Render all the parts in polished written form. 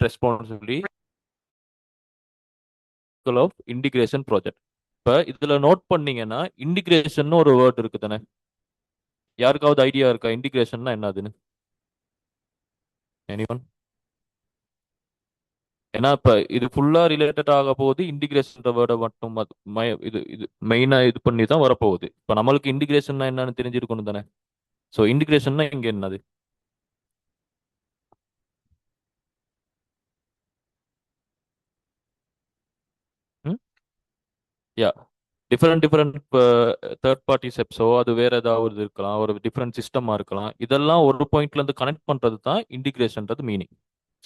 Responsibility of integration project. இப்போ இதில் note பண்ணீங்கன்னா இன்டிகிரேஷன் ஒரு வேர்ட் இருக்கு தானே. யாருக்காவது ஐடியா இருக்கா இன்டிகிரேஷன்னா என்னதுன்னு? எனிவன்? ஏன்னா இப்போ இது ஃபுல்லாக ரிலேட்டட் ஆக போகுது இன்டிகிரேஷன் வேர்டை மட்டும் இது இது மெயினாக இது பண்ணி தான் வரப்போகுது. இப்போ நம்மளுக்கு இன்டிகிரேஷன்னா என்னன்னு தெரிஞ்சிருக்கணும் தானே. ஸோ இன்டிகிரேஷன்னா இங்கே என்னது? ம் yeah different different third party ஸ்டெப்ஸோ அது வேற ஏதாவது இருக்கலாம், ஒரு டிஃப்ரெண்ட் சிஸ்டமாக இருக்கலாம். இதெல்லாம் ஒரு பாயிண்ட்ல இருந்து கனெக்ட் பண்ணுறது தான் இன்டிகிரேஷன்றது மீனிங்.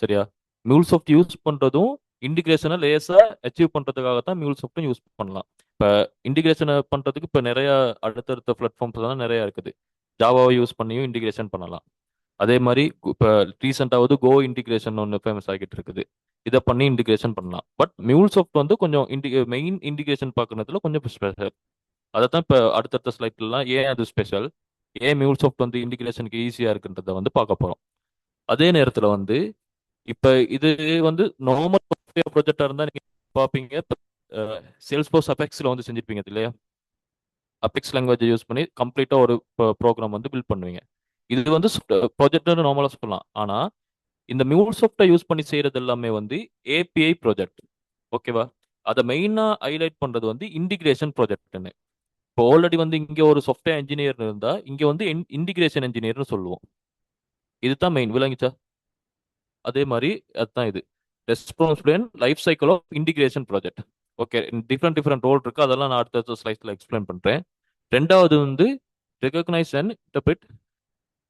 சரியா? மியூல்சாஃப்ட் யூஸ் பண்ணுறதும் இன்டிகிரேஷனை லேசாக அச்சீவ் பண்ணுறதுக்காக தான் மியூல்சாஃப்ட்டும் யூஸ் பண்ணலாம். இப்போ இன்டிகிரேஷனை பண்ணுறதுக்கு இப்போ நிறைய அடுத்தடுத்த பிளாட்ஃபார்ம்ஸ் தான் நிறையா இருக்குது. ஜாவாவை யூஸ் பண்ணியும் இன்டிகிரேஷன் பண்ணலாம். அதே மாதிரி இப்போ ரீசெண்டாவது கோ இன்டிகிரேஷன் ஒன்று ஃபேமஸ் ஆகிட்டு இருக்குது. இதை பண்ணி இன்டிகிரேஷன் பண்ணலாம். பட் மியூல்சாஃப்ட் வந்து கொஞ்சம் மெயின் இன்டிகிரேஷன் பார்க்கறதுல கொஞ்சம் ஸ்பெஷல். அதை தான் இப்போ அடுத்தடுத்த ஸ்லைட்லாம் ஏன் அது ஸ்பெஷல், ஏன் மியூல்சாஃப்ட் வந்து இன்டிகிரேஷனுக்கு ஈஸியாக இருக்குன்றத வந்து பார்க்க போகிறோம். அதே நேரத்தில் வந்து இப்போ இது வந்து நார்மல் ப்ராஜெக்டாக இருந்தால் நீங்கள் பார்ப்பீங்க, சேல்ஸ்ஃபோர்ஸ் அபெக்ஸில் வந்து செஞ்சிருப்பீங்க இல்லையா. அபெக்ஸ் லாங்குவேஜ் யூஸ் பண்ணி கம்ப்ளீட்டாக ஒரு ப்ரோக்ராம் வந்து பில்ட் பண்ணுவீங்க. இது வந்து ப்ராஜெக்ட்னு நார்மலாக சொல்லலாம். ஆனால் இந்த மியூல்சாஃப்டை யூஸ் பண்ணி செய்கிறது எல்லாமே வந்து ஏபிஐ ப்ராஜெக்ட். ஓகேவா? அதை மெயினாக ஹைலைட் பண்ணுறது வந்து இன்டிகிரேஷன் ப்ராஜெக்ட்னு. இப்போ ஆல்ரெடி வந்து இங்கே ஒரு சாஃப்ட்வேர் இன்ஜினியர் இருந்தால் இங்கே வந்து இன்டிகிரேஷன் இன்ஜினியர்னு சொல்லுவோம். இதுதான் மெயின். விளங்கிச்சா? அதே மாதிரி அதுதான் இது responsibility and life cycle of integration project. Okay, different different role இருக்கு, அதெல்லாம் நான் அடுத்த ஸ்லைட்ல எக்ஸ்பிளைன் பண்றேன். ரெண்டாவது வந்து recognise and interpret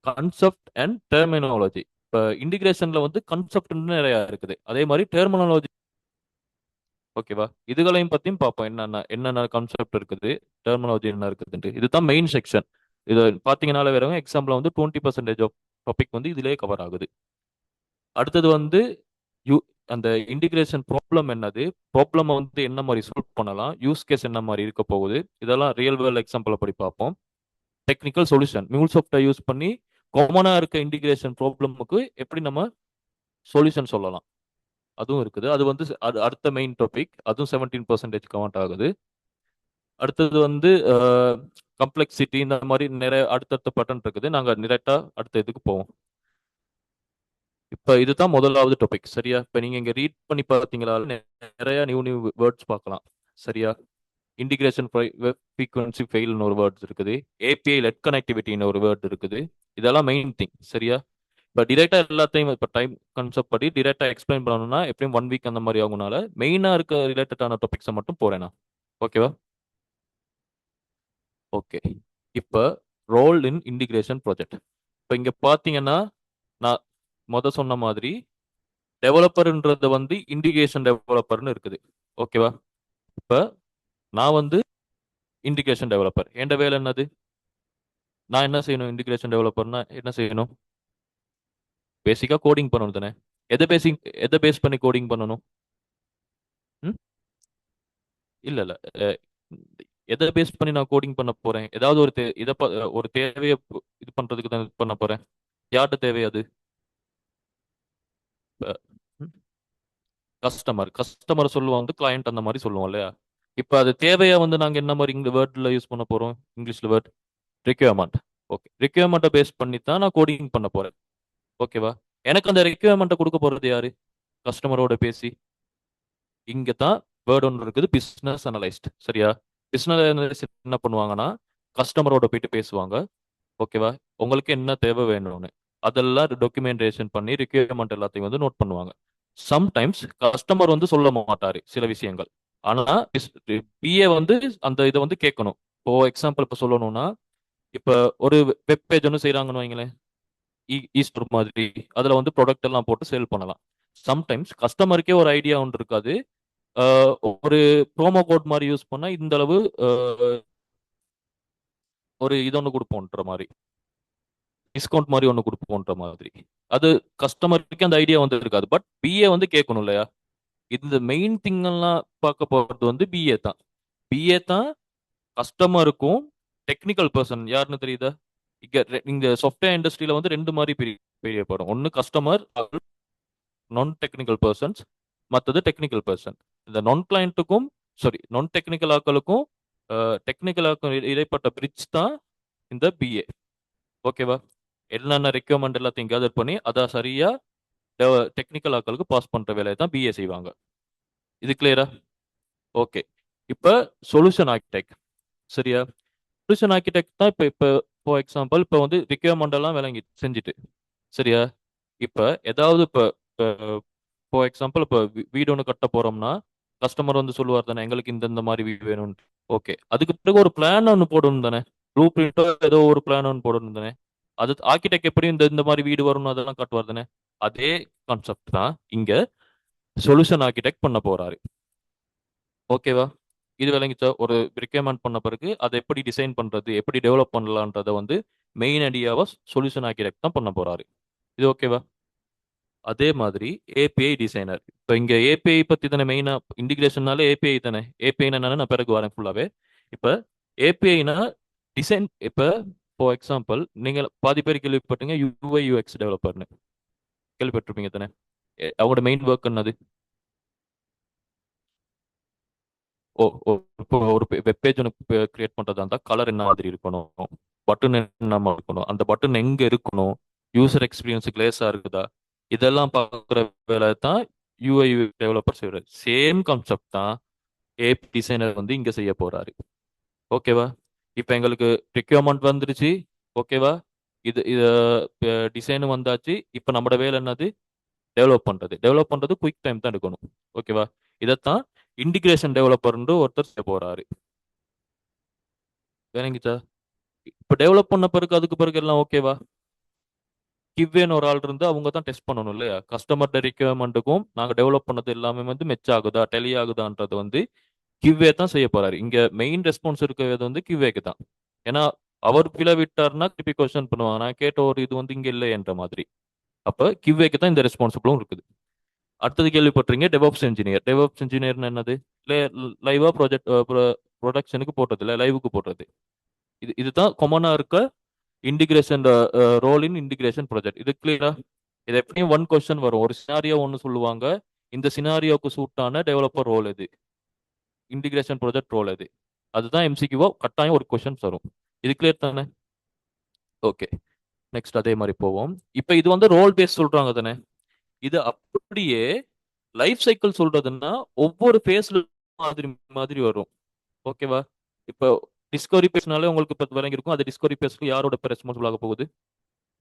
concept and terminology. இப்போ இன்டிகிரேஷன்ல வந்து கான்செப்ட்னு நிறைய இருக்குது, அதே மாதிரி டெர்மினாலஜி. ஓகேவா? இதுகளையும் பத்தியும் பார்ப்போம், என்னென்ன என்னென்ன கான்செப்ட் இருக்குது, டெர்மினாலஜி என்ன இருக்குதுன்ட்டு. இதுதான் மெயின் செக்ஷன். இது பார்த்தீங்கன்னால வேற எக்ஸாம்பிள் வந்து 20% ஆஃப் டாபிக் வந்து இதுலயே கவர் ஆகுது. அடுத்தது வந்து யூ அந்த இன்டிகிரேஷன் ப்ராப்ளம் என்னது, ப்ராப்ளம் வந்து என்ன மாதிரி சால்வ் பண்ணலாம், யூஸ் கேஸ் என்ன மாதிரி இருக்க போகுது, இதெல்லாம் ரியல் வேர்ல்ட் எக்ஸாம்பிளை படி பார்ப்போம். டெக்னிக்கல் சொல்யூஷன், மியூல்சாஃப்டை யூஸ் பண்ணி காமனாக இருக்க இன்டிகிரேஷன் ப்ராப்ளமுக்கு எப்படி நம்ம சொல்யூஷன் சொல்லலாம், அதுவும் இருக்குது. அது வந்து அடுத்த மெயின் டாபிக், அதுவும் 17% கவுண்ட் ஆகுது. அடுத்தது வந்து கம்ப்ளெக்சிட்டி, இந்த மாதிரி நிறைய அடுத்தடுத்த பட்டன் இருக்குது. நாங்கள் டிரெக்டா அடுத்த இதுக்கு போவோம். இப்போ இதுதான் முதலாவது டாபிக். சரியா? இப்போ நீங்க இங்க ரீட் பண்ணி பார்த்தீங்களா, நிறைய நியூ நியூ வேர்ட்ஸ் பார்க்கலாம். சரியா? இன்டிகிரேஷன் ஃப்ரீக்வன்சி ஃபெயில்னு ஒரு வேர்ட்ஸ் இருக்குது, ஏபிஐ லெட் கனெக்டிவிட்டின்னு ஒரு வேர்ட் இருக்குது. இதெல்லாம் மெயின் திங். சரியா? இப்போ டிரெக்டா எல்லாத்தையும் இப்போ டைம் கான்செப்ட் படி டிரெக்டா எக்ஸ்பிளைன் பண்ணணும்னா எப்படியும் 1 வீக் அந்த மாதிரி ஆகுனால மெயினா இருக்க ரிலேட்டடான டாபிக்ஸை மட்டும் போறேன் நான். ஓகேவா? ஓகே. இப்போ ரோல் இன் இன்டிகிரேஷன் ப்ராஜெக்ட். இப்போ இங்க பார்த்தீங்கன்னா நான் சொன்ன மாதிரி டெவலப்பர்ன்றது வந்து இன்டிகிரேஷன் டெவலப்பர்னு இருக்குது. ஓகேவா? இப்போ நான் வந்து இன்டிகிரேஷன் டெவலப்பர். என் வேலை என்னது? நான் என்ன செய்யணும்? இன்டிகிரேஷன் டெவலப்பர்னா என்ன செய்யணும்? பேசிக்கா கோடிங் பண்ணணும் தானே. எதை பேஸ் பண்ணி கோடிங் பண்ணணும்? ம் இல்ல இல்ல அஹ், எதை பேஸ் பண்ணி நான் கோடிங் பண்ண போறேன்? ஏதாவது ஒரு ஒரு தேவையை இது பண்றதுக்கு தான் இது பண்ண போறேன். யார்கிட்ட தேவை அது? கஸ்டமர். கஸ்டமர் சொல்லுவோம் வந்து கிளையண்ட் அந்த மாதிரி சொல்லுவோம் இல்லையா. இப்போ அது தேவையா வந்து நாங்க என்ன மாதிரி இங்க வேர்ட்ல யூஸ் பண்ண போறோம்? இங்கிலீஷ்ல வேர்ட் ரிக்யர்மெண்ட். ஓகே, ரிக்யர்மெண்ட்டை பேஸ் பண்ணி தான் நான் கோடிங் பண்ண போறேன். ஓகேவா? எனக்கு அந்த ரிக்யர்மெண்ட்டை கொடுக்க போறது யாரு? கஸ்டமரோட பேசி. இங்க தான் வேர்ட் ஒன்று இருக்குது, பிசினஸ் அனலைஸ்ட். சரியா? பிசினஸ் அனலைஸ்ட் என்ன பண்ணுவாங்கன்னா கஸ்டமரோட போயிட்டு பேசுவாங்க. ஓகேவா? உங்களுக்கு என்ன தேவை வேணும்னு அதெல்லாம் டாக்குமெண்டேஷன் பண்ணி ரிக்யர்மெண்ட் எல்லாத்தையும் வந்து நோட் பண்ணுவாங்க. சம்டைம்ஸ் கஸ்டமர் வந்து சொல்ல மாட்டாரு சில விஷயங்கள். ஆனா பிஏ வந்து அந்த இதை வந்து கேட்கணும். இப்போ எக்ஸாம்பிள் இப்போ சொல்லணும்னா, இப்போ ஒரு வெப் பேஜ் ஒன்று செய்யறாங்கன்னு வைங்களேன், ஈஸ்டர் மாதிரி, அதுல வந்து ப்ராடக்ட் எல்லாம் போட்டு சேல் பண்ணலாம். சம்டைம்ஸ் கஸ்டமருக்கே ஒரு ஐடியா ஒன்று இருக்காது. ஒரு ப்ரோமோ கோட் மாதிரி யூஸ் பண்ணா இந்த அளவு ஒரு இது ஒன்று கொடுப்போன்ற மாதிரி, டிஸ்கவுண்ட் மாதிரி ஒன்று கொடுப்போன்ற மாதிரி, அது கஸ்டமருக்கு அந்த ஐடியா வந்து இருக்காது. பட் பிஏ வந்து கேட்கணும் இல்லையா. இந்த மெயின் திங் எல்லாம் பார்க்க போறது வந்து பிஏ தான். பிஏ தான் கஸ்டமருக்கும் டெக்னிக்கல் பர்சன் யாருன்னு தெரியுதா? இங்க இந்த சாஃப்ட்வேர் இண்டஸ்ட்ரியில வந்து ரெண்டு மாதிரி பிரியப்படும். ஒன்னு கஸ்டமர், நான் டெக்னிக்கல் பர்சன்ஸ், மற்றது டெக்னிக்கல் பர்சன். இந்த நான் கிளைண்ட்டுக்கும் நான் டெக்னிக்கல் ஆக்களுக்கும் டெக்னிக்கல் ஆக்கள் இடைப்பட்ட பிரிட்ஜ் தான் இந்த பிஏ. ஓகேவா? என்னென்ன ரெக்யர்மெண்ட் எல்லாத்தையும் கேதர் பண்ணி அதை சரியா டெக்னிக்கல் ஆக்களுக்கு பாஸ் பண்ற வேலையை தான் பிஏ செய்வாங்க. இது கிளியரா? ஓகே. இப்ப சொல்யூஷன் ஆர்கிடெக்ட். சரியா? சொல்யூஷன் ஆர்கிடெக்ட் தான் இப்போ ஃபார் எக்ஸாம்பிள் இப்போ வந்து ரிக்யர்மெண்ட் எல்லாம் விளங்கி செஞ்சுட்டு, சரியா? இப்போ ஏதாவது இப்போ ஃபார் எக்ஸாம்பிள் இப்போ வீடு ஒன்று கட்ட போறோம்னா கஸ்டமர் வந்து சொல்லுவார் தானே, எங்களுக்கு இந்த மாதிரி வீடு வேணும்னு. ஓகே, அதுக்கு பிறகு ஒரு பிளான் ஒன்று போடணும் தானே, ப்ளூ பிரிண்டோ ஏதோ ஒரு பிளான் ஒன்று போடணும் தானே. அது ஆர்கிடெக்ட் எப்படி இந்த மாதிரி வீடு வரும்னு அதெல்லாம் காட்டுவார் தானே. அதே கான்செப்ட் தான் இங்க சொல்யூஷன் ஆர்கிடெக்ட் பண்ண போறாரு. ஓகேவா? இது விளங்கிச்சா? ஒரு ரிக்யர்மெண்ட் பண்ண பிறகு அதை எப்படி டிசைன் பண்றது, எப்படி டெவலப் பண்ணலான்றத வந்து மெயின் ஐடியாவா சொல்யூஷன் ஆர்கிடெக்ட் தான் பண்ண போறாரு. இது ஓகேவா? அதே மாதிரி ஏபிஐ டிசைனர். இப்போ இங்க ஏபிஐ பத்தி தானே மெயினா, இன்டிகிரேஷன்னாலே ஏபிஐ தானே. ஏபிஐ என்னன்னு நான் பிறகு வரேன் ஃபுல்லாவே. இப்போ ஏபிஐனா டிசைன். இப்போ ஃபார் எக்ஸாம்பிள் நீங்க பாதி பேர் கேள்விப்பட்டீங்க யூஐ யூஎக்ஸ் டெவலப்பர்னு கேள்விப்பட்டிருப்பீங்க தானே. அவங்களோட மெயின் ஒர்க் என்னது? ஓ ஓ இப்போ ஒரு வெப் பேஜ் ஒன்று கிரியேட் பண்றதா இருந்தால் கலர் என்ன மாதிரி இருக்கணும், பட்டன் என்ன மாதிரி இருக்கணும், அந்த பட்டன் எங்க இருக்கணும், யூசர் எக்ஸ்பீரியன்ஸ் கிளேஸா இருக்குதா, இதெல்லாம் பார்க்குற வேலை தான் யூஐ டெவலப்பர் செய்யறாரு. சேம் கான்செப்ட் தான் ஏபி டிசைனர் வந்து இங்க செய்ய போறாரு. ஓகேவா? இப்போ எங்களுக்கு ரிக்யர்மெண்ட் வந்துருச்சு. ஓகேவா? இது டிசைன் வந்தாச்சு. இப்போ நம்மளோட வேலை என்னது? டெவலப் பண்றது குயிக் டைம் தான் எடுக்கணும். ஓகேவா? இதைத்தான் இன்டிகிரேஷன் டெவலப்பர்னு ஒருத்தர் செய்ய போறாரு. வேறங்கிச்சா? இப்போ டெவலப் பண்ண பிறகு அதுக்கு பிறகு எல்லாம் ஓகேவா? கிவ்வேன்னு ஒரு ஆள் இருந்து அவங்க தான் டெஸ்ட் பண்ணணும் இல்லையா? கஸ்டமர் ரிக்யர்மெண்ட்டுக்கும் நாங்கள் டெவலப் பண்ணது எல்லாமே வந்து மெச் ஆகுதா டெலி ஆகுதான்றது வந்து கிவ்வே தான் செய்ய போறாரு. இங்க மெயின் ரெஸ்பான்ஸ் இருக்கிறது வந்து கிவ்வேக்கு தான். ஏன்னா அவர் பிழை விட்டார்னா திருப்பி கொஸ்டின் பண்ணுவாங்க, நான் கேட்ட ஒரு இது வந்து இங்க இல்லை என்ற மாதிரி. அப்ப கிவ்வேக்கு தான் இந்த ரெஸ்பான்சிபிளும் இருக்குது. அடுத்தது கேள்விப்பட்டிருங்க டெவாப்ஸ் இன்ஜினியர். டெவாப்ஸ் இன்ஜினியர்னு என்னது? லைவா ப்ராஜெக்ட் ப்ரொடக்ஷனுக்கு போடுறது இல்லை, லைவுக்கு போடுறது. இதுதான் காமனா இருக்க integration role in integration project. இது கிளியரா? இது எப்படியும் ஒன் கொஸ்டின் வரும். ஒரு சினாரியோ ஒன்று சொல்லுவாங்க, இந்த சினாரியோக்கு சூட்டான டெவலப்பர் ரோல் எது, இன்டிகிரேஷன் ப்ராஜெக்ட் ரோல் எது, அதுதான் எம்சிக்யூவோ கட்டாயம் ஒரு கொஸ்டின் வரும். இது கிளியர் தானே? ஓகே, நெக்ஸ்ட் அதே மாதிரி போவோம். இப்போ இது வந்து ரோல் பேஸ் சொல்றாங்க தானே. இது அப்படியே லைஃப் சைக்கிள் சொல்றதுன்னா ஒவ்வொரு ஃபேஸ்ல மாதிரி மாதிரி வரும். ஓகேவா? இப்போ டிஸ்கவரி பேஸ்னாலே உங்களுக்கு இப்போ விளங்கிருக்கும். அது டிஸ்கவரி பேஸ்க்கு யாரோட இப்போ ரெஸ்பான்சிபிள் ஆக போகுது?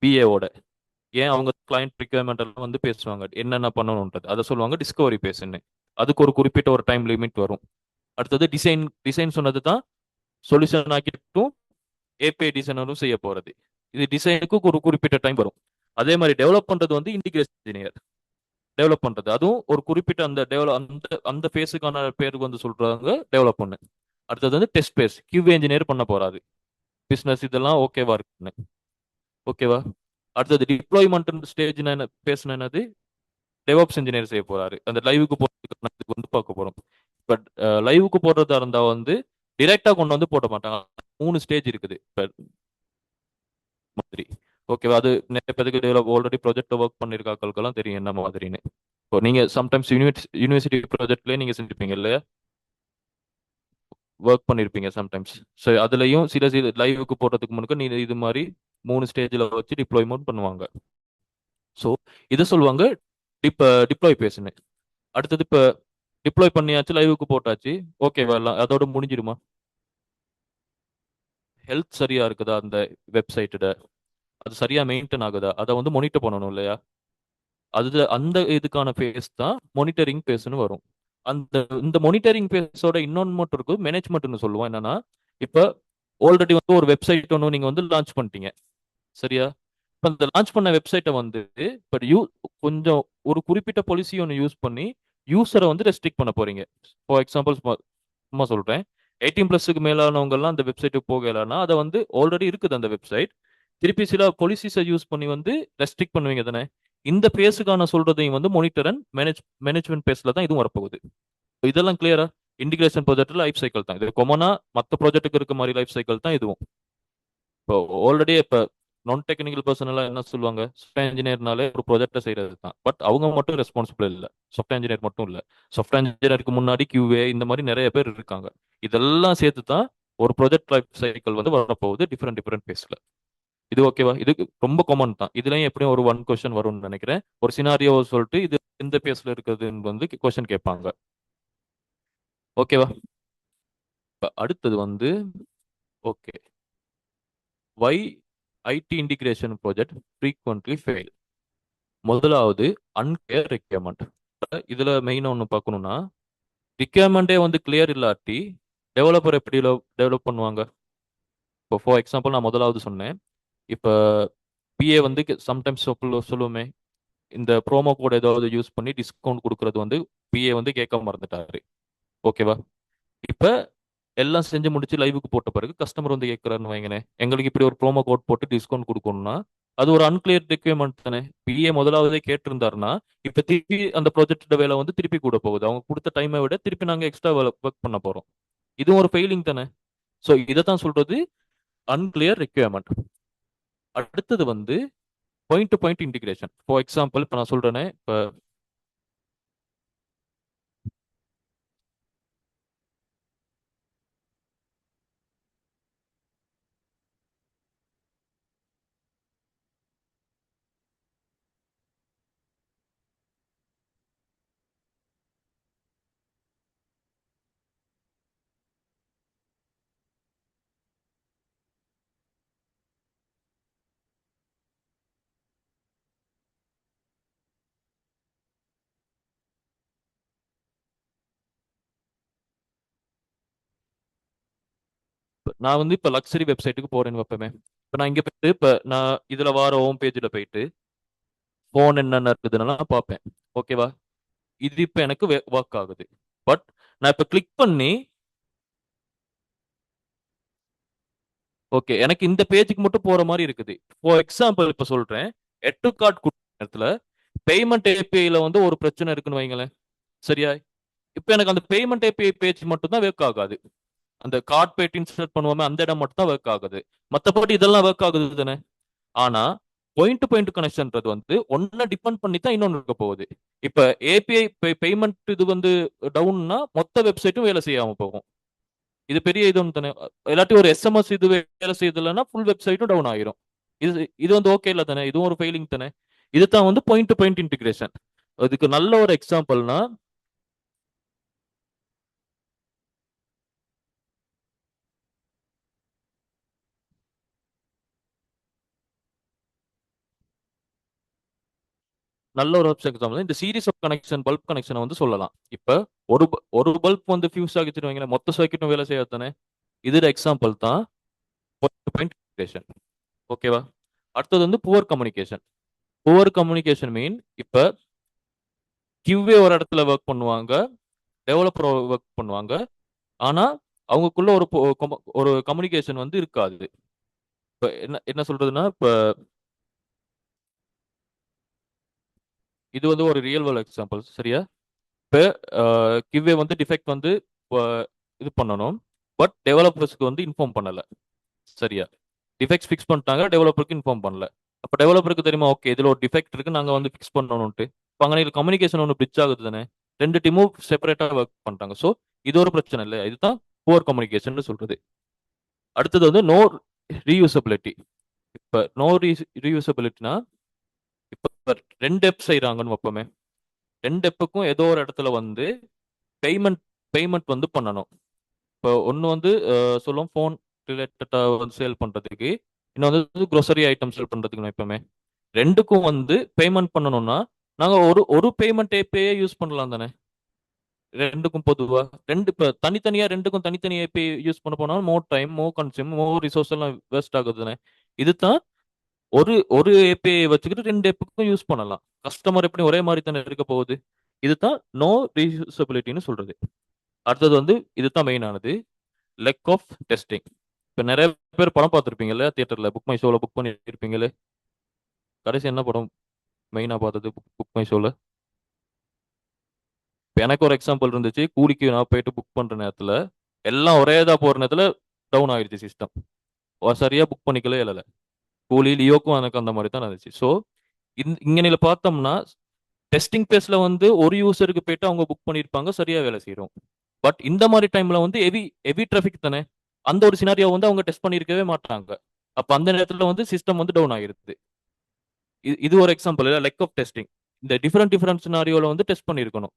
பிஏவோட. ஏன் அவங்க கிளைண்ட் ரிக்யர்மெண்ட் எல்லாம் வந்து பேசுவாங்க, என்னென்ன பண்ணணும்ன்றது அதை சொல்லுவாங்க டிஸ்கவரி பேஸ்ன்னு. அதுக்கு ஒரு குறிப்பிட்ட ஒரு டைம் லிமிட் வரும். அடுத்தது டிசைன். டிசைன் சொன்னது தான் சொல்யூஷன் ஆக்கிட்டும் ஏபிஐ டிசைனரும் செய்ய போறது. இது டிசைனுக்கு ஒரு குறிப்பிட்ட டைம் வரும். அதே மாதிரி டெவலப் பண்றது வந்து இன்டிகிரேஷன் இன்ஜினியர் டெவலப் பண்றது, அதுவும் ஒரு குறிப்பிட்ட அந்த அந்த அந்த ஃபேஸுக்கான பேருக்கு வந்து சொல்றாங்க டெவலப் பண்ணு. அடுத்தது வந்து டெஸ்ட் பேஸ், கியூஏ இன்ஜினியர் பண்ண போறாரு. பிசினஸ் இதெல்லாம் ஓகேவா இருக்குன்னு. ஓகேவா? அடுத்தது டிப்ளாய்மெண்ட் ஸ்டேஜ் பேசுன என்னது? டெவாப்ஸ் இன்ஜினியர் செய்ய போறாரு. அந்த லைவுக்கு போறதுக்கு வந்து பார்க்க போறோம். பட் லைவுக்கு போடுறதா இருந்தா வந்து டிரெக்டா கொண்டு வந்து போட மாட்டாங்க. 3 ஸ்டேஜ் இருக்குது இப்ப மாதிரி. ஓகேவா? அது நிறைய பேருக்கு ஆல்ரெடி ப்ராஜெக்ட் ஒர்க் பண்ணிருக்காக்களுக்கெல்லாம் தெரியும் என்ன மாதிரின்னு. இப்போ நீங்க சம்டைம்ஸ் யூனிவர்சிட்டி ப்ராஜெக்ட்லயே நீங்க செஞ்சிருப்பீங்க இல்லையா, ஒர்க் பண்ணிருப்பீங்க சம்டைம்ஸ். ஸோ அதுலயும் சில சில லைவுக்கு போடுறதுக்கு முன்னாடி நீங்க இது மாதிரி 3 ஸ்டேஜ்ல வச்சு டிப்ளாய்மெண்ட் பண்ணுவாங்க. ஸோ இதை சொல்லுவாங்க டிப்ளாய் பேசுன்னு. அடுத்தது இப்போ டிப்ளாய் பண்ணியாச்சு, லைவுக்கு போட்டாச்சு, ஓகேவா? எல்லாம் அதோட முடிஞ்சிருமா? ஹெல்த் சரியா இருக்குதா அந்த வெப்சைட்டோட, அது சரியா மெயின்டைன் ஆகுதா, அதை வந்து மானிட்டர் பண்ணணும் இல்லையா? அது அந்த இதுக்கான பேஸ் தான் மானிட்டரிங் பேஸ்னு வரும். அந்த இந்த மானிட்டரிங் பேஸோட இன்னொன்று மட்டும் இருக்கு, மேனேஜ்மெண்ட்னு சொல்லுவோம். என்னன்னா இப்போ ஆல்ரெடி வந்து ஒரு வெப்சைட் ஒன்று நீங்க வந்து லான்ச் பண்ணிட்டீங்க, சரியா? இப்போ இந்த லான்ச் பண்ண வெப்சைட்டை வந்து இப்போ கொஞ்சம் ஒரு குறிப்பிட்ட பாலிசி ஒன்று யூஸ் பண்ணி யூசரை வந்து ரெஸ்ட்ரிக்ட் பண்ண போறீங்க. ஃபார் எக்ஸாம்பிள் சும்மா சொல்றேன், 18+ மேலானவங்க எல்லாம் அந்த வெப்சைட்டுக்கு போகலன்னா அதை வந்து ஆல்ரெடி இருக்குது அந்த வெப்சைட், திருப்பி சில பாலிசிஸை யூஸ் பண்ணி வந்து ரெஸ்ட்ரிக்ட் பண்ணுவீங்க தானே. இந்த பேஸுக்கான சொல்றதையும் வந்து மானிட்டர் அண்ட் மேனேஜ்மெண்ட் பேஸ்ல தான் இதுவும் வரப்போகுது. இதெல்லாம் கிளியரா? இன்டிகிரேஷன் ப்ராஜெக்ட் லைஃப் சைக்கிள் தான் இது. கொமனா மற்ற ப்ராஜெக்ட்டுக்கு இருக்க மாதிரி லைஃப் சைக்கிள் தான் இதுவும். இப்போ ஆல்ரெடி இப்போ நான் டெக்னிக்கல் பர்சன் எல்லாம் என்ன சொல்லுவாங்க, சாஃப்ட்வேர் இன்ஜினியர்னாலே ஒரு ப்ரொஜெக்டை செய்யறது தான். பட் அவங்க மட்டும் ரெஸ்பான்சிபிள் இல்லை, சாஃப்ட்வேர் இன்ஜினியர் மட்டும் இல்லை. சாஃப்ட்வேர் இன்ஜினியருக்கு முன்னாடி QA இந்த மாதிரி நிறைய பேர் இருக்காங்க. இதெல்லாம் சேர்த்து தான் ஒரு ப்ராஜெக்ட் லைஃப் சைக்கிள் வந்து வரப்போகுது, டிஃப்ரெண்ட் டிஃப்ரெண்ட் பேஸ்ல. இது ஓகேவா? இது ரொம்ப காமன் தான். இதுலயும் எப்படியும் ஒரு ஒன் கொஸ்டின் வரும்னு நினைக்கிறேன். ஒரு சினாரியோ சொல்லிட்டு இது எந்த பேஸ்ல இருக்குதுன்னு வந்து கொஸ்டின் கேட்பாங்க. ஓகேவா? இப்ப அடுத்தது வந்து okay, why IT integration project frequently fail. முதலாவது அன்கிளியர் ரெக்யர்மெண்ட். இதுல மெயினா ஒன்று பார்க்கணும்னா, ரிக்யர்மெண்டே வந்து கிளியர் இல்லாட்டி டெவலப்பர் எப்படி டெவலப் பண்ணுவாங்க? இப்போ ஃபார் எக்ஸாம்பிள் நான் முதலாவது சொன்னேன். இப்போ பிஏ வந்து சம்டைம்ஸ் சொல்லுவோமே, இந்த ப்ரோமோ கோட் ஏதாவது யூஸ் பண்ணி டிஸ்கவுண்ட் கொடுக்கறது வந்து பிஏ வந்து கேட்க மறந்துட்டாரு. ஓகேவா? இப்போ எல்லாம் செஞ்சு முடிச்சு லைவுக்கு போட்ட பிறகு கஸ்டமர் வந்து கேட்கறாருன்னு வைங்களேன், எங்களுக்கு இப்படி ஒரு ப்ரோமோ கோட் போட்டு டிஸ்கவுண்ட் கொடுக்கணும்னா அது ஒரு அன்கிளியர் ரெக்யர்மெண்ட் தானே. பிஏ முதலாவதே கேட்டிருந்தாருன்னா இப்ப திருப்பி அந்த ப்ராஜெக்ட் வேலை வந்து திருப்பி கூட போகுது. அவங்க கொடுத்த டைமை விட திருப்பி நாங்க எக்ஸ்ட்ரா ஒர்க் பண்ண போறோம். இதுவும் ஒரு ஃபெயிலிங் தானே. ஸோ இதை தான் சொல்றது அன்கிளியர் ரெக்யர்மெண்ட். அடுத்தது வந்து point to point integration. For example இப்போ நான் சொல்றேனே, இப்போ நான் வந்து இப்போ லக்ஸரி வெப்சைட்டுக்கு போறேன்னு வைப்பேமே. இப்போ நான் இங்க போயிட்டு இப்போ நான் இதுல வார ஹோம் பேஜில் போயிட்டு ஃபோன் என்னென்ன இருக்குதுன்னெல்லாம் பார்ப்பேன். ஓகேவா? இது இப்போ எனக்கு ஒர்க் ஆகுது. பட் நான் இப்போ கிளிக் பண்ணி ஓகே எனக்கு இந்த பேஜுக்கு மட்டும் போற மாதிரி இருக்குது. ஃபார் எக்ஸாம்பிள் இப்போ சொல்றேன், எட்டு கார்டு கொடுத்த நேரத்துல பேமெண்ட் ஏபிஐல வந்து ஒரு பிரச்சனை இருக்குன்னு வைங்களேன். சரியா? இப்போ எனக்கு அந்த பேமெண்ட் ஏபிஐ பேஜ் மட்டும் தான் ஒர்க் ஆகாது. அந்த கார்ட் பேட் இன்சர்ட் பண்ணுவோமே அந்த இடம் மட்டும் தான் ஒர்க் ஆகுது. மற்றபடி இதெல்லாம் ஒர்க் ஆகுது தானே. ஆனா பாயிண்ட் டு பாயிண்ட் கனெக்ஷன்றது வந்து ஒன்ன டிபெண்ட் பண்ணி தான் இன்னொன்று இருக்க போகுது. இப்ப ஏபிஐ பேமெண்ட் இது வந்து டவுன்னா மொத்த வெப்சைட்டும் வேலை செய்யாம போகும். இது பெரிய இது ஒன்று தானே. இல்லாட்டி ஒரு எஸ்எம்எஸ் இது வேலை செய்யுது இல்லைன்னா ஃபுல் வெப்சைட்டும் டவுன் ஆயிரும். இது இது வந்து ஓகே இல்லை தானே, இதுவும் ஒரு ஃபெயிலிங் தானே. இதுதான் வந்து பாயிண்ட் டு பாயிண்ட் இன்டிகிரேஷன். அதுக்கு நல்ல ஒரு எக்ஸாம்பிள்னா நல்ல ஒரு எக்ஸாம்பிள் இந்த சீரிஸ் ஆஃப் கனெக்ஷன் பல்ப் கனெக்ஷனை வந்து சொல்லலாம். இப்ப ஒரு பல்ப் வந்து ஃபியூஸ் ஆகிச்சுன்னு வைங்களேன், மொத்த சர்க்கியூட்டும் வேலை செய்யாது தானே. இது எக்ஸாம்பிள் தான் பாயிண்ட் இன்டிகிரேஷன். ஓகேவா? அடுத்தது வந்து புவர் கம்யூனிகேஷன். புவர் கம்யூனிகேஷன் மீன் இப்ப கிவ்வே ஒரு இடத்துல ஒர்க் பண்ணுவாங்க, டெவலப்பர் ஒர்க் பண்ணுவாங்க. ஆனா அவங்களுக்குள்ள ஒரு கம்யூனிகேஷன் வந்து இருக்காது. இப்ப என்ன என்ன சொல்றதுன்னா, இப்ப இது வந்து ஒரு ரியல் வேர்ல்ட் எக்ஸாம்பிள். சரியா? இப்போ கிவ்வே வந்து டிஃபெக்ட் வந்து இது பண்ணணும், பட் டெவலப்பர்ஸ்க்கு வந்து இன்ஃபார்ம் பண்ணல. சரியா? டிஃபெக்ட்ஸ் ஃபிக்ஸ் பண்ணிட்டாங்க, டெவலப்பருக்கு இன்ஃபார்ம் பண்ணல. அப்போ டெவலப்பருக்கு தெரியுமா, ஓகே இதுல ஒரு டிஃபெக்ட் இருக்கு, நாங்க வந்து ஃபிக்ஸ் பண்ணணும்ட்டு. இப்போ அங்கே கம்யூனிகேஷன் ஒன்று பிரிட்ஜ் ஆகுது தானே. ரெண்டு டீமும் செப்பரேட்டா ஒர்க் பண்றாங்க. ஸோ இது ஒரு பிரச்சனை இல்லை. இதுதான் புவர் கம்யூனிகேஷன் சொல்றது. அடுத்தது வந்து நோ ரீயூசபிலிட்டி. இப்போ நோ ரீயூசபிலிட்டினா இப்போ ரெண்டு எப் செய்யறாங்கன்னு வைப்போமே, ரெண்டு எப்புக்கும் ஏதோ ஒரு இடத்துல வந்து பேமெண்ட் பேமெண்ட் வந்து பண்ணணும். இப்போ ஒன்று வந்து சொல்லுவோம் ஃபோன் ரிலேட்டடாக வந்து சேல் பண்ணுறதுக்கு, இன்னொன்று வந்து க்ரோசரி ஐட்டம் சேல் பண்ணுறதுக்கு. எப்பவுமே ரெண்டுக்கும் வந்து பேமெண்ட் பண்ணணும்னா நாங்கள் ஒரு ஒரு பேமெண்ட் ஏபிஐயே யூஸ் பண்ணலாம் தானே. ரெண்டுக்கும் பொதுவாக ரெண்டு இப்போ தனித்தனியாக ரெண்டுக்கும் தனித்தனி ஏபிஐ யூஸ் பண்ண போனால் மோர் டைம், மோர் கன்சியூம், மோர் ரிசோர்ஸ் எல்லாம் வேஸ்ட் ஆகுது தானே. இதுதான் ஒரு ஒரு ஏபிஐ வச்சுக்கிட்டு ரெண்டு ஏப்புக்கும் யூஸ் பண்ணலாம். கஸ்டமர் எப்படி ஒரே மாதிரி தானே இருக்க போகுது. இதுதான் நோ ரீயூசபிலிட்டின்னு சொல்றது. அடுத்தது வந்து இதுதான் மெயினானது, லெக் ஆஃப் டெஸ்டிங். இப்போ நிறைய பேர் படம் பார்த்துருப்பீங்கல்ல, தியேட்டர்ல புக் மை ஷோல புக் பண்ணியிருப்பீங்களே. கடைசி என்ன படம் மெயினாக பார்த்தது புக் மை ஷோல? இப்போ எனக்கு ஒரு எக்ஸாம்பிள் இருந்துச்சு. கூலிக்கு நான் போயிட்டு புக் பண்ற நேரத்தில் எல்லாம் ஒரே இதாக போகிற நேரத்தில் டவுன் ஆயிடுச்சு சிஸ்டம். சரியா புக் பண்ணிக்கலே இல்லை. கூலி லியோக்கும் எனக்கு அந்த மாதிரி தான் இருந்துச்சு. ஸோ இங்க பார்த்தோம்னா டெஸ்டிங் பேஸ்ல வந்து ஒரு யூசருக்கு போயிட்டு அவங்க புக் பண்ணியிருப்பாங்க, சரியா வேலை செய்யும். பட் இந்த மாதிரி டைம்ல வந்து ஹெவி ஹெவி டிராஃபிக் தானே, அந்த ஒரு சினாரியோ வந்து அவங்க டெஸ்ட் பண்ணியிருக்கவே மாட்டாங்க. அப்ப அந்த நேரத்துல வந்து சிஸ்டம் வந்து டவுன் ஆகிருது. இது ஒரு எக்ஸாம்பிள் லைக் ஆஃப் டெஸ்டிங். இந்த டிஃபரெண்ட் டிஃபரெண்ட் சினாரியோல வந்து டெஸ்ட் பண்ணியிருக்கணும்.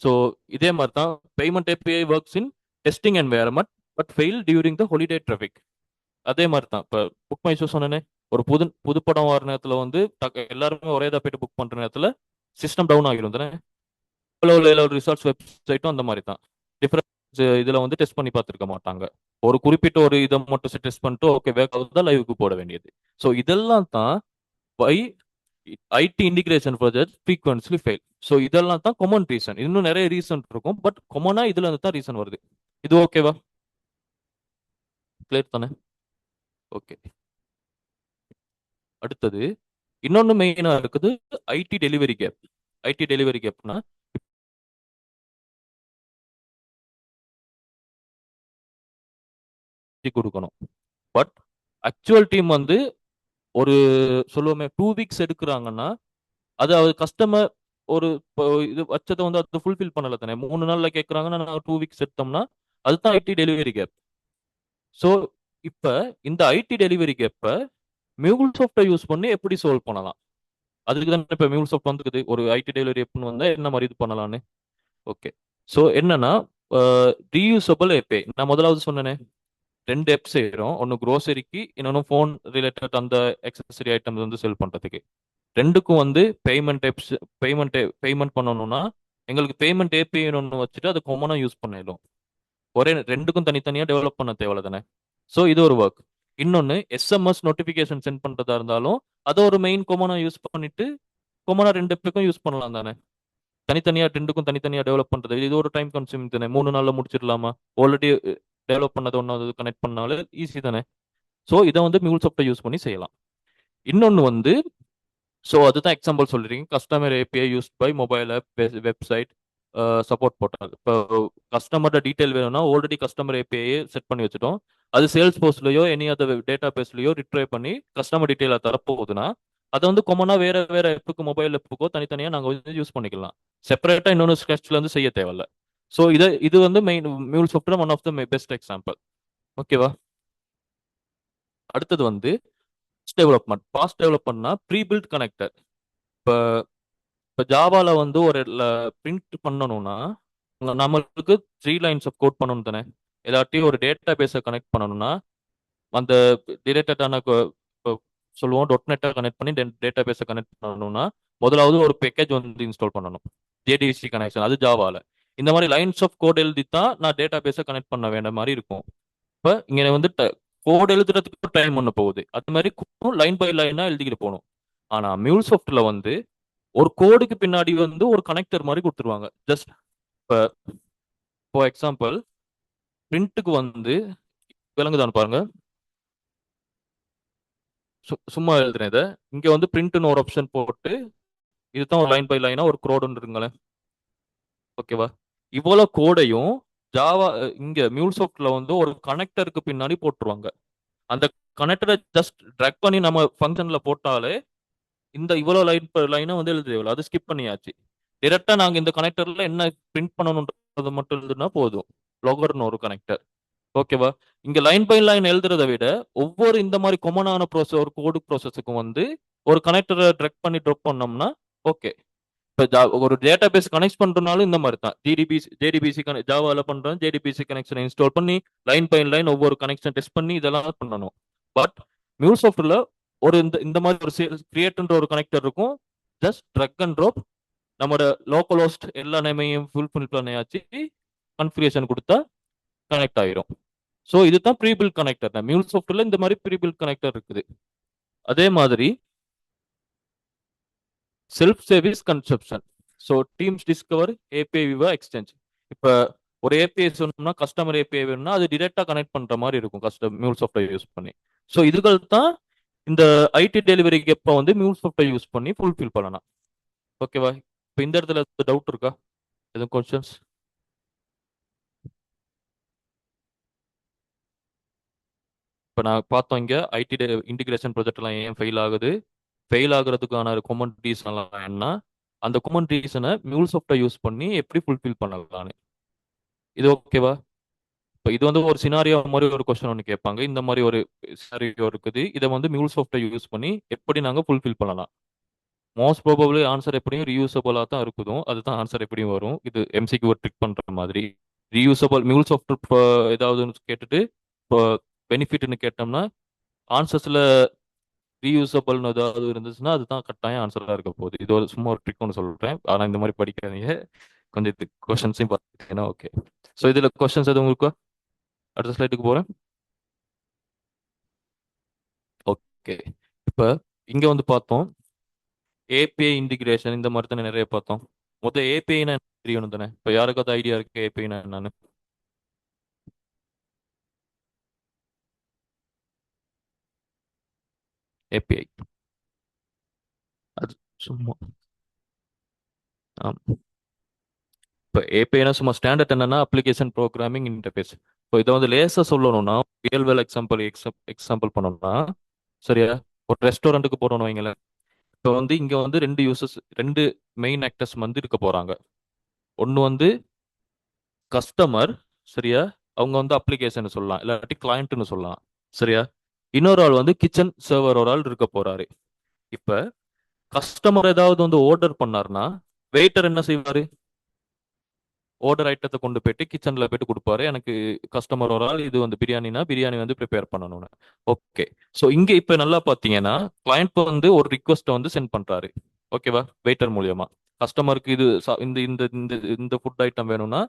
ஸோ இதே மாதிரி தான் payment API works in testing environment but fail during the holiday traffic. அதே மாதிரி தான் இப்போ புக் மை ஷோ சொன்னேனே, ஒரு புது புது படம் வர நேரத்தில் வந்து எல்லாருமே ஒரே தான் போயிட்டு புக் பண்ற நேரத்தில் சிஸ்டம் டவுன் ஆகிரும் தானே. ரிசார்ட்ஸ் வெப்சைட்டும் அந்த மாதிரி தான். டிஃபரெண்ட் இதில் வந்து டெஸ்ட் பண்ணி பார்த்துருக்க மாட்டாங்க. ஒரு குறிப்பிட்ட ஒரு இதை மட்டும் டெஸ்ட் பண்ணிட்டு ஓகே வேக லைவுக்கு போட வேண்டியது. ஸோ இதெல்லாம் தான் why IT integration project frequently fail. So இதெல்லாம் தான் காமன் ரீசன். இன்னும் நிறைய ரீசன் இருக்கும், பட் காமனா இதுல இருந்து தான் ரீசன் வருது. இது ஓகேவா? கிளியர் தானே? ஓகே. அடுத்தது இன்னொன்னு மெயினா இருக்குது IT delivery gap. IT delivery கேப்னா கொடுக்கணும். பட் ஆக்சுவல் டீம் வந்து ஒரு சொல்லுவோமே 2 வீக்ஸ் எடுக்கிறாங்கன்னா அது கஸ்டமர் ஒரு இது வச்சதை வந்து அது ஃபுல்ஃபில் பண்ணல தானே. 3 நாள்ல கேட்கறாங்கன்னா நாங்கள் 2 வீக்ஸ் எடுத்தோம்னா அதுதான் ஐடி டெலிவரி கேப். ஸோ இப்போ இந்த ஐடி டெலிவரி கேப்பை மியூல் சாஃப்டை யூஸ் பண்ணி எப்படி சால்வ் பண்ணலாம்? அதுக்கு தான் இப்போ மியூல் சாஃப்ட் வந்துருக்குது. ஒரு ஐடி டெலிவரி எப்பன்னு வந்தால் என்ன மாதிரி இது பண்ணலான்னு. ஓகே. ஸோ என்னன்னா ரீயூசபிள் ஏபிஐ நான் முதலாவது சொன்னேனே, 2 ஆப் செய்கிறோம். ஒன்று க்ரோசரிக்கு, இன்னொன்று ஃபோன் ரிலேட்டட் அந்த எக்ஸசரி ஐட்டம்ஸ் வந்து செல் பண்ணுறதுக்கு. ரெண்டுக்கும் வந்து பேமெண்ட் பண்ணணும்னா எங்களுக்கு பேமெண்ட் ஏபிஐ ஒன்று வச்சுட்டு அதை காமனாக யூஸ் பண்ணிடும். ஒரே ரெண்டுக்கும் தனித்தனியாக டெவலப் பண்ண தேவை தானே. ஸோ இது ஒரு ஒர்க். இன்னொன்று எஸ்எம்எஸ் நோட்டிஃபிகேஷன் சென்ட் பண்ணுறதா இருந்தாலும் அதை ஒரு மெயின் காமனாக யூஸ் பண்ணிட்டு காமனாக 2 ஆப்புக்கும் யூஸ் பண்ணலாம் தானே. தனித்தனியாக ரெண்டுக்கும் தனித்தனியாக டெவலப் பண்ணுறது இது ஒரு டைம் கன்சியூமிங் தானே. 3 நாளில் முடிச்சிடலாமா? ஆல்ரெடி டெவலப் பண்ணது ஒன்றாவது கனெக்ட் பண்ணாலும் ஈஸி தானே. ஸோ இதை வந்து மியூல் சாஃப்ட்டை யூஸ் பண்ணி செய்யலாம். இன்னொன்று வந்து ஸோ அதுதான் எக்ஸாம்பிள் சொல்லிருக்கீங்க. Customer API use by mobile app, website, support portal. இப்போ கஸ்டமரோட டீட்டெயில் வேணும்னா ஆல்ரெடி கஸ்டமர் ஏபிஐ செட் பண்ணி வச்சுட்டோம். அது சேல்ஸ் போஸ்ட்லயோ எனி அதர் டேட்டா பேஸ்லயோ ரிட்ரைவ் பண்ணி கஸ்டமர் டீட்டெயிலை தரப்போகுதுன்னா அதை வந்து கொமனா வேற வேற ஆப்புக்கு மொபைல் ஆப்புக்கோ தனித்தனியாக நாங்கள் வந்து யூஸ் பண்ணிக்கலாம். செப்பரேட்டாக இன்னொன்று ஸ்கெட்ச்ல வந்து செய்ய தேவையில்ல. ஸோ இது வந்து main Mule software one of the best example. ஓகேவா? அடுத்தது வந்து ஃபாஸ்ட் டெவலப்மெண்ட்னா ப்ரீ பில்ட் கனெக்டர். இப்போ இப்போ ஜாவால வந்து ஒரு பிரிண்ட் பண்ணணும்னா நம்மளுக்கு 3 லைன்ஸ் ஆஃப் கோட் பண்ணணும் தானே. எல்லாத்தையும் ஒரு டேட்டா பேஸை கனெக்ட் பண்ணணும்னா அந்த ரிலேட்டடான சொல்லுவோம் .NET கனெக்ட் பண்ணி டேட்டா பேஸை கனெக்ட் பண்ணணும்னா முதலாவது ஒரு பேக்கேஜ் வந்து இன்ஸ்டால் பண்ணணும், ஜேடிசி கனெக்ஷன். அது ஜாவால இந்த மாதிரி லைன்ஸ் ஆஃப் கோட் எழுதி தான் நான் டேட்டா பேஸை கனெக்ட் பண்ண வேண்டிய மாதிரி இருக்கும். இப்போ இங்கே வந்து கோட் எழுதுறதுக்கு டைம் ஒன்று போகுது. அது மாதிரி லைன் பை லைனா எழுதிக்கிட்டு போகணும். ஆனா மியூல் சாஃப்ட்ல வந்து ஒரு கோடுக்கு பின்னாடி வந்து ஒரு கனெக்டர் மாதிரி கொடுத்துருவாங்க. ஜஸ்ட் இப்போ ஃபார் எக்ஸாம்பிள் பிரிண்ட்டுக்கு வந்து விளங்குதான் பாருங்க. சும்மா எழுதுறேன் இதை. இங்க வந்து பிரிண்ட்னு ஒரு ஆப்ஷன் போட்டு இதுதான் ஒரு லைன் பை லைனா ஒரு கோடுன்னு இருங்களேன். ஓகேவா? இவ்வளவு கோடையும் ஜாவா இங்க மியூல் சாஃப்ட்ல வந்து ஒரு கனெக்டருக்கு பின்னாடி போட்டுருவாங்க. அந்த கனெக்டரை ஜஸ்ட் ட்ராக் பண்ணி நம்ம ஃபங்க்ஷன்ல போட்டாலே இந்த இவ்வளவு லைனை வந்து எழுதுறீங்களா அது ஸ்கிப் பண்ணியாச்சு. டிரெக்டா நாங்க இந்த கனெக்டர்ல என்ன பிரிண்ட் பண்ணணும்ன்றது மட்டும் எழுதுனா போதும். லொகர்னு ஒரு கனெக்டர். ஓகேவா? இங்க லைன் பை லைன் எழுதுறதை விட ஒவ்வொரு இந்த மாதிரி கொமனான ப்ரோசஸ் ஒரு கோடு ப்ரோசஸுக்கும் வந்து ஒரு கனெக்டரை ட்ரெக் பண்ணி ட்ராப் பண்ணோம்னா ஓகே. இப்போ ஒரு டேட்டா பேஸ் கனெக்ட் பண்றதுனாலும் இந்த மாதிரி தான் ஜேடிபிசி ஜாவால பண்றோம். ஜேடிபிசி கனெக்ஷன் இன்ஸ்டால் பண்ணி லைன் பை லைன் ஒவ்வொரு கனெக்ஷன் டெஸ்ட் பண்ணி இதெல்லாம் பண்ணணும். பட் மியூல் சாஃப்ட்வேர்ல ஒரு இந்த மாதிரி ஒரு கிரியேட்ன்ற ஒரு கனெக்டர் இருக்கும். ஜஸ்ட் ட்ரக் அண்ட் ட்ராப் நம்மளோட லோக்கல் ஹோஸ்ட் எல்லா நேமையும் ஃபுல்ஃபில் பண்ணியாச்சு, கன்ஃபிகரேஷன் கொடுத்தா கனெக்ட் ஆயிரும். ஸோ இதுதான் ப்ரீ பில்ட் கனெக்டர். மியூல் சாஃப்ட்வேர்ல இந்த மாதிரி ப்ரீ பில்ட் கனெக்டர் இருக்குது. அதே மாதிரி self service conception. So teams discover API via exchange. இப்போ ஒரு ஏபிஐ சொன்னோம்னா கஸ்டமர் ஏபிஐ வேணும்னா அது டிரெக்டா கனெக்ட் பண்ற மாதிரி இருக்கும் மியூல் சாஃப்ட்வேர் யூஸ் பண்ணி. ஸோ இதுகள் தான் இந்த ஐடி டெலிவரி கேப்பை வந்து மியூல் சாஃப்ட்வேர் யூஸ் பண்ணி ஃபுல்ஃபில் பண்ணலாம். ஓகேவா? இப்போ இந்த இடத்துல டவுட் இருக்கா? எதுவும் கொஸ்டின்ஸ்? இப்போ நான் பார்த்தோம் இங்கே ஐடி இன்டிகிரேஷன் ப்ராஜெக்ட்லாம் ஏன் ஃபெயில் ஆகுது, ஃபெயில் ஆகுறதுக்கான காமன் ரீசன் எல்லாம் என்ன, அந்த காமன் ரீசனை மியூல்சாஃப்ட்டை யூஸ் பண்ணி எப்படி ஃபுல்ஃபில் பண்ணலாம்னு. இது ஓகேவா? இப்போ இது வந்து ஒரு சினாரியோ மாதிரி ஒரு கொஸ்டின் ஒன்று கேட்பாங்க. இந்த மாதிரி ஒரு சினாரியோ இருக்குது, இதை வந்து மியூல்சாஃப்ட்டை யூஸ் பண்ணி எப்படி நாங்கள் ஃபுல்ஃபில் பண்ணலாம். மோஸ்ட் ப்ராபபிளி ஆன்சர் எப்படியும் ரீயூசபிளாக தான் இருக்குதும், அதுதான் ஆன்சர் எப்படியும் வரும். இது எம்சிக்கு ஒரு ட்ரிக் பண்ணுற மாதிரி. ரீயூசபிள் மியூல்சாஃப்ட் ஏதாவது கேட்டுட்டு இப்போ பெனிஃபிட்னு கேட்டோம்னா ஆன்சர்ஸில் ரீயூசபிள்னு ஏதாவது இருந்துச்சுன்னா அதுதான் கட்டாயம் ஆன்சராக இருக்க போகுது. இது ஒரு சும்மா ஒரு ட்ரிக் ஒன்று சொல்கிறேன், ஆனால் இந்த மாதிரி படிக்காதீங்க. கொஞ்சம் இது கொஷின்ஸையும் பார்த்துக்கிட்டீங்கன்னா ஓகே. ஸோ இதில் கொஷின்ஸ் எதுவும் இருக்கா? அடுத்த ஸ்லைடுக்கு போகிறேன். ஓகே. இப்போ இங்கே வந்து பார்த்தோம் ஏபிஐ இன்டிகிரேஷன் இந்த மாதிரி தானே நிறைய பார்த்தோம். மொத்தம் ஏபிஐனா தெரியணும் தானே. இப்போ யாருக்காவது ஐடியா இருக்கு ஏபிஐனா என்னன்னு? ஏபிஐ அது சும்மா இப்போ ஏபிஐனா சும்மா ஸ்டாண்டர்ட் என்னன்னா அப்ளிகேஷன் ப்ரோக்ராமிங் இன்டர்ஃபேஸ். இப்போ இதை வந்து லேசாக சொல்லணும்னா ரியல் வேல் எக்ஸாம்பிள் பண்ணணும்னா, சரியா, ஒரு ரெஸ்டாரண்ட்டுக்கு போறோம்னு வைங்களேன். இப்போ வந்து இங்க வந்து ரெண்டு மெயின் ஆக்டர்ஸ் வந்து இருக்க போறாங்க. ஒன்று வந்து கஸ்டமர், சரியா, அவங்க வந்து அப்ளிகேஷன் சொல்லலாம், இல்லாட்டி கிளையண்ட்னு சொல்லலாம், சரியா. இன்னொரு ஆள் வந்து கிச்சன் சர்வர் ஒரு ஆள் இருக்க போறாரு. இப்ப கஸ்டமர் ஏதாவது வந்து ஆர்டர் பண்ணாருன்னா வெயிட்டர் என்ன செய்வாரு? ஆர்டர் ஐட்டத்தை கொண்டு போயிட்டு கிச்சன்ல போயிட்டு கொடுப்பாரு. எனக்கு கஸ்டமர் ஒரு ஆள் இது வந்து பிரியாணினா பிரியாணி வந்து ப்ரிப்பேர் பண்ணணும்னு. ஓகே. ஸோ இங்க இப்ப நல்லா பாத்தீங்கன்னா கிளையண்ட் வந்து ஒரு ரிக்வஸ்ட்டை வந்து சென்ட் பண்றாரு, ஓகேவா, வெயிட்டர் மூலியமா. கஸ்டமருக்கு இது இந்த இந்த இந்த இந்த ஃபுட் ஐட்டம் வேணும்னா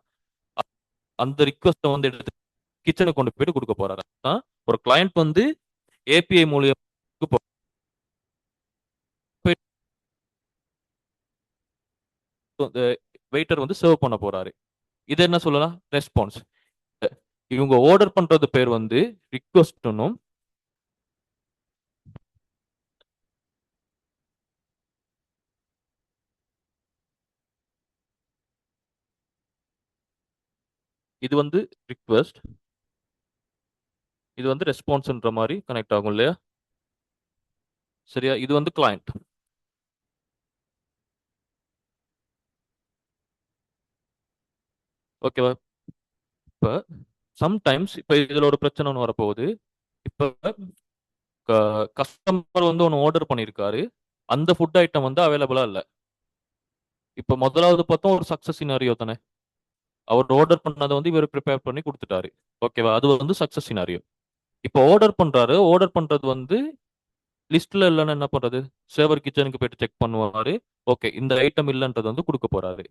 அந்த ரிக்வஸ்ட்டை வந்து எடுத்து கிச்சனுக்கு கொண்டு போயிட்டு கொடுக்க போறாரு. ஒரு கிளையண்ட் வந்து ஏபிஐ மூலியமா வெயிட்டர் வந்து சர்வ் பண்ண போறாரு. இது என்ன சொல்லலாம்? ரெஸ்பான்ஸ். இவங்க ஆர்டர் பண்றது பேர் வந்து ரிக்வஸ்ட்னும், இது வந்து ரிக்வெஸ்ட், இது வந்து ரெஸ்பான்ஸ்ன்ற மாதிரி கனெக்ட் ஆகும் இல்லையா? சரியா, இது வந்து கிளையண்ட். ஓகேவா? இப்போ சம்டைம்ஸ் இப்போ இதுல ஒரு பிரச்சனை ஒன்று வரப்போகுது. இப்போ கஸ்டமர் வந்து ஒன்று ஆர்டர் பண்ணியிருக்காரு, அந்த ஃபுட் ஐட்டம் வந்து அவைலபிளா இல்லை. இப்போ முதலாவது பார்த்தோம் ஒரு சக்சஸ் சினாரியோ தானே. அவர் ஆர்டர் பண்ணதை வந்து இவர் ப்ரிப்பேர் பண்ணி கொடுத்துட்டாரு, ஓகேவா, அது வந்து சக்சஸ் சினாரியோ. இப்போ ஆர்டர் பண்றாரு, ஆர்டர் பண்றது வந்து லிஸ்ட்ல இல்லைன்னா என்ன பண்றது? சேவர் கிச்சனுக்கு போயிட்டு செக் பண்ணுவாரு, ஓகே இந்த ஐட்டம் இல்லைன்றது வந்து கொடுக்க போறாரு.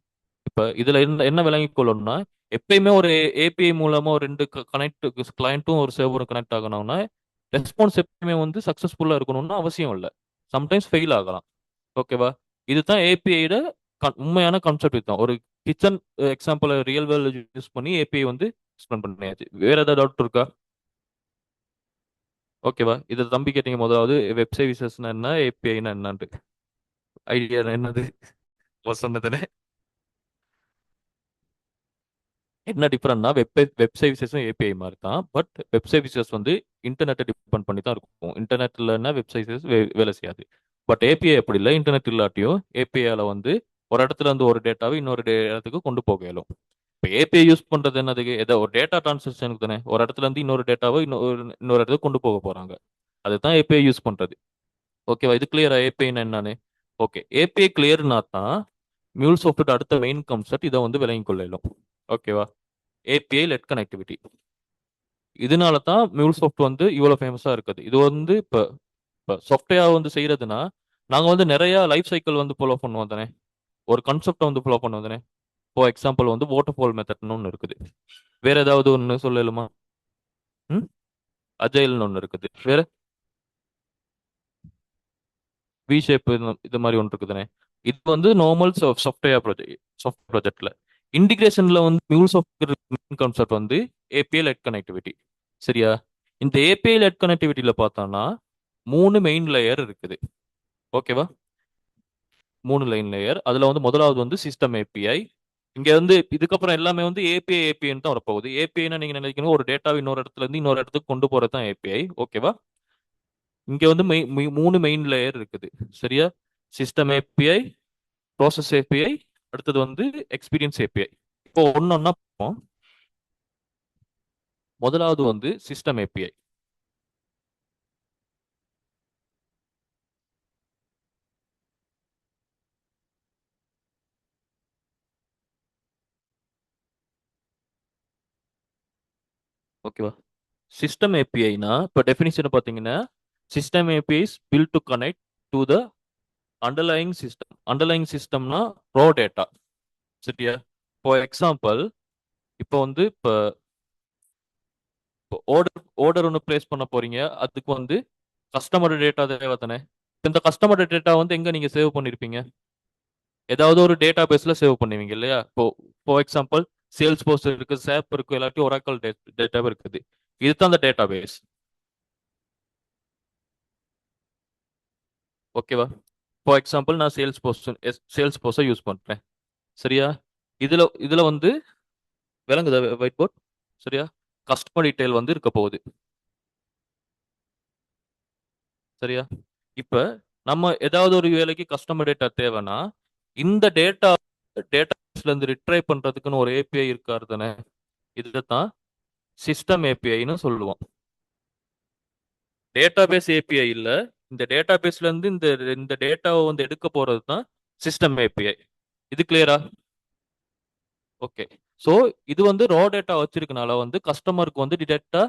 இப்ப இதுல என்ன என்ன விளங்கிக் கொள்ளணும்னா, எப்பயுமே ஒரு ஏபிஐ மூலமா ஒரு ரெண்டு கனெக்ட் கிளையண்ட்டும் ஒரு சேவரும் கனெக்ட் ஆகணும்னா ரெஸ்பான்ஸ் எப்பயுமே வந்து சக்சஸ்ஃபுல்லா இருக்கணும்னு அவசியம் இல்லை. சம்டைம்ஸ் ஃபெயில் ஆகலாம், ஓகேவா. இதுதான் ஏபிஐட உண்மையான கான்செப்ட். இதுதான் ஒரு kitchen example real world use பண்ணி ஏபிஐ வந்து எக்ஸ்பிளைன் பண்ணியாச்சு. வேற ஏதாவது டவுட் இருக்கா? ஓகேவா. இதை தம்பி கேட்டீங்க முதலாவது வெப் சர்வீசஸ்னா என்ன, ஏபிஐனா என்னன்ட்டு. ஐடியா என்னது சொன்னதுன்னு? என்ன டிஃபரெண்ட்னா வெப் சர்வீசஸும் ஏபிஐ மாதிரி தான். பட் வெப் சர்வீசஸ் வந்து இன்டர்நெட்டை டிபெண்ட் பண்ணி தான் இருக்கும். இன்டர்நெட் இல்லைன்னா வெப் சர்வீசஸ் வேலை செய்யாது. பட் ஏபிஐ அப்படி இல்லை. இன்டர்நெட் இல்லாட்டியும் ஏபிஐல வந்து ஒரு இடத்துல இருந்து ஒரு டேட்டாவை இன்னொரு இடத்துக்கு கொண்டு போக இயலும். இப்போ ஏபிஐ யூஸ் பண்றது என்னதுக்கு? ஏதோ ஒரு டேட்டா டிரான்சாக்ஷனுக்கு தானே. ஒரு இடத்துல இருந்து இன்னொரு டேட்டாவை இன்னொரு இடத்துக்கு கொண்டு போக போறாங்க. அதுதான் ஏபிஐ யூஸ் பண்றது. ஓகேவா. இது கிளியரா ஏபிஐனா என்னன்னு? ஓகே. ஏபிஐ கிளியர்னா தான் மியூல் சாஃப்ட்வேர் அடுத்த மெயின் கான்செப்ட் இதை வந்து விளங்கிக் கொள்ளும். ஓகேவா. API led connectivity. இதனால தான் மியூல்சாஃப்ட் வந்து இவ்வளோ ஃபேமஸாக இருக்குது. இது வந்து இப்போ சாஃப்ட்வேர் வந்து செய்யறதுன்னா நாங்கள் வந்து நிறைய லைஃப் சைக்கிள் வந்து ஃபாலோ பண்ணுவோம் தானே. ஒரு கான்செப்டை வந்து ஃபாலோ பண்ணுவோம் தானே. ஃபார் எக்ஸாம்பிள் வந்து வாட்டர் ஃபால் மெத்தட்னு ஒன்று இருக்குது. வேற ஏதாவது ஒன்று சொல்லலுமா? ம், அஜைல்னு ஒன்று இருக்குது. வேற வி ஷேப் இது மாதிரி ஒன்று இருக்குதுனே. இது வந்து நார்மல் சாஃப்ட்வேர் ப்ராஜெக்ட்ல. இன்டிகிரேஷன்ல வந்து மியூல் சாஃப்ட்வேர் மெயின் கான்செப்ட் வந்து ஏபிஐ லெட் கனெக்டிவிட்டி. சரியா. இந்த ஏபிஐ லெட் கனெக்டிவிட்டியில பார்த்தோம்னா 3 மெயின் லேயர் இருக்குது, ஓகேவா. 3 லைன் லேயர். அதுல வந்து முதலாவது வந்து சிஸ்டம் ஏபிஐ, இங்க வந்து இதுக்கப்புறம் எல்லாமே வந்து ஏபிஐ ஏபிஐன்னு தான் வரப்போகுது. ஏபிஐனா நீங்க நினைக்கணும் ஒரு டேட்டாவை இன்னொரு இடத்துல இருந்து இன்னொரு இடத்துக்கு கொண்டு போறது தான் ஏபிஐ. ஓகேவா? இங்க வந்து மூணு மெயின் லேயர் இருக்குது. சரியா? சிஸ்டம் ஏபிஐ, ப்ராசஸ் ஏபிஐ, அடுத்தது வந்து எக்ஸ்பீரியன்ஸ் ஏபிஐ. இப்போ ஒன்னொன்னா பார்ப்போம். முதலாவது வந்து சிஸ்டம் ஏபிஐ. ஓகேவா? சிஸ்டம் ஏபிஐனா இப்போ டெஃபினிஷன் பார்த்தீங்கன்னா system API is built to connect to the underlying system. Underlying சிஸ்டம்னா ரோ டேட்டா. சரியா? ஃபார் எக்ஸாம்பிள் இப்போ வந்து இப்போ ஆர்டர் ஆர்டர் ஒன்று பிளேஸ் பண்ண போறீங்க. அதுக்கு வந்து கஸ்டமர் டேட்டா தேவை தானே? இந்த கஸ்டமர் டேட்டா வந்து எங்க நீங்க சேவ் பண்ணிருப்பீங்க? ஏதாவது ஒரு டேட்டா பேஸ்ல சேவ் பண்ணுவீங்க இல்லையா? இப்போ ஃபார் எக்ஸாம்பிள் சேல்ஸ் போர்ஸ் இருக்கு, சேப் இருக்கு, இல்லாட்டி ஒராக்கல் டேட்டா இருக்குது. இதுதான் அந்த டேட்டா பேஸ். ஓகேவா? ஃபார் எக்ஸாம்பிள் நான் சேல்ஸ் போர்ஸை யூஸ் பண்றேன். சரியா? இதுல இதுல வந்து விளங்குதா ஒயிட் போர்ட்? சரியா? கஸ்டமர் டீடைல் வந்து இருக்க போகுது. சரியா? இப்ப நம்ம ஏதாவது ஒரு வேலைக்கு கஸ்டமர் டேட்டா தேவைன்னா இந்த டேட்டாஸ்ல இருந்து ரிட்ரைவ் பண்றதுக்குன்னு ஒரு ஏபிஐ இருக்காரு தானே? இதுதான் சிஸ்டம் ஏபிஐன்னு சொல்லுவோம். டேட்டாபேஸ் ஏபிஐ இல்ல. இந்த டேட்டாபேஸ்ல இருந்து இந்த இந்த டேட்டாவை வந்து எடுக்க போறது தான் சிஸ்டம் ஏபிஐ. இது கிளியரா? ஓகே. ஸோ இது வந்து ரா டேட்டா வச்சிருக்கனால வந்து கஸ்டமருக்கு வந்து டிரெக்டா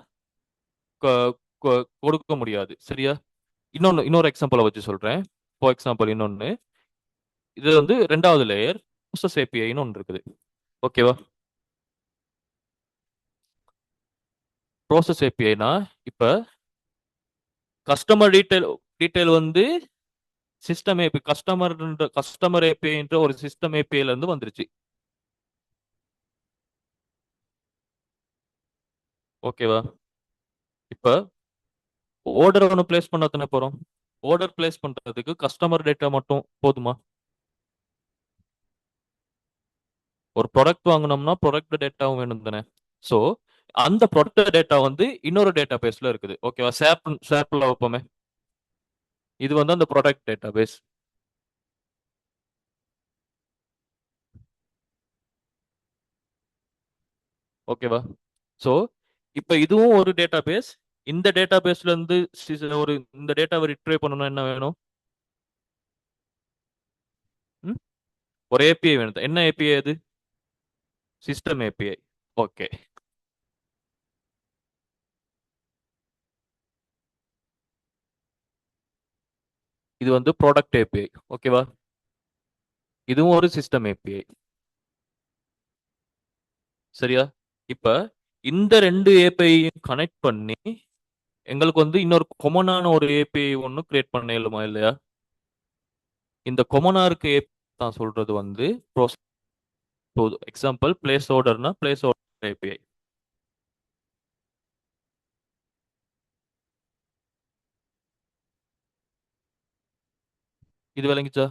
கொடுக்க முடியாது. சரியா? இன்னொரு எக்ஸாம்பிளை வச்சு சொல்றேன். ஃபார் எக்ஸாம்பிள் இன்னொன்னு, இது வந்து ரெண்டாவது லேயர் ப்ராசஸ் ஏபிஐன்னு ஒன்று இருக்குது. ஓகேவா? ப்ராசஸ் ஏபிஐனா இப்ப கஸ்டமர் டீடைல் வந்து சிஸ்டம் ஏபி கஸ்டமர் ஏபிஐன்ற ஒரு சிஸ்டம் ஏபிஐல இருந்து வந்துருச்சு. ஓகேவா? இப்ப ஆர்டர் ஒன்று பிளேஸ் பண்ண தானே போறோம். ஆர்டர் பிளேஸ் பண்றதுக்கு கஸ்டமர் டேட்டா மட்டும் போதுமா? ஒரு ப்ராடக்ட் வாங்கினோம்னா ப்ராடக்ட் டேட்டாவும் வேணும் தானே? ஸோ அந்த ப்ராடக்ட் டேட்டா வந்து இன்னொரு டேட்டா பேஸ்ல இருக்குது. ஓகேவா? சேப்ல வைப்போமே. இது வந்து அந்த ப்ராடக்ட் டேட்டா பேஸ். ஓகேவா? ஸோ இப்போ இதுவும் ஒரு டேட்டா பேஸ். இந்த டேட்டா பேஸ்ல இருந்து ஒரு இந்த டேட்டாவை ரிட்ரைவ் பண்ணணும் என்ன வேணும்? ம்? ஒரு ஏபிஐ வேணும். என்ன ஏபிஐ அது? System API. ஓகே. இது வந்து ப்ராடக்ட் ஏபிஐ. ஓகேவா? இதுவும் ஒரு சிஸ்டம் ஏபிஐ. சரியா? இப்ப இந்த ரெண்டு ஏபிஐயும் கனெக்ட் பண்ணி எங்களுக்கு வந்து இன்னொரு கொமனான ஒரு ஏபிஐ ஒன்று கிரியேட் பண்ண இயலுமா இல்லையா? இந்த கொமனா இருக்க ஏபிஐ தான் சொல்றது வந்து எக்ஸாம்பிள் பிளேஸ் ஆர்டர்னா பிளேஸ் ஆர்டர் ஏபிஐ. இது விளங்கிச்சா?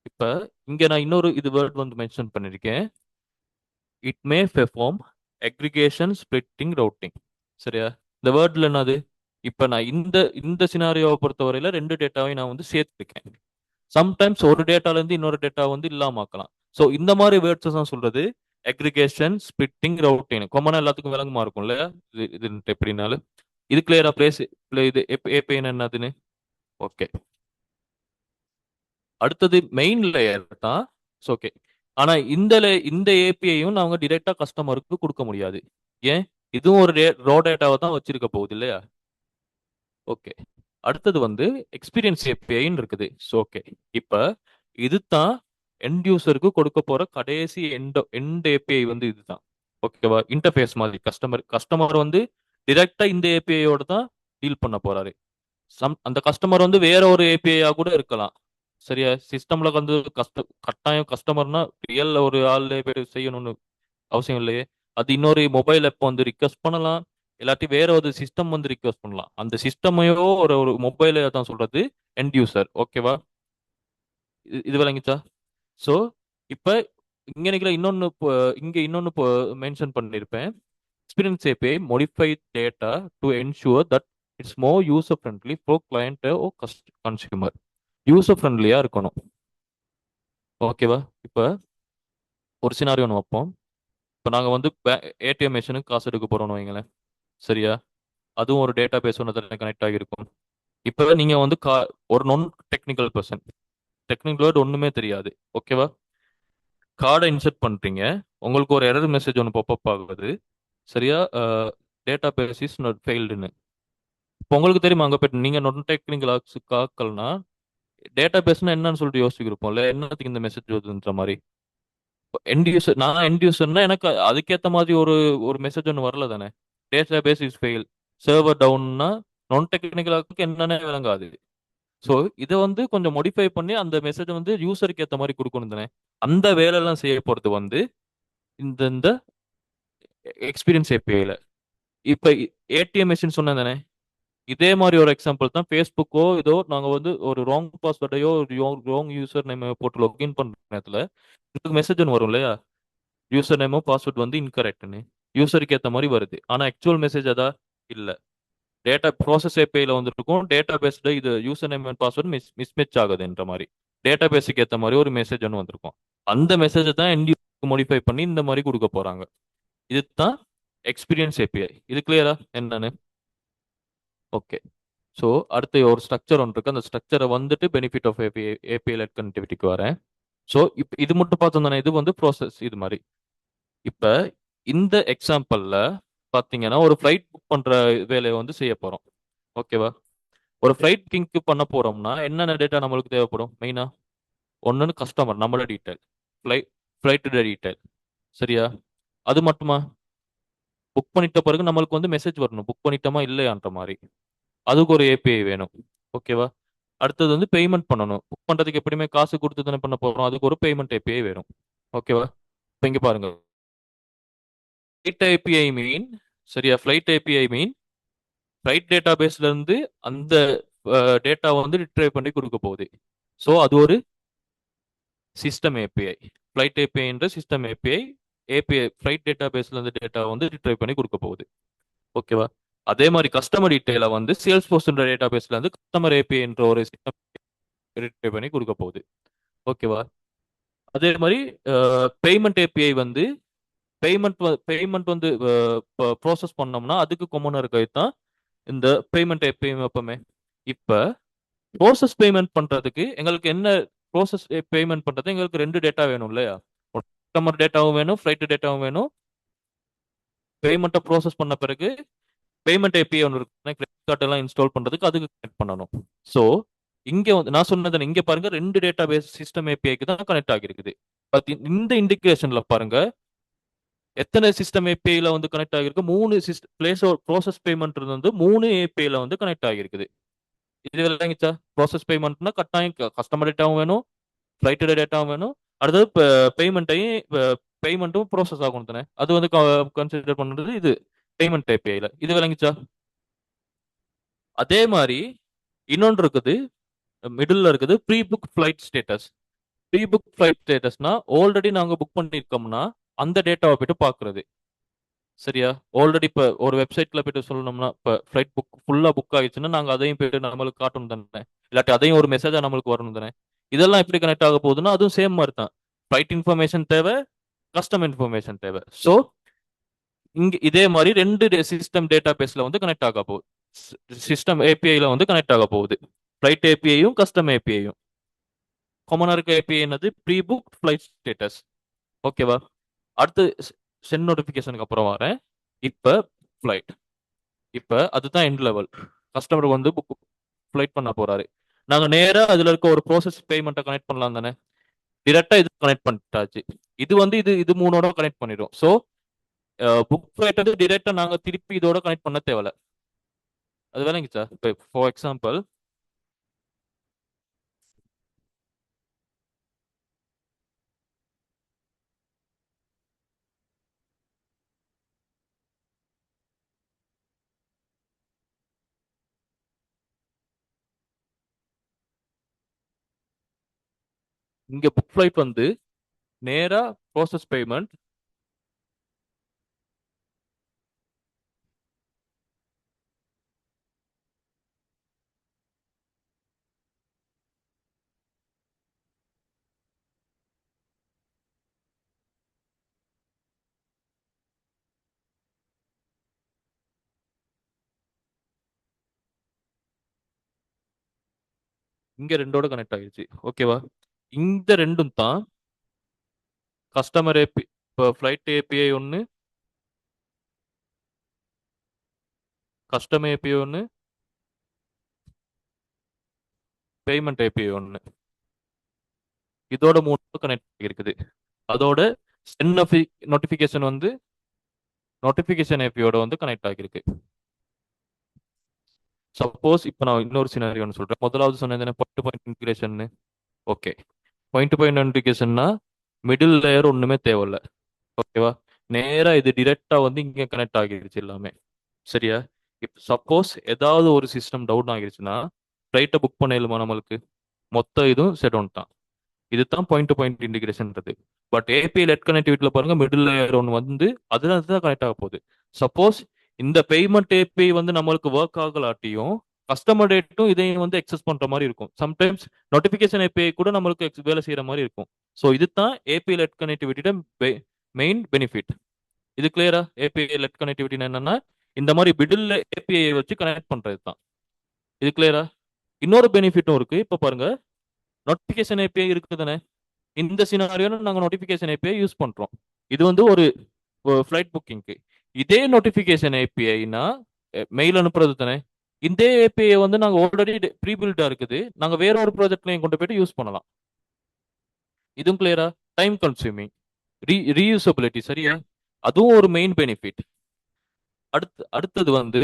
இப்ப இங்க நான் இன்னொரு இது வேர்ட் வந்து மென்ஷன் பண்ணிருக்கேன். It may perform aggregation splitting routing. சரியா? இந்த வேர்ட்ல என்னது? இப்ப நான் இந்த இந்த சினாரியோவை பொறுத்தவரையில ரெண்டு டேட்டாவையும் நான் வந்து சேர்த்துருக்கேன். சம்டைம்ஸ் ஒரு டேட்டால இருந்து இன்னொரு டேட்டா வந்து இல்லாம ஆக்கலாம். ஸோ இந்த மாதிரி வேர்ட்ஸ் தான் சொல்றது அக்ரிகேஷன் ஸ்பிளிட்டிங் ரவுட்டிங். காமனா எல்லாத்துக்கும் விளங்குமா இருக்கும் இல்லையா? இது எப்படினாலும் இது கிளியரா பிளேஸ் இது ஏபிஐ என்னதுன்னு. ஓகே. அடுத்தது மெயின் லேயர் தான். ஓகே. ஆனா இந்த ஏபிஐயும் நாங்க டிரெக்டா கஸ்டமருக்கு கொடுக்க முடியாது. ஏன்? இதுவும் ஒரு ரோ டேட்டாவை தான் வச்சிருக்க போகுது இல்லையா? ஓகே. அடுத்தது வந்து எக்ஸ்பீரியன்ஸ் ஏபிஐன்னு இருக்குது. ஓகே. இப்ப இதுதான் எண்ட் யூசருக்கு கொடுக்க போற கடைசி எண்ட் ஏபிஐ வந்து இதுதான். ஓகேவா? இன்டர்ஃபேஸ் மாதிரி கஸ்டமர் வந்து டிரெக்டா இந்த ஏபிஐயோட தான் டீல் பண்ண போறாரு. அந்த கஸ்டமர் வந்து வேற ஒரு ஏபிஐயா கூட இருக்கலாம். சரியா? சிஸ்டம்ல வந்து கட்டாயம் கஸ்டமர்னா ரியல் ஒரு ஆள் பேர் செய்யணும்னு அவசியம் இல்லையே. அது இன்னொரு மொபைல் ஆப் வந்து ரிக்வெஸ்ட் பண்ணலாம். இல்லாட்டி வேற ஒரு சிஸ்டம் வந்து ரிக்வெஸ்ட் பண்ணலாம். அந்த சிஸ்டமையோ ஒரு ஒரு மொபைலை தான் சொல்றது எண்ட் யூசர். ஓகேவா? இது விளங்கிச்சா? ஸோ இப்ப இங்க நிக்கிற இன்னொன்னு இங்க இன்னொன்னு மென்ஷன் பண்ணியிருப்பேன். Experience API modify data to ensure that it's more user friendly for client or consumer. User ஃப்ரெண்ட்லியா இருக்கணும். ஓகேவா? இப்ப ஒரு சினாரியோ ஒன்று வைப்போம். இப்போ நாங்கள் வந்து ஏடிஎம் மிஷினுக்கு காசு எடுக்க போறோம்னு வைங்களேன். சரியா? அதுவும் ஒரு டேட்டா பேஸ் ஒன்று கனெக்ட் ஆகியிருக்கும். இப்போ நீங்க வந்து ஒரு நான் டெக்னிக்கல் பர்சன், டெக்னிக்கல் வேர்ட் ஒண்ணுமே தெரியாது. ஓகேவா? கார்டை இன்சர்ட் பண்றீங்க. உங்களுக்கு ஒரு எரர் மெசேஜ் ஒன்று பாப்பப் ஆகுது. சரியா? டேட்டா பேஸ் இஸ் நாட் ஃபெயில்டுன்னு. இப்போ உங்களுக்கு தெரியுமா, அங்கே போயிட்டு நீங்க நான் டெக்னிக்கல் ஆக்கல்னா டேட்டா பேஸ்னா என்னன்னு சொல்லிட்டு யோசிச்சிருப்போம்ல, என்னத்துக்கு இந்த மெசேஜ் வருதுன்ற மாதிரி. எண்ட் யூசர், நான் எண்ட் யூசர்னா எனக்கு அதுக்கேற்ற மாதிரி ஒரு ஒரு மெசேஜ் ஒன்று வரல தானே. Database is fail, server டவுன்னா நான் டெக்னிக்கலாக்கு என்னன்னே விளங்காது. ஸோ இதை வந்து கொஞ்சம் மோடிஃபை பண்ணி அந்த மெசேஜ் வந்து யூசருக்கு ஏற்ற மாதிரி கொடுக்கணும் தானே. அந்த வேலையெல்லாம் செய்ய போறது வந்து இந்த இந்த எக்ஸ்பீரியன்ஸ் ஏபிஐல. இப்போ ஏடிஎம் மிஷின் சொன்னேன் தானே, இதே மாதிரி ஒரு எக்ஸாம்பிள் தான். ஃபேஸ்புக்கோ ஏதோ நாங்கள் வந்து ஒரு ராங் பாஸ்வேர்டையோ ஒரு ராங் யூசர் நேம் போட்டு லாகின் பண்ணுற நேரத்தில் எனக்கு மெசேஜ் ஒன்று வரும் இல்லையா, யூசர் நேமோ பாஸ்வேர்ட் வந்து இன்கரெக்ட்னு. யூசருக்கு ஏற்ற மாதிரி வருது, ஆனால் ஆக்சுவல் மெசேஜ் அதா இல்லை. டேட்டா ப்ராசஸ் ஏபிஐல வந்துருக்கும், டேட்டா பேஸ்ல இது user name and password mismatch ஆகுதுன்ற மாதிரி டேட்டா பேஸுக்கு ஏற்ற மாதிரி ஒரு மெசேஜ் ஒன்று வந்திருக்கும். அந்த மெசேஜை தான் எண்ட் மாடிஃபை பண்ணி இந்த மாதிரி கொடுக்க போறாங்க. இதுதான் எக்ஸ்பீரியன்ஸ் ஏபிஐ. இது கிளியரா என்னன்னு? ஓகே. ஸோ அடுத்து ஒரு ஸ்ட்ரக்சர் ஒன்று இருக்கு. அந்த ஸ்ட்ரக்சரை வந்துட்டு பெனிஃபிட் ஆஃப் ஏபிஐ லெட் கனெக்டிவிட்டிக்கு வரேன். ஸோ இப்போ இது மட்டும் பார்த்தோம் தானே, இது வந்து ப்ராசஸ் இது மாதிரி. இப்போ இந்த எக்ஸாம்பிள்ல பார்த்தீங்கன்னா ஒரு ஃப்ளைட் புக் பண்ற வேலையை வந்து செய்ய போறோம். ஓகேவா? ஒரு ஃப்ளைட் புக்கிங்க்கு பண்ண போறோம்னா என்னென்ன டேட்டா நம்மளுக்கு தேவைப்படும் மெயினா? ஒன்னு கஸ்டமர் நம்மளோட டீட்டெயில், ஃப்ளைட் ஃப்ளைட்டோட டீட்டெயில். சரியா? அது மட்டுமா? புக் பண்ணிட்ட பிறகு நம்மளுக்கு வந்து மெசேஜ் வரணும், புக் பண்ணிட்டோமா இல்லையான்ற மாதிரி. அதுக்கு ஒரு ஏபிஐ வேணும். ஓகேவா? அடுத்தது வந்து பேமெண்ட் பண்ணணும். புக் பண்றதுக்கு எப்படியுமே காசு கொடுத்து தானே பண்ண போறோம், அதுக்கு ஒரு பேமெண்ட் ஏபிஐ வேணும். ஓகேவா? இப்போ இங்க பாருங்க, ஃப்ளைட் ஏபிஐ மீன், சரியா, ஃப்ளைட் ஏபிஐ மீன் ஃப்ளைட் டேட்டா பேஸ்ல இருந்து அந்த டேட்டாவை வந்து ரிட்ரைவ் பண்ணி கொடுக்க போகுது. ஸோ அது ஒரு சிஸ்டம் ஏபிஐ. ஃப்ளைட் ஏபிஐன்ற system API. API flight data பேஸ்ல இருந்து டேட்டா வந்து ரிட்ரைவ் பண்ணி கொடுக்க போகுது. ஓகேவா? அதே மாதிரி கஸ்டமர் டீட்டெயில வந்து சேல்ஸ் போர்ஸ்ன்ற டேட்டா பேஸ்ல இருந்து கஸ்டமர் ஏபிஐன்ற ஒரு சிஸ்டம் ரிட்ரைவ் பண்ணி கொடுக்க போகுது. ஓகேவா? அதே மாதிரி பேமெண்ட் ஏபிஐ வந்து பேமெண்ட் பேமெண்ட் வந்து ப்ராசஸ் பண்ணோம்னா அதுக்கு கொமனா இருக்கிறது தான் இந்த பேமெண்ட் ஏபிஐ எப்பவுமே. இப்ப ப்ரோசஸ் பேமெண்ட் பண்றதுக்கு எங்களுக்கு என்ன, ப்ரோசஸ் பேமெண்ட் பண்றது எங்களுக்கு ரெண்டு டேட்டா வேணும் இல்லையா? கஸ்டமர் டேட்டாவும் வேணும், ஃப்ளைட் டேட்டாவும் வேணும். பேமெண்ட்டை ப்ரோசஸ் பண்ண பிறகு பேமெண்ட் ஏபிஐ ஒன்று இருக்கு, கிரெடிட் கார்டு எல்லாம் இன்ஸ்டால் பண்றதுக்கு அதுக்கு கனெக்ட் பண்ணணும். ஸோ இங்க வந்து நான் சொன்னது இங்க பாருங்க, ரெண்டு டேட்டா பேஸ் சிஸ்டம் ஏபிஐக்கு தான் கனெக்ட் ஆகிருக்குது. பட் இந்த இன்டிகிரேஷன்ல பாருங்க எத்தனை சிஸ்டம் ஏபிஐல வந்து கனெக்ட் ஆகிருக்கு. மூணு பிளேஸ் ப்ரோசஸ் பேமெண்ட் வந்து மூணு ஏபிஐல வந்து கனெக்ட் ஆகிருக்குது. இது விளங்கிச்சா? ப்ராசஸ் பேமெண்ட்னா கட்டாயம் கஸ்டமர் டேட்டாவும் வேணும், ஃப்ளைட்டோட டேட்டாவும் வேணும். அடுத்தது பேமெண்ட்டையும் பேமெண்ட்டும் ப்ராசஸ் ஆகணும் தானே, அது வந்து கன்சிடர் பண்ணுறது இது பேமெண்ட் ஏபிஐல. இது விளங்கிச்சா? அதே மாதிரி இன்னொன்று இருக்குது, மிடில் இருக்குது, pre book flight status. Pre book flight ஸ்டேட்டஸ்னா ஆல்ரெடி நாங்கள் புக் பண்ணியிருக்கோம்னா அந்த டேட்டாவை போயிட்டு பார்க்குறது. சரியா? ஆல்ரெடி இப்போ ஒரு வெப்சைட்ல போயிட்டு சொல்லணும்னா இப்போ ஃப்ளைட் புக் ஃபுல்லாக புக் ஆகிடுச்சுன்னா நாங்கள் அதையும் போயிட்டு நம்மளுக்கு காட்டணும் தானே, இல்லாட்டி அதையும் ஒரு மெசேஜாக நம்மளுக்கு வரணும் தானே. இதெல்லாம் எப்படி கனெக்ட் ஆக போகுதுன்னா அதுவும் சேம் மாதிரி தான். ஃப்ளைட் இன்ஃபர்மேஷன் தேவை, கஸ்டம் இன்ஃபர்மேஷன் தேவை. ஸோ இங்க இதே மாதிரி ரெண்டு சிஸ்டம் டேட்டா பேஸ்ல வந்து கனெக்ட் ஆக போகுது. சிஸ்டம் ஏபிஐல வந்து கனெக்ட் ஆக போகுது, ஃப்ளைட் ஏபிஐயும் கஸ்டம் ஏபிஐயும். காமனா இருக்க ஏபிஐ என்னது? Pre book flight status. ஓகேவா? அடுத்து சென்ட் நோட்டிஃபிகேஷனுக்கு அப்புறம் வரேன். இப்போ ஃப்ளைட், இப்போ அதுதான் எண்ட் லெவல். கஸ்டமர் வந்து புக் ஃப்ளைட் பண்ண போறாரு, நாங்கள் நேராக அதில் இருக்க ஒரு ப்ரோசஸ் பேமெண்ட்டை கனெக்ட் பண்ணலாம் தானே. டிரெக்டாக இது கனெக்ட் பண்ணிட்டாச்சு. இது வந்து இது இது மூணோட கனெக்ட் பண்ணிடும். ஸோ புக் ஃப்ளைட் வந்து டிரெக்டாக நாங்கள் திருப்பி இதோட கனெக்ட் பண்ண தேவையில்ல. அது வேலைங்க சார். இப்போ ஃபார் எக்ஸாம்பிள் இங்கே புக் ஃப்ளைட் வந்து நேராக ப்ராசஸ் பேமெண்ட். இங்க ரெண்டோட கனெக்ட் ஆகிடுச்சு. ஓகேவா? இந்த ரெண்டும் தான் கஸ்டமர் ஏபி. இப்போ ஃப்ளைட் ஏபிஐ ஒன்று, கஸ்டம் ஏபிஐ ஒன்று, பேமெண்ட் ஏபிஐ ஒன்று. இதோட மூணு கனெக்ட் ஆகிருக்குது. அதோட சென்ட் நோட்டிஃபிகேஷன் வந்து நோட்டிஃபிகேஷன் ஏபியோட வந்து கனெக்ட் ஆகிருக்கு. சப்போஸ் இப்போ நான் இன்னொரு சினாரி ஒன்று சொல்கிறேன். முதலாவது சொன்னது point to point integration. Okay, point to point இன்டிகிரேஷன்னா மிடில் லேயர் ஒன்றுமே தேவையில்ல. ஓகேவா? நேராக இது டிரெக்டாக வந்து இங்கே கனெக்ட் ஆகிருச்சு எல்லாமே. சரியா? இப்போ சப்போஸ் ஏதாவது ஒரு சிஸ்டம் டவுன் ஆகிருச்சுன்னா ஃப்ளைட்டை புக் பண்ணலுமா நம்மளுக்கு? மொத்த இதுவும் செட் ஒன் தான். இதுதான் பாயிண்ட் டு பாயிண்ட் இன்டிகிரேஷன்ன்றது. பட் ஏபிஐ லெட் கனெக்டிவிட்டியில் பாருங்க, மிடில் லேயர் ஒன்று வந்து அதுல தான் கனெக்ட் ஆக போகுது. சப்போஸ் இந்த பேமெண்ட் ஏபிஐ வந்து நம்மளுக்கு ஒர்க் ஆகலாட்டியும் கஸ்டமர் டேட்டும் இதையும் வந்து எக்ஸஸ் பண்ற மாதிரி இருக்கும். சம்டைம்ஸ் நோட்டிஃபிகேஷன் ஏபிஐ கூட நம்மளுக்கு வேலை செய்யற மாதிரி இருக்கும். ஸோ இதுதான் ஏபிஐ லெட் கனெக்டிவிட்டியோட மெயின் பெனிஃபிட். இது கிளியரா? ஏபிஐ லெட் கனெக்டிவிட்டி என்னன்னா இந்த மாதிரி மிடில் ஏபிஐ வச்சு கனெக்ட் பண்றது தான். இது கிளியரா? இன்னொரு பெனிஃபிட்டும் இருக்கு. இப்போ பாருங்க, நோட்டிஃபிகேஷன் ஏபிஐ இருக்குது தானே. இந்த சினாரியோல நாங்கள் நோட்டிஃபிகேஷன் ஏபிஐ யூஸ் பண்றோம். இது வந்து ஒரு ஃப்ளைட் புக்கிங்க்கு. இதே நோட்டிஃபிகேஷன் ஏபிஐனா மெயில் அனுப்புறது தானே. இந்த ஏபிஐ வந்து நாங்கள் ஆல்ரெடி ப்ரீ பில்டா இருக்குது, நாங்கள் வேற ஒரு ப்ராஜெக்ட்லையும் கொண்டு போயிட்டு யூஸ் பண்ணலாம். இதுவும் கிளியரா? Time consuming, reusability. சரியா? அதுவும் ஒரு மெயின் பெனிஃபிட். அடுத்தது வந்து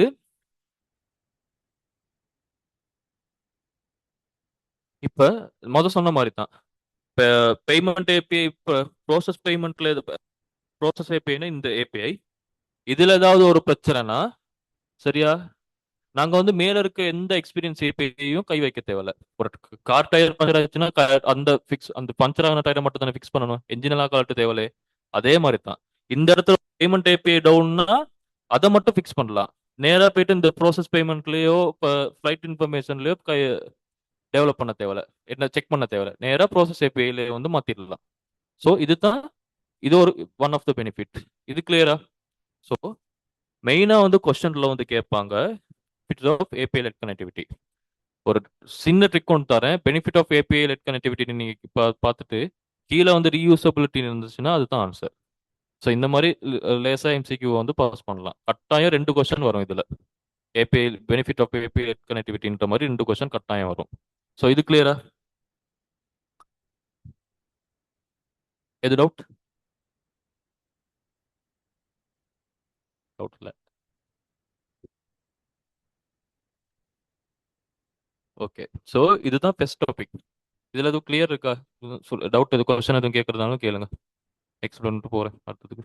இப்ப சொன்ன மாதிரி தான். இப்போ பேமெண்ட் ஏபிஐ, ப்ராசஸ் பேமெண்ட்ல ப்ராசஸ் ஏபிஐனா இந்த ஏபிஐ. இதுல ஏதாவது ஒரு பிரச்சனைனா, சரியா, நாங்க வந்து மேல இருக்க எந்த எக்ஸ்பீரியன்ஸ் ஏபிஐயும் கை வைக்க தேவையில்ல. ஒரு கார் டயர் பஞ்சர் ஆச்சுன்னா அந்த பஞ்சர் ஆன டயரை மட்டும் தானே ஃபிக்ஸ் பண்ணணும், என்ஜின் எல்லாம் கலட்டு தேவையில்ல. அதே மாதிரி தான் இந்த இடத்துல பேமெண்ட் ஏபிஐ டவுன்னா அதை மட்டும் ஃபிக்ஸ் பண்ணலாம். நேரா போயிட்டு இந்த ப்ராசஸ் பேமெண்ட்லயோ இப்போ ஃபிளைட் இன்ஃபர்மேஷன்லயோ டெவலப் பண்ண தேவையில்ல, என்ன செக் பண்ண தேவையில்ல. நேரா ப்ராசஸ் ஏபிஐல வந்து மாத்திடலாம். ஸோ இதுதான் இது ஒரு ஒன் ஆஃப் த பெனிஃபிட். இது கிளியரா? ஸோ மெயினா வந்து கொஸ்டின்ல வந்து கேட்பாங்க benefits of API led connectivity. ஒரு சின்ன ட்ரிக் ஒன்று தரேன். Benefit of API led connectivity நீங்க பார்த்துட்டு கீழே வந்து ரீயூசபிலிட்டி இருந்துச்சுன்னா அதுதான் ஆன்சர். ஸோ இந்த மாதிரி லேசா எம்சிக்யூ வந்து பாஸ் பண்ணலாம். கட்டாயம் 2 கொஸ்டின் வரும் இதுல. API benefit of API led கனெக்டிவிட்டின்ற மாதிரி 2 கொஸ்டின் கட்டாயம் வரும். ஸோ இது கிளியரா? எது டவுட்? டவுட் இல்லை. ஓகே. ஸோ இதுதான் பெஸ்ட் டாபிக். இதுல எதுவும் கிளியர் இருக்கா? டவுட் எதுவும் கொஸ்டின் எதுவும் கேட்கறதாலும் கேளுங்க. எக்ஸ்பிளைன் பண்ணிட்டு போறேன் அடுத்ததுக்கு.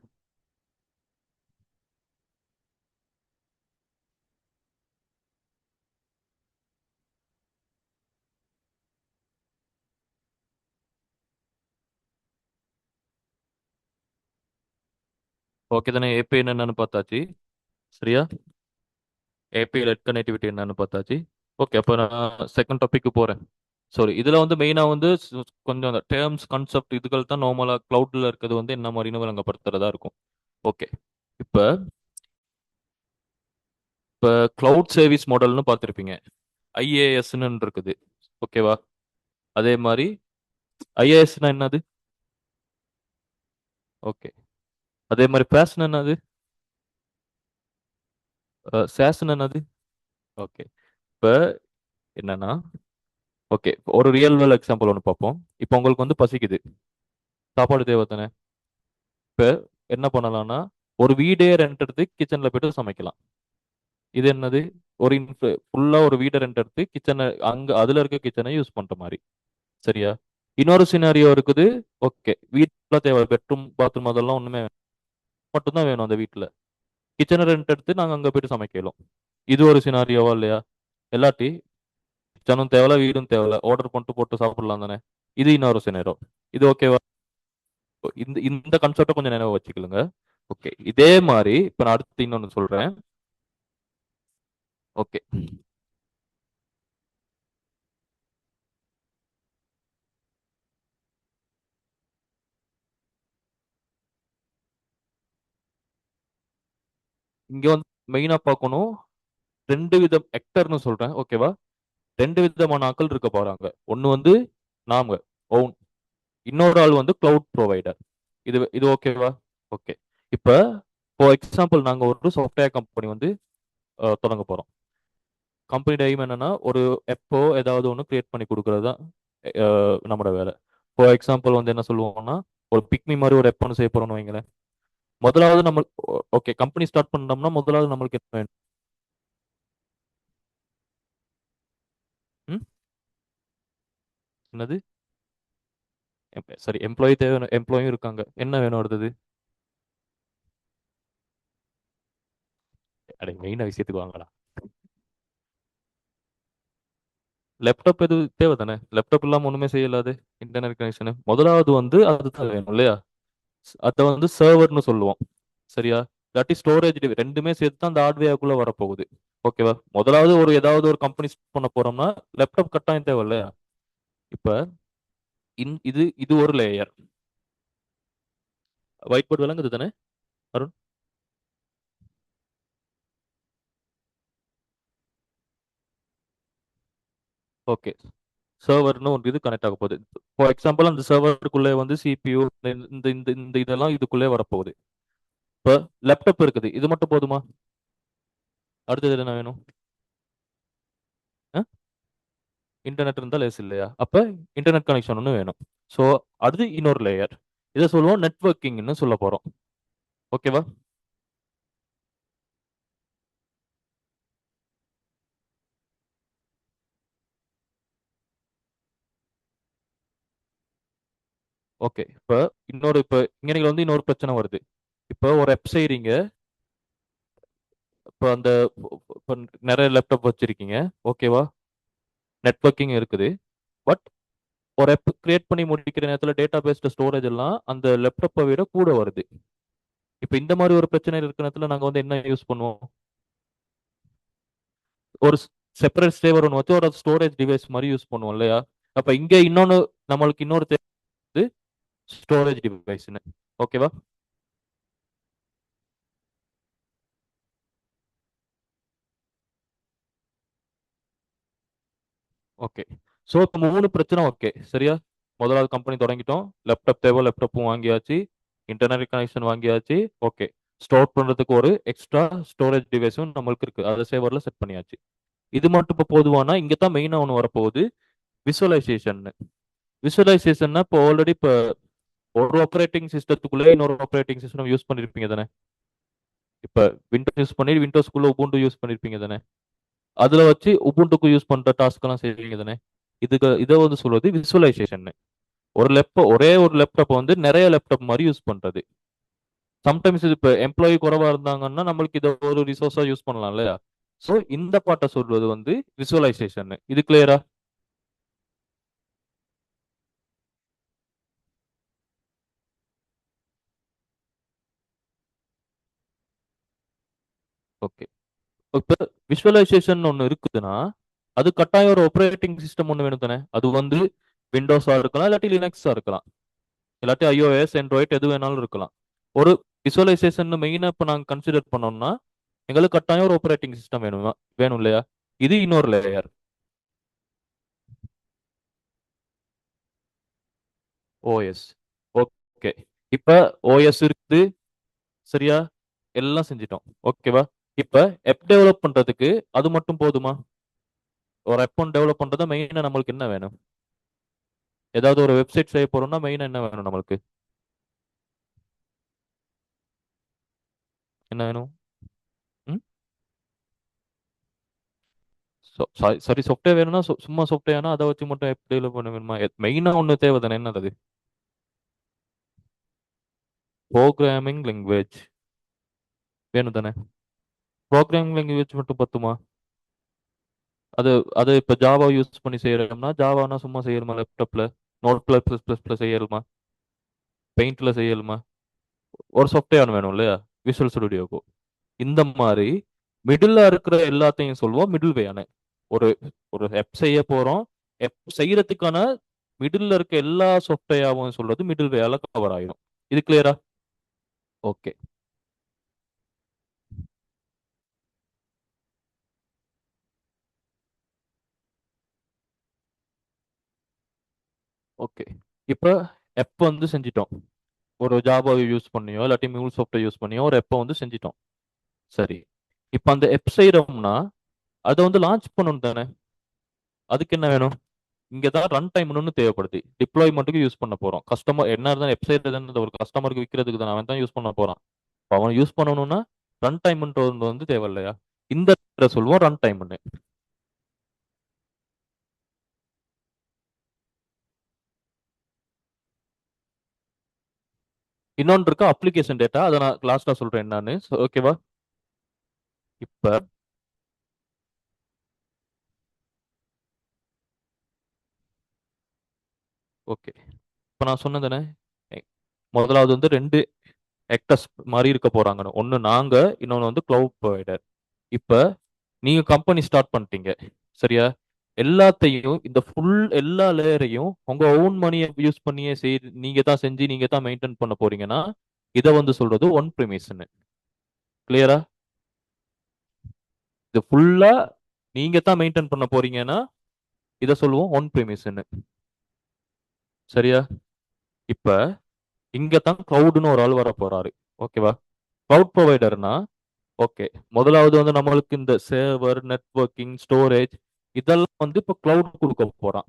ஓகே தானே? ஏபிஐ என்னன்னு பார்த்தாச்சு. சரியா? ஏபிஐ லெட் கனெக்டிவிட்டி என்னன்னு பார்த்தாச்சு. ஓகே, அப்போ நான் செகண்ட் டாபிக் போறேன். சாரி, இதுல வந்து மெயினா வந்து கொஞ்சம் அந்த டேர்ம்ஸ் கான்செப்ட் இதுகள் தான் நார்மலா கிளவுட்ல இருக்கிறது வந்து என்ன மாதிரின்னு விளங்கப்படுத்துறதா இருக்கும். ஓகே. இப்ப இப்ப கிளவுட் சர்வீஸ் மாடல்னு பார்த்துருப்பீங்க. ஐஏஎஸ்ன்னு இருக்குது. ஓகேவா? அதே மாதிரி ஐஏஎஸ்னா என்னது? ஓகே. அதே மாதிரி பேஸ்னா என்னது? சேஸ்னா என்னது? ஓகே. இப்ப என்னன்னா, ஓகே, ஒரு ரியல் வேர்ல்ட் எக்ஸாம்பிள் ஒன்று பார்ப்போம். இப்போ உங்களுக்கு வந்து பசிக்குது, சாப்பாடு தேவை தானே. இப்போ என்ன பண்ணலாம்னா ஒரு வீடே ரெண்ட் எடுத்து கிச்சன்ல போயிட்டு சமைக்கலாம். இது என்னது? ஒரு ஃபுல்லா ஒரு வீடை ரெண்ட் எடுத்து கிச்சனை அங்க அதுல இருக்க கிச்சனை யூஸ் பண்ற மாதிரி. சரியா? இன்னொரு சினாரியோ இருக்குது. ஓகே, வீட்டுல தேவை பெட்ரூம் பாத்ரூம் அதெல்லாம் ஒண்ணுமே மட்டும்தான் வேணும் அந்த வீட்டுல. கிச்சனை ரெண்ட் எடுத்து நாங்க அங்க போயிட்டு சமைக்கலாம். இது ஒரு சினாரியோவா இல்லையா? எல்லாட்டி கிச்சனும் தேவையில்ல, வீடும் தேவையில்ல, ஆர்டர் பண்ணிட்டு போட்டு சாப்பிடலாம் தானே. இது இன்னொரு சினாரியோ. இது ஓகேவா? இந்த இந்த கான்செப்டை கொஞ்சம் நினைவு வச்சுக்கலுங்க. ஓகே, இதே மாதிரி இப்ப நான் அடுத்து இன்னொன்னு சொல்றேன். ஓகே, இங்க வந்து மெயினா பார்க்கணும். ரெண்டு விதம் ஆக்டர்னு சொல்றேன், ஓகேவா? ரெண்டு விதமான ஆட்கள் இருக்க போறாங்க. ஒன்னு வந்து நாம ஓன், இன்னொரு ஆள் வந்து கிளவுட் ப்ரொவைடர். இது இது ஓகேவா? ஓகே. இப்ப ஃபார் எக்ஸாம்பிள் நாங்க ஒரு சாஃப்ட்வேர் கம்பெனி வந்து தொடங்க போறோம். கம்பெனி எய்ம் என்னன்னா ஒரு எப்போ ஏதாவது ஒன்று கிரியேட் பண்ணி கொடுக்கறது தான் நம்மளோட வேலை. ஃபார் எக்ஸாம்பிள் வந்து என்ன சொல்லுவோம்னா, ஒரு பிக்மி மாதிரி ஒரு எப்போ செய்ய போறோம்னு வைங்களேன். முதலாவது நம்ம ஓகே கம்பெனி ஸ்டார்ட் பண்ணோம்னா முதலாவது நம்மளுக்கு என்ன வேணும்? ம்? என்னது? சரி, எம்ப்ளாயி தேவை, எம்ப்ளாயும் இருக்காங்க, என்ன வேணும் அடுத்தது? அடே மெயினா விஷயத்துக்கு வாங்கலாம். லேப்டாப் எது தேவை தானே? லேப்டாப் இல்லாம ஒண்ணுமே செய்யலாது. இன்டர்நெட் கனெக்ஷன் முதலாவது வந்து அதுதான் வேணும் இல்லையா? அதை வந்து சர்வர்னு சொல்லுவோம். சரியா? இல்லாட்டி ஸ்டோரேஜ், ரெண்டுமே சேர்த்து தான் அந்த ஹார்ட்வேர்க்குள்ள வரப்போகுது. ஓகேவா? முதலாவது ஒரு ஏதாவது ஒரு கம்பெனி பண்ண போறோம்னா லேப்டாப் கட்டாயம் தேவை இல்லையா? இப்ப இது இது ஒரு லேயர். ஒயிட் போர்டு விளங்குது தானே அருண்? ஓகே. சர்வர்னு ஒரு இது கனெக்ட் ஆக போகுது. ஃபார் எக்ஸாம்பிள் அந்த சர்வருக்குள்ளே வந்து சிபியூ, இந்த இந்த இந்த இதெல்லாம் இதுக்குள்ளே வரப்போகுது. இப்போ லேப்டாப் இருக்குது, இது மட்டும் போதுமா? அடுத்தது என்ன வேணும்? இன்டர்நெட் இருந்தால் லேஸ் இல்லையா? அப்ப இன்டர்நெட் கனெக்ஷன் ஒன்று வேணும். ஸோ அடுத்து இன்னொரு லேயர், இதை சொல்லுவோம் நெட்வொர்க்கிங்னு சொல்ல போறோம். ஓகேவா? ஓகே. இப்போ இங்க நீங்க வந்து இன்னொரு பிரச்சனை வருது. இப்போ ஒரு ஆப் செய்றீங்க. இப்போ அந்த இப்போ நிறைய லேப்டாப் வச்சிருக்கீங்க, ஓகேவா? நெட்வொர்க்கிங் இருக்குது. பட் ஒரு ஆப் கிரியேட் பண்ணி முடிக்கிற நேரத்தில் டேட்டா பேஸ்ட் ஸ்டோரேஜ் எல்லாம் அந்த லேப்டாப்பை விட கூட வருது. இப்போ இந்த மாதிரி ஒரு பிரச்சனை இருக்கிற நேரத்தில் நாங்கள் வந்து என்ன யூஸ் பண்ணுவோம்? ஒரு செப்பரேட் சேவர் ஒன்று வச்சு ஒரு ஸ்டோரேஜ் டிவைஸ் மாதிரி யூஸ் பண்ணுவோம் இல்லையா? அப்ப இங்க இன்னொன்னு, நம்மளுக்கு இன்னொரு தேவை ஸ்டோரேஜ் டிவைஸ்னு. ஓகேவா? ஓகே. ஸோ இப்போ மூணு பிரச்சனை ஓகே சரியா? முதலாவது கம்பெனி தொடங்கிட்டோம், லேப்டாப் தேவை, லேப்டாப்பும் வாங்கியாச்சு, இன்டர்நெட் கனெக்ஷன் வாங்கியாச்சு. ஓகே. ஸ்டோர் பண்றதுக்கு ஒரு எக்ஸ்ட்ரா ஸ்டோரேஜ் டிவைஸும் நம்மளுக்கு இருக்கு, அதை சேவர்ல செட் பண்ணியாச்சு. இது மட்டும் இப்போ போதுவானா? இங்க தான் மெயினா ஒன்று வரப்போகுது, விசுவலைசேஷன். விசுவலைசேஷன்னா இப்போ ஆல்ரெடி இப்போ ஒரு ஆப்ரேட்டிங் சிஸ்டத்துக்குள்ளே இன்னொரு ஆப்ரேட்டிங் சிஸ்டம் யூஸ் பண்ணிருப்பீங்க தானே? இப்ப விண்டோஸ் யூஸ் பண்ணி விண்டோஸ்க்குள்ள உபுண்டு யூஸ் பண்ணிருப்பீங்க தானே? அதுல வச்சு உபுண்டுக்கு யூஸ் பண்ற டாஸ்க் எல்லாம் செய்வீங்க தானே? இதுக்கு இதை வந்து சொல்றது விசுவலைசேஷன். ஒரு லேப்டாப், ஒரே ஒரு லேப்டாப் வந்து நிறைய லேப்டாப் மாதிரி யூஸ் பண்றது. சம்டைம்ஸ் இது இப்ப எம்ப்ளாயி குறைவா இருந்தாங்கன்னா நம்மளுக்கு இதை ஒரு ரிசோர்ஸா யூஸ் பண்ணலாம் இல்லையா? ஸோ இந்த பாட்டை சொல்றது வந்து விசுவலைசேஷன். இது கிளியரா? ஓகே. இப்ப விஷுவலைசேஷன் ஒன்று இருக்குதுன்னா அது கட்டாயம் ஒரு ஆப்ரேட்டிங் சிஸ்டம் ஒன்று வேணும் தானே? அது வந்து விண்டோஸா இருக்கலாம், இல்லாட்டி லினக்ஸா இருக்கலாம், இல்லாட்டி iOS ஆண்ட்ராய்ட் எது வேணாலும் இருக்கலாம். ஒரு விசுவலைசேஷன் மெயினாக இப்போ நாங்கள் கன்சிடர் பண்ணோம்னா எங்களுக்கு கட்டாயம் ஒரு ஆப்ரேட்டிங் சிஸ்டம் வேணும், வேணும் இல்லையா? இது இன்னொரு லேயர். ஓஎஸ். ஓகே. இப்போ ஓஎஸ் இருக்குது சரியா? எல்லாம் செஞ்சிட்டோம், ஓகேவா? இப்போ ஆப் டெவலப் பண்றதுக்கு அது மட்டும் போதுமா? ஒரு ஆப் ஒன்று டெவலப் பண்றதா மெயினாக நம்மளுக்கு என்ன வேணும்? ஏதாவது ஒரு வெப்சைட் செய்ய போறோம்னா மெயினாக என்ன வேணும் நம்மளுக்கு? என்ன வேணும்? ம்? சரி, சாஃப்ட்வேர் வேணும்னா சும்மா சாஃப்ட்வேர்னா அதை வச்சு மட்டும் எப்படி டெவலப் பண்ண வேணுமா? மெயினா ஒன்று தேவை தானே, என்னது? ப்ரோக்ராமிங் லாங்குவேஜ் வேணும் தானே? ப்ரோக்ராமிங் லாங்குவேஜ் மட்டும் பத்துமா? அது அது இப்போ ஜாவா யூஸ் பண்ணி செய்யறோம்னா ஜாவானா சும்மா செய்யணுமா லேப்டாப்ல? Note plus plus plus plus செய்யணுமா? பெயிண்ட்ல செய்யலுமா? ஒரு சாஃப்ட்வேர் வேணும் இல்லையா? விஷுவல் ஸ்டுடியோக்கு. இந்த மாதிரி மிடில் இருக்கிற எல்லாத்தையும் சொல்லுவோம் மிடில் வேன்னு. ஒரு ஒரு ஆப் செய்ய போறோம். ஆப் செய்யறதுக்கான மிடில் இருக்க எல்லா சாஃப்ட்வேராவும் சொல்றது மிடில் வேல கவர் ஆயிடும். இது கிளியரா? ஓகே. ஓகே. இப்போ ஆப் வந்து செஞ்சிட்டோம். ஒரு ஜாவாவை யூஸ் பண்ணியோ இல்லாட்டி மியூல் சாஃப்ட்வேர் யூஸ் பண்ணியோ ஒரு ஆப்பை வந்து செஞ்சிட்டோம். சரி. இப்போ அந்த ஆப் செய்யறோம்னா அதை வந்து லான்ச் பண்ணணும் தானே? அதுக்கு என்ன வேணும்? இங்கே தான் ரன் டைம் ஒன்று தேவைப்படுது. டிப்ளாய்மெண்ட்டுக்கு யூஸ் பண்ண போறோம். கஸ்டமர் என்ன இருந்தாலும் வெப்சைட் ஒரு கஸ்டமருக்கு விற்கிறதுக்கு தான் அவன் தான் யூஸ் பண்ண போறான். அப்ப அவன் யூஸ் பண்ணணும்னா ரன் டைம்ன்றது வந்து தேவை இல்லையா? இந்த இடத்துல சொல்லுவோம் ரன் டைம்னு. இன்னொன்று இருக்கு அப்ளிகேஷன் டேட்டா. அதை நான் லாஸ்டா சொல்றேன் என்னன்னு. ஓகேவா? இப்ப ஓகே. இப்ப நான் சொன்னதுனே முதலாவது வந்து ரெண்டு ஆக்டர்ஸ் மாதிரி இருக்க போறாங்கன்னு. ஒன்னு நாங்க, இன்னொன்னு வந்து கிளவுட் ப்ரொவைடர். இப்ப நீங்க கம்பெனி ஸ்டார்ட் பண்ணிட்டீங்க. சரியா? எல்லாத்தையும் இந்த ஃபுல் எல்லா லேயரையும் உங்க ஓன் மணியை யூஸ் பண்ணியே நீங்க தான் செஞ்சு நீங்க தான் மெயின்டைன் பண்ண போறீங்கன்னா இதை வந்து சொல்றது ஒன் ப்ரிமிஸ்ன்னு. கிளியரா? இது ஃபுல்லா நீங்க தான் மெயின்டைன் பண்ண போறீங்கன்னா இதை சொல்லுவோம் ஒன் ப்ரிமிஸ்ன்னு. சரியா? இப்ப இங்க தான் கிளவுட்னு ஒரு ஆள் வர போறாரு. ஓகேவா? கிளவுட் ப்ரொவைடர்னா ஓகே. முதலாவது வந்து நம்மளுக்கு இந்த சேவர் நெட்வொர்க்கிங் ஸ்டோரேஜ் இதெல்லாம் வந்து இப்போ கிளவுட் கொடுக்க போறான்.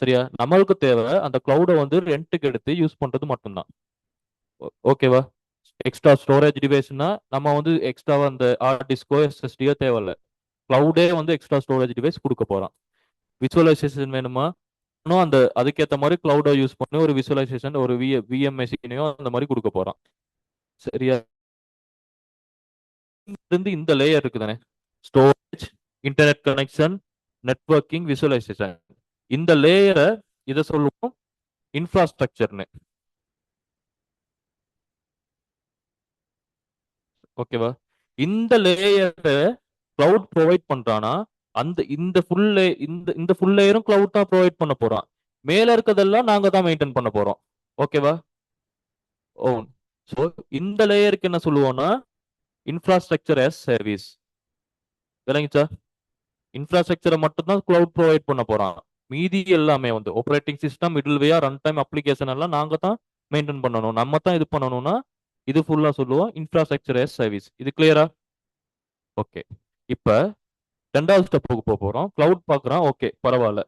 சரியா? நம்மளுக்கு தேவை அந்த கிளவுடை வந்து ரெண்ட்டுக்கு எடுத்து யூஸ் பண்றது மட்டும்தான். ஓகேவா? எக்ஸ்ட்ரா ஸ்டோரேஜ் டிவைஸ்னா நம்ம வந்து எக்ஸ்ட்ராவா அந்த ஹார்ட் டிஸ்கோ எஸ்எஸ்டியோ தேவையில்ல. கிளவுடே வந்து எக்ஸ்ட்ரா ஸ்டோரேஜ் டிவைஸ் கொடுக்க போறான். விசுவலைசேஷன் வேணுமா? இன்னும் அந்த அதுக்கேற்ற மாதிரி கிளவுடை யூஸ் பண்ணி ஒரு விசுவலைசேஷன் ஒரு விஎம்எஸ்சினையோ அந்த மாதிரி கொடுக்க போறான். சரியா? இருந்து இந்த லேயர் இருக்குதானே, storage, internet connection, networking, visualisation. இந்த லேயரை இதை சொல்லுவோம் இன்ஃப்ராஸ்ட்ரக்சர்னு. ஓகேவா? இந்த லேயரை கிளவுட் ப்ரொவைட் பண்றானா அந்த இந்த ஃபுல் இந்த இந்த ஃபுல் லேயரும் கிளவுட் தான் ப்ரொவைட் பண்ண போறான். மேல இருக்கதெல்லாம் நாங்க தான் மெயின்டைன் பண்ண போறோம். ஓகேவா? ஓ. ஸோ இந்த லேயருக்கு என்ன சொல்லுவோம்னா இன்ஃப்ராஸ்ட்ரக்சர் as சர்வீஸ். விளங்கிச்சா? இன்ஃப்ராஸ்ட்ரக்சரை மட்டும் தான் கிளவுட் ப்ரொவைட் பண்ண போறான். மீதி எல்லாமே வந்து ஆப்ரேட்டிங் சிஸ்டம், மிடில்வேயா, ரன் டைம், அப்ளிகேஷன் எல்லாம் நாங்க தான் மெயின்டைன் பண்ணணும். நம்ம தான் இது பண்ணணும்னா இது ஃபுல்லா சொல்லுவோம் இன்ஃப்ராஸ்ட்ரக்சர் as சர்வீஸ். இது கிளியரா? ஓகே. இப்ப ரெண்டாவது ஸ்டெப்புக்கு போக போறோம். கிளவுட் பாக்குறான். ஓகே, பரவாயில்ல.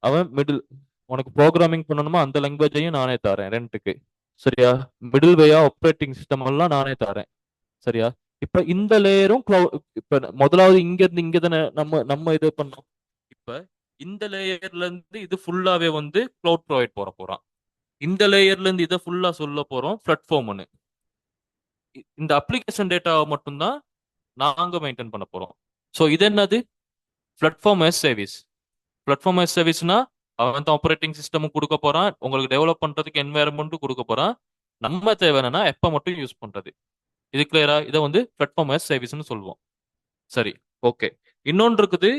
அவன் மிடில் உனக்கு ப்ரோக்ராமிங் பண்ணணுமா அந்த லாங்குவேஜையும் நானே தரேன் ரெண்டுக்கு. சரியா? மிடில் வேயா ஆப்ரேட்டிங் சிஸ்டம் எல்லாம் நானே தரேன். சரியா? இப்ப இந்த லேயரும் இப்ப முதலாவது இங்க இருந்து இங்க தானே நம்ம நம்ம இது பண்ணோம். இப்ப இந்த லேயர்ல இருந்து இது ஃபுல்லாவே வந்து கிளவுட் ப்ரொவைட் போற போறான். இந்த லேயர்ல இருந்து இதை ஃபுல்லா சொல்ல போறோம் பிளாட்ஃபார்ம்னு. இந்த அப்ளிகேஷன் டேட்டாவை மட்டும்தான் நாங்க மெயின்டைன் பண்ண போறோம். ஸோ இது என்னது? Platform as service. Platform as சர்வீஸ்னா அவன் தான் ஆப்ரேட்டிங் சிஸ்டமும் கொடுக்க போறான், உங்களுக்கு டெவலப் பண்றதுக்கு என்வாயர்மெண்ட்டும் கொடுக்க போறான். நம்ம தேவை என்னன்னா எப்ப மட்டும் யூஸ் பண்றது. இது கிளியரா? இதை வந்து பிளாட்ஃபார்ம் as சர்வீஸ்னு சொல்லுவோம். சரி. ஓகே. இன்னொன்று இருக்குது.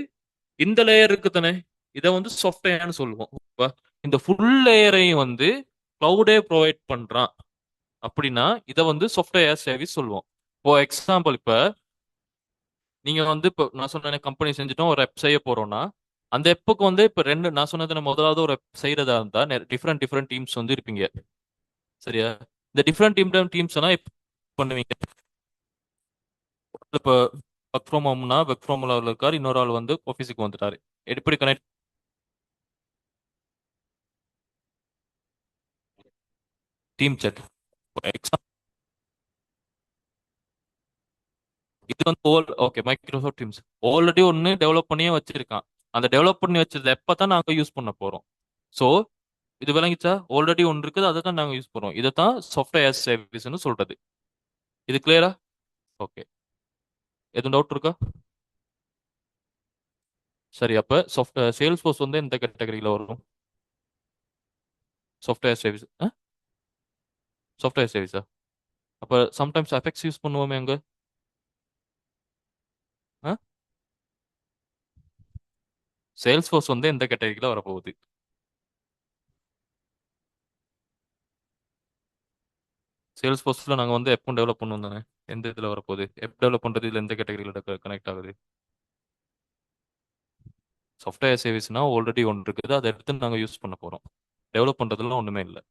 இந்த லேயர் இருக்கு தானே, இதை வந்து சாஃப்ட்வேர்னு சொல்லுவோம். ஓகேவா? இந்த ஃபுல் லேயரையும் வந்து கிளவுடே ப்ரொவைட் பண்றான் அப்படின்னா இதை வந்து சாஃப்ட்வேர் as சர்வீஸ் சொல்லுவோம். இப்போ எக்ஸாம்பிள், இப்ப நீங்க வந்து இப்போ நான் சொன்ன கம்பெனி செஞ்சுட்டோம் ஒரு ஆப் செய்ய போறோம்னா அந்த ஆப்புக்கு வந்து இப்போ ரெண்டு நான் சொன்னது முதலாவது ஒரு app செய்யறதா இருந்தா டிஃப்ரெண்ட் டிஃப்ரெண்ட் டீம்ஸ் வந்து இருப்பீங்க. சரியா? இந்த டிஃப்ரெண்ட் டீம்ஸ் எல்லாம் எப்ப பண்ணுவீங்க? இப்போ ஒர்க் ஃப்ரம் ஹோம்னா ஒர்க் ஃப்ரம் ஹோம்ல இருக்காரு, இன்னொரு ஆள் வந்து ஆஃபீஸுக்கு வந்துட்டாரு. எப்படி கனெக்ட்? Team set. இது வந்து ஓகே மைக்ரோசாஃப்ட் டீம்ஸ் ஆல்ரெடி ஒன்னு டெவலப் பண்ணியே வச்சிருக்கான். அந்த டெவலப் பண்ணி வச்சது எப்பதான் நாங்க யூஸ் பண்ண போறோம். ஸோ இது விளங்கிச்சா? ஆல்ரெடி ஒன்று இருக்குது, அதை தான் நாங்க யூஸ் பண்றோம். இதை தான் சாஃப்ட்வேர் as சர்வீஸ்னு சொல்றது. இது கிளியரா? ஓகே. எதுவும் டவுட் இருக்கா? சரி. அப்ப சேல்ஸ் ஃபோர்ஸ் வந்து எந்த கேட்டகரியில வரும்? Software service. சாஃப்ட்வேர் சர்வீஸா? அப்ப சம்டைம்ஸ் எஃபெக்ட்ஸ் யூஸ் பண்ணுவோமே அங்க. சேல்ஸ் ஃபோர்ஸ் வந்து எந்த கேட்டகரியில வரப்போகுது? சேல்ஸ் ஃபோர்ஸ்ல நாங்க வந்து எப்போ டெவலப் பண்ணுவோம் தானே. எந்த இதுல வரப்போகுது? எப்போ டெவலப் பண்றது, இதுல எந்த கேட்டகரியில கனெக்ட் ஆகுது? சாஃப்ட்வேர் சர்வீஸ்னா ஆல்ரெடி ஒன்று இருக்குது, அதை எடுத்து நாங்க யூஸ் பண்ண போறோம். டெவலப் பண்றதுலாம் ஒண்ணுமே இல்லை.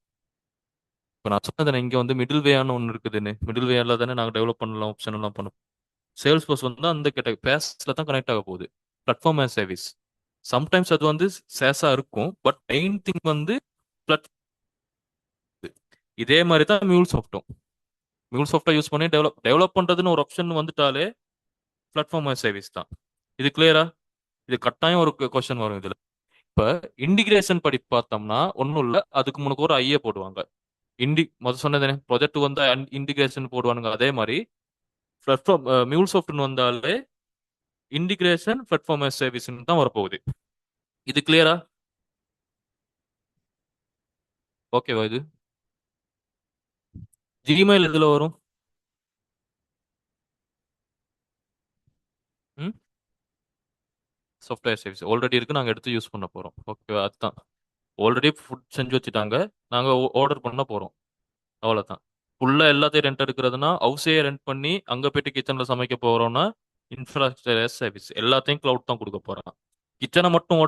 இப்போ நான் சொன்னது இங்க வந்து மிடில் வேன்னு ஒன்று இருக்குதுன்னு, மிடில் வேல தானே நாங்க டெவலப் பண்ணலாம், ஆப்ஷன் எல்லாம் பண்ணோம். சேல்ஸ் ஃபோர்ஸ் வந்து அந்த கேட்டகரி பேஸ்ல தான் கனெக்ட் ஆக போகுது. Platform as service. சம்டைம்ஸ் அது வந்து சேஸா இருக்கும், பட் மெயின் திங் வந்து plat- இதே மாதிரி தான் மியூல் சாஃப்ட்டும். மியூல் சாஃப்ட்டை யூஸ் பண்ணி டெவலப் டெவலப் பண்றதுன்னு ஒரு ஆப்ஷன் வந்துட்டாலே பிளாட்ஃபார்ம் as சர்வீஸ் தான். இது கிளியரா? இது கட்டாயம் ஒரு கொஸ்டின் வரும் இதுல. இப்ப இன்டிகிரேஷன் படி பார்த்தோம்னா ஒன்றும் இல்லை, அதுக்கு முன்னுக்கு ஒரு ஐஏ போடுவாங்க. முதல் சொன்னதே ப்ராஜெக்ட் வந்து இன்டிகிரேஷன் போடுவானுங்க, அதே மாதிரி பிளாட்ஃபார்ம் மியூல் சாஃப்ட்னு வந்தாலே இன்டிகிரேஷன் பிளாட்ஃபார்ம் as சர்வீஸ் தான் வரப்போகுது. இது கிளியரா? ஓகேவா இது? ஜிமெயில் எதுல வரும்? ம். சாஃப்ட்வேர் சர்வீஸ் ஆல்ரெடி இருக்கு, நாங்க எடுத்து யூஸ் பண்ண போறோம். ஓகேவா? அதுதான். ஆல்ரெடி ஃபுட் செஞ்சு வச்சுட்டாங்க, நாங்க ஆர்டர் பண்ண போறோம். அவ்வளவுதான். ஃபுல்லா எல்லாத்தையும் ரெண்ட் எடுக்கிறதுனா ஹவுஸே ரெண்ட் பண்ணி அங்க போயிட்டு கிச்சன்ல சமைக்க போறோம்னா இன்ஃப்ராஸ்ட்ரக்சர் சர்வீஸ் எல்லாத்தையும் கிளவுட் தான் கொடுக்க போறோம். கிச்சனை மட்டும்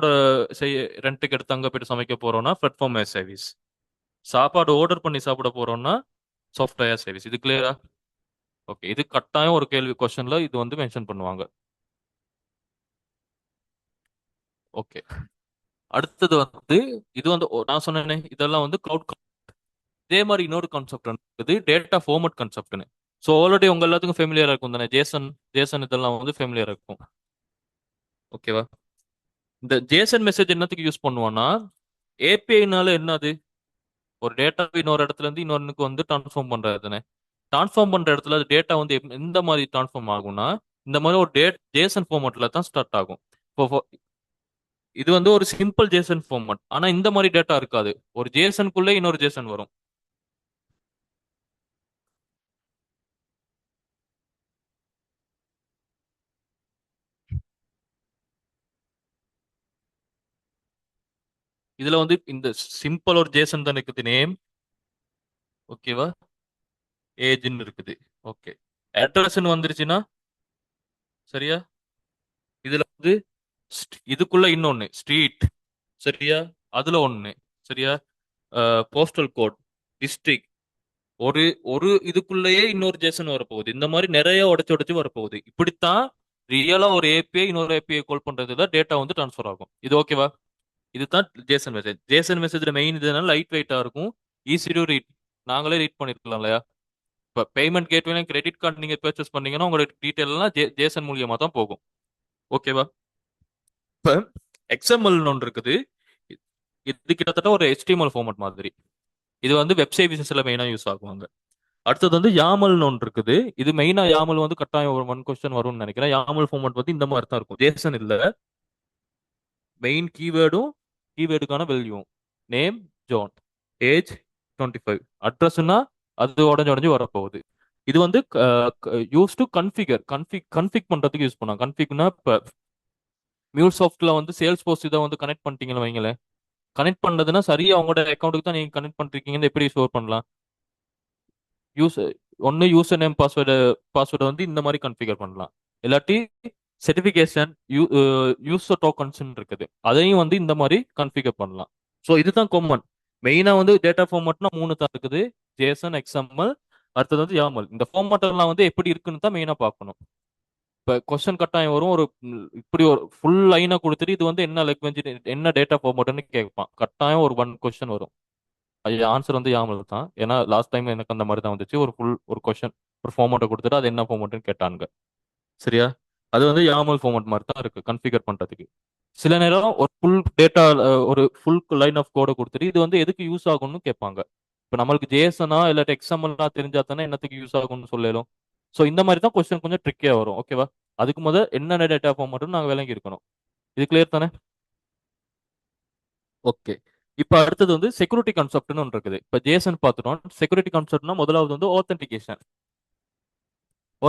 செய்ய ரெண்ட்டுக்கு எடுத்து அங்க போயிட்டு சமைக்க போறோம்னா பிளாட்ஃபார்ம் as சர்வீஸ். சாப்பாடு ஆர்டர் பண்ணி சாப்பிட போறோம்னா சாஃப்ட்வேர் சர்வீஸ். இது கிளியரா? ஓகே. இது கட்டாயம் ஒரு கேள்வி கொஸ்டின்ல இது வந்து மென்ஷன் பண்ணுவாங்க. ஓகே. அடுத்தது வந்து இது வந்து நான் சொன்னேனே இதெல்லாம் வந்து கிளவுட். இதே மாதிரி இன்னொரு கான்செப்ட் இருக்குது, டேட்டா ஃபார்மட் கான்செப்ட்னு. ஸோ ஆல்ரெடி உங்க எல்லாத்துக்கும் ஃபெமிலியரா இருக்கும் தானே, ஜேசன். ஜேசன் இதெல்லாம் வந்து ஃபெமிலியரா இருக்கும். ஓகேவா? இந்த ஜேசன் மெசேஜ் என்னத்துக்கு யூஸ் பண்ணுவோம்னா, ஏபிஐனால என்னது, ஒரு டேட்டா இன்னொரு இடத்துல இருந்து இன்னொன்னுக்கு வந்து ட்ரான்ஸ்ஃபார்ம் பண்றது தானே. ட்ரான்ஸ்ஃபார்ம் பண்ற இடத்துல டேட்டா வந்து எந்த மாதிரி ட்ரான்ஸ்ஃபார்ம் ஆகும்னா, இந்த மாதிரி ஒரு ஜேசன் ஃபார்மட்ல தான் ஸ்டார்ட் ஆகும். இப்போ இது வந்து ஒரு சிம்பிள் ஜேசன் ஃபார்மட், ஆனா இந்த மாதிரி டேட்டா இருக்காது. ஒரு ஜேசனுக்குள்ளே இன்னொரு ஜேசன் வரும். இதுல வந்து இந்த சிம்பிள் ஒரு ஜேசன் தான் இருக்குது, நேம். ஓகேவா? ஏஜ்னு இருக்குது. ஓகே. அட்ரஸ்ன்னு வந்துருச்சுன்னா சரியா. இதுல வந்து இதுக்குள்ள இன்னொன்னு ஸ்ட்ரீட். சரியா? அதுல ஒண்ணு. சரியா? Postal code, district. ஒரு ஒரு இதுக்குள்ளேயே இன்னொரு ஜேசன் வரப்போகுது. இந்த மாதிரி நிறைய உடைச்சு உடைச்சு வரப்போகுது. இப்படித்தான் ரியலா ஒரு ஏபிஐ இன்னொரு ஏபிஐ கால் பண்றதுல டேட்டா வந்து ட்ரான்ஸ்ஃபர் ஆகும். இது ஓகேவா? இதுதான் ஜேசன் மெசேஜ். ஜேசன் மெசேஜ்ல மெயின் இதுனால லைட் வெயிட்டா இருக்கும், ஈஸி டு ரீட். நாங்களே ரீட் பண்ணிருக்கலாம் இல்லையா? இப்போ பேமெண்ட் கேட்வேல கிரெடிட் கார்டு நீங்க பர்ச்சேஸ் பண்ணீங்கன்னா உங்களோட டீட்டெயில் எல்லாம் ஜேசன் மூலியமா தான் போகும். ஓகேவா? இப்போ எக்ஸ்எம்எல் ஒன்று இருக்குது. இது கிட்டத்தட்ட ஒரு HTML ஃபார்மட் மாதிரி. இது வந்து வெப் சர்வீசஸ்ல மெயினா யூஸ் ஆகுவாங்க. அடுத்தது வந்து யாமல்னு ஒன்று இருக்குது. இது மெயினா யாமல் வந்து கட்டாயம் ஒரு ஒன் கொஸ்டின் வரும்னு நினைக்கிறேன். யாமல் ஃபார்மட் வந்து இந்த மாதிரி தான் இருக்கும், ஜேசன் இல்ல. மெயின் கீவேர்டும் கீவேர்டுக்கான வேல்யூ. நேம் ஜான், ஏஜ் 25, அட்ரஸ்னா அது உடஞ்சு உடஞ்சு வரப்போகுது. இது வந்து யூஸ் டு கன்ஃபிக் பண்றதுக்கு யூஸ் பண்ணலாம். கன்ஃபிக்னா இப்போ மியூல்சாஃப்ட்ல வந்து சேல்ஸ் போஸ்ட் இதை வந்து கனெக்ட் பண்ணிட்டீங்கன்னு வைங்களேன். கனெக்ட் பண்ணதுன்னா சரியா உங்களோட அக்கௌண்ட்டுக்கு தான் நீங்க கனெக்ட் பண்ணிருக்கீங்கன்னு எப்படி ஸ்டோர் பண்ணலாம்? யூஸ் ஒன்னு யூசர் நேம் பாஸ்வேர்டு வந்து இந்த மாதிரி கன்ஃபிகர் பண்ணலாம். இல்லாட்டி சர்டிஃபிகேஷன் யூசர் டோக்கன்ஸ் இருக்குது, அதையும் வந்து இந்த மாதிரி கன்ஃபிகர் பண்ணலாம். ஸோ இதுதான் காமன். மெயினா வந்து டேட்டா ஃபார்மட்னா மூணு தான் இருக்குது, ஜேசன், எக்ஸ்எம்எல், அடுத்தது வந்து யாமல். இந்த ஃபார்மட் எல்லாம் வந்து எப்படி இருக்குன்னு தான் மெயினா பார்க்கணும். இப்போ கொஸ்டின் கட்டாயம் வரும், ஒரு இப்படி ஒரு ஃபுல் லைனை கொடுத்துட்டு இது வந்து என்ன லாங்குவேஜ், என்ன டேட்டா ஃபார்மட்னு கேட்பான். கட்டாயம் ஒரு ஒன் கொஸ்டின் வரும். அது ஆன்சர் வந்து யாமல் தான். ஏன்னா லாஸ்ட் டைம் எனக்கு அந்த மாதிரி தான் வந்துச்சு. ஒரு கொஸ்டின் ஒரு ஃபார்மேட்டை கொடுத்துட்டு அது என்ன ஃபார்மேட்னு கேட்டாங்க. சரியா? அது வந்து யாமல் ஃபார்மேட் மாதிரி தான் இருக்கு கன்ஃபிகர் பண்றதுக்கு. சில நேரம் ஒரு ஃபுல் டேட்டா, ஒரு ஃபுல் லைன் ஆஃப் கோடை கொடுத்துட்டு இது வந்து எதுக்கு யூஸ் ஆகும்னு கேட்பாங்க. இப்போ நம்மளுக்கு ஜேசனா இல்லாட்டி எக்ஸ்எம்எல்னா தெரிஞ்சா தானே என்னத்துக்கு யூஸ் ஆகும்னு சொல்லலும். ஸோ இந்த மாதிரி தான் கொஸ்டின் கொஞ்சம் ட்ரிக்கியா வரும். ஓகேவா? அதுக்கு முதல் என்னென்ன டேட்டா ஃபார்மேட்னு நாங்கள் விளங்கி இருக்கணும். இது கிளியர் தானே? ஓகே. இப்போ அடுத்தது வந்து செக்யூரிட்டி கான்செப்ட்னு ஒன்று இருக்குது. இப்போ ஜேசன் பார்த்துட்டோம். செக்யூரிட்டி கான்செப்ட்னா முதலாவது வந்து ஆத்தென்டிகேஷன்.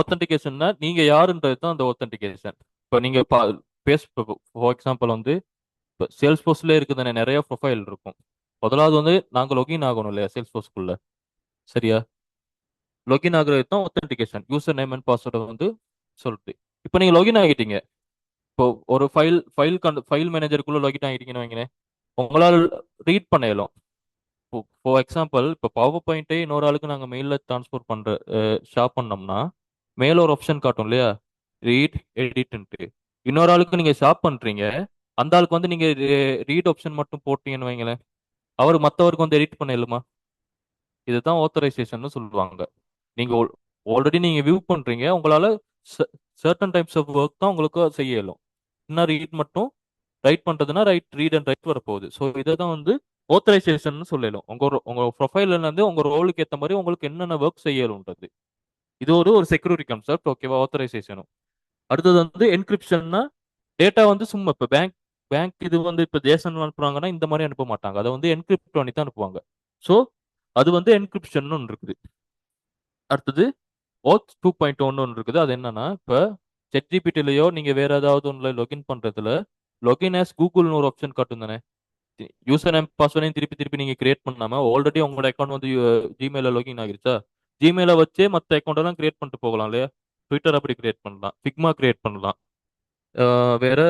ஆத்தென்டிகேஷன்னா நீங்க யாருன்றது தான் அந்த ஆத்தென்டிகேஷன். இப்போ நீங்க பேஸ் ஃபார் எக்ஸாம்பிள் வந்து இப்போ சேல்ஸ் போஸ்ட்ல இருக்குதுன்னு நிறைய ப்ரொஃபைல் இருக்கும். முதலாவது வந்து நாங்கள் லொகின் ஆகணும் இல்லையா சேல்ஸ் போஸ்ட்குள்ள. சரியா? லொகின் ஆகுறது தான் ஆத்தென்டிகேஷன். யூசர் நேம் அண்ட் பாஸ்வேர்டை வந்து சொல்லிட்டு இப்போ நீங்க லொகின் ஆகிட்டீங்க. இப்போ ஒரு ஃபைல் மேனேஜருக்குள்ள லொகின் ஆகிட்டீங்கன்னு வைங்களேன். உங்களால் ரீட் பண்ண இயலும். ஃபார் எக்ஸாம்பிள் இப்போ பவர் பாயிண்ட்டே இன்னொரு ஆளுக்கு நாங்கள் மெயிலில் ட்ரான்ஸ்ஃபர் பண்ணுற ஷேர் பண்ணோம்னா மேல ஒரு ஆப்ஷன் காட்டும் இல்லையா, ரீட் எடிட்ன்ட்டு. இன்னொரு ஆளுக்கு நீங்கள் ஷேர் பண்ணுறீங்க, அந்த ஆளுக்கு வந்து நீங்கள் ரீட் ஆப்ஷன் மட்டும் போட்டீங்கன்னு வைங்களேன், அவர் மற்றவருக்கு வந்து எடிட் பண்ண இயலுமா? இதுதான் ஆத்தரைசேஷன் சொல்லுவாங்க. நீங்கள் ஆல்ரெடி நீங்கள் வியூ பண்ணுறீங்க, உங்களால் சர்டன் டைப்ஸ் ஆஃப் ஒர்க் தான் உங்களுக்கு செய்ய இயலும். இன்னும் ரீட் மட்டும் ரைட் பண்ணுறதுன்னா ரீட் அண்ட் ரைட் வரப்போகுது. ஸோ இதை தான் வந்து ஆத்தரைசேஷன் சொல்லலாம். உங்க ப்ரொஃபைல்ல இருந்து உங்க ரோலுக்கு ஏற்ற மாதிரி உங்களுக்கு என்னென்ன ஒர்க் செய்யலும்ன்றது. இது ஒரு செக்யூரிட்டி கான்செப்ட். ஓகேவா? ஆத்தரைசேஷனும். அடுத்தது வந்து என்கிரிப்ஷன்னா டேட்டா வந்து சும்மா இப்போ பேங்க் பேங்க் இது வந்து இப்போ ஜேசன் அனுப்புறாங்கன்னா இந்த மாதிரி அனுப்ப மாட்டாங்க. அதை வந்து என்கிரிப்ட் பண்ணி தான் அனுப்புவாங்க. ஸோ அது வந்து என்கிரிப்ஷன் ஒன்று இருக்குது. அடுத்தது ஓத் 2.1 ஒன்று இருக்குது. அது என்னன்னா இப்போ ChatGPT-லயோ நீங்கள் வேற ஏதாவது ஒன்றில் லொகின் பண்ணுறதுல லொகின் ஆஸ் கூகுள்னு ஒரு ஆப்ஷன் காட்டும் தானே. யூசர் நேம் பாஸ்வேர்டையும் திருப்பி திருப்பி நீங்கள் கிரியேட் பண்ணாம ஆல்ரெடி உங்களோட அக்கௌண்ட் வந்து ஜிமெயிலில் லாகின் ஆகிருச்சா, ஜிமெயிலை வச்சே மற்ற அக்கௌண்ட் எல்லாம் கிரியேட் பண்ணிட்டு போகலாம் இல்லையா. ட்விட்டர் அப்படி கிரியேட் பண்ணலாம், ஃபிக்மா கிரியேட் பண்ணலாம், வேற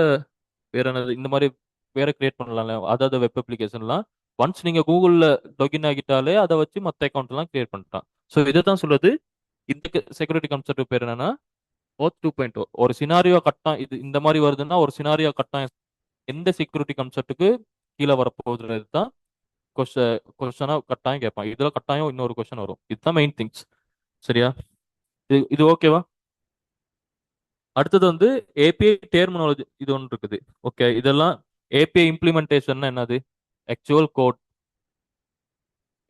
வேற என்னது இந்த மாதிரி வேற கிரியேட் பண்ணலாம்ல அதாவது வெப் அப்ளிகேஷன்லாம். ஒன்ஸ் நீங்க கூகுளில் லாகின் ஆகிட்டாலே அதை வச்சு மற்ற அக்கௌண்ட் எல்லாம் கிரியேட் பண்ணிட்டான். ஸோ இதை தான் சொல்றது. இந்த செக்யூரிட்டி கான்செப்ட் பேர் என்னன்னா ஓத் 2.0. ஒரு சினாரியோ கட்டாயம் இது இந்த மாதிரி வருதுன்னா ஒரு சினாரியோ கட்டாயம் எந்த செக்யூரிட்டி கான்செப்ட்டுக்கு கீழே வரப்போகுதுன்றது தான் கொஸ்டனா கட்டாயம் கேட்பான். இதுல கட்டாயம் இன்னொரு கொஸ்டின் வரும். இதுதான் மெயின் திங்ஸ். சரியா? இது ஓகேவா? அடுத்தது வந்து ஏபிஐ டெர்மினாலஜி இது ஒன்று இருக்குது. ஓகே, இதெல்லாம் ஏபிஐ இம்ப்ளிமெண்டேஷன் என்னது? Actual code.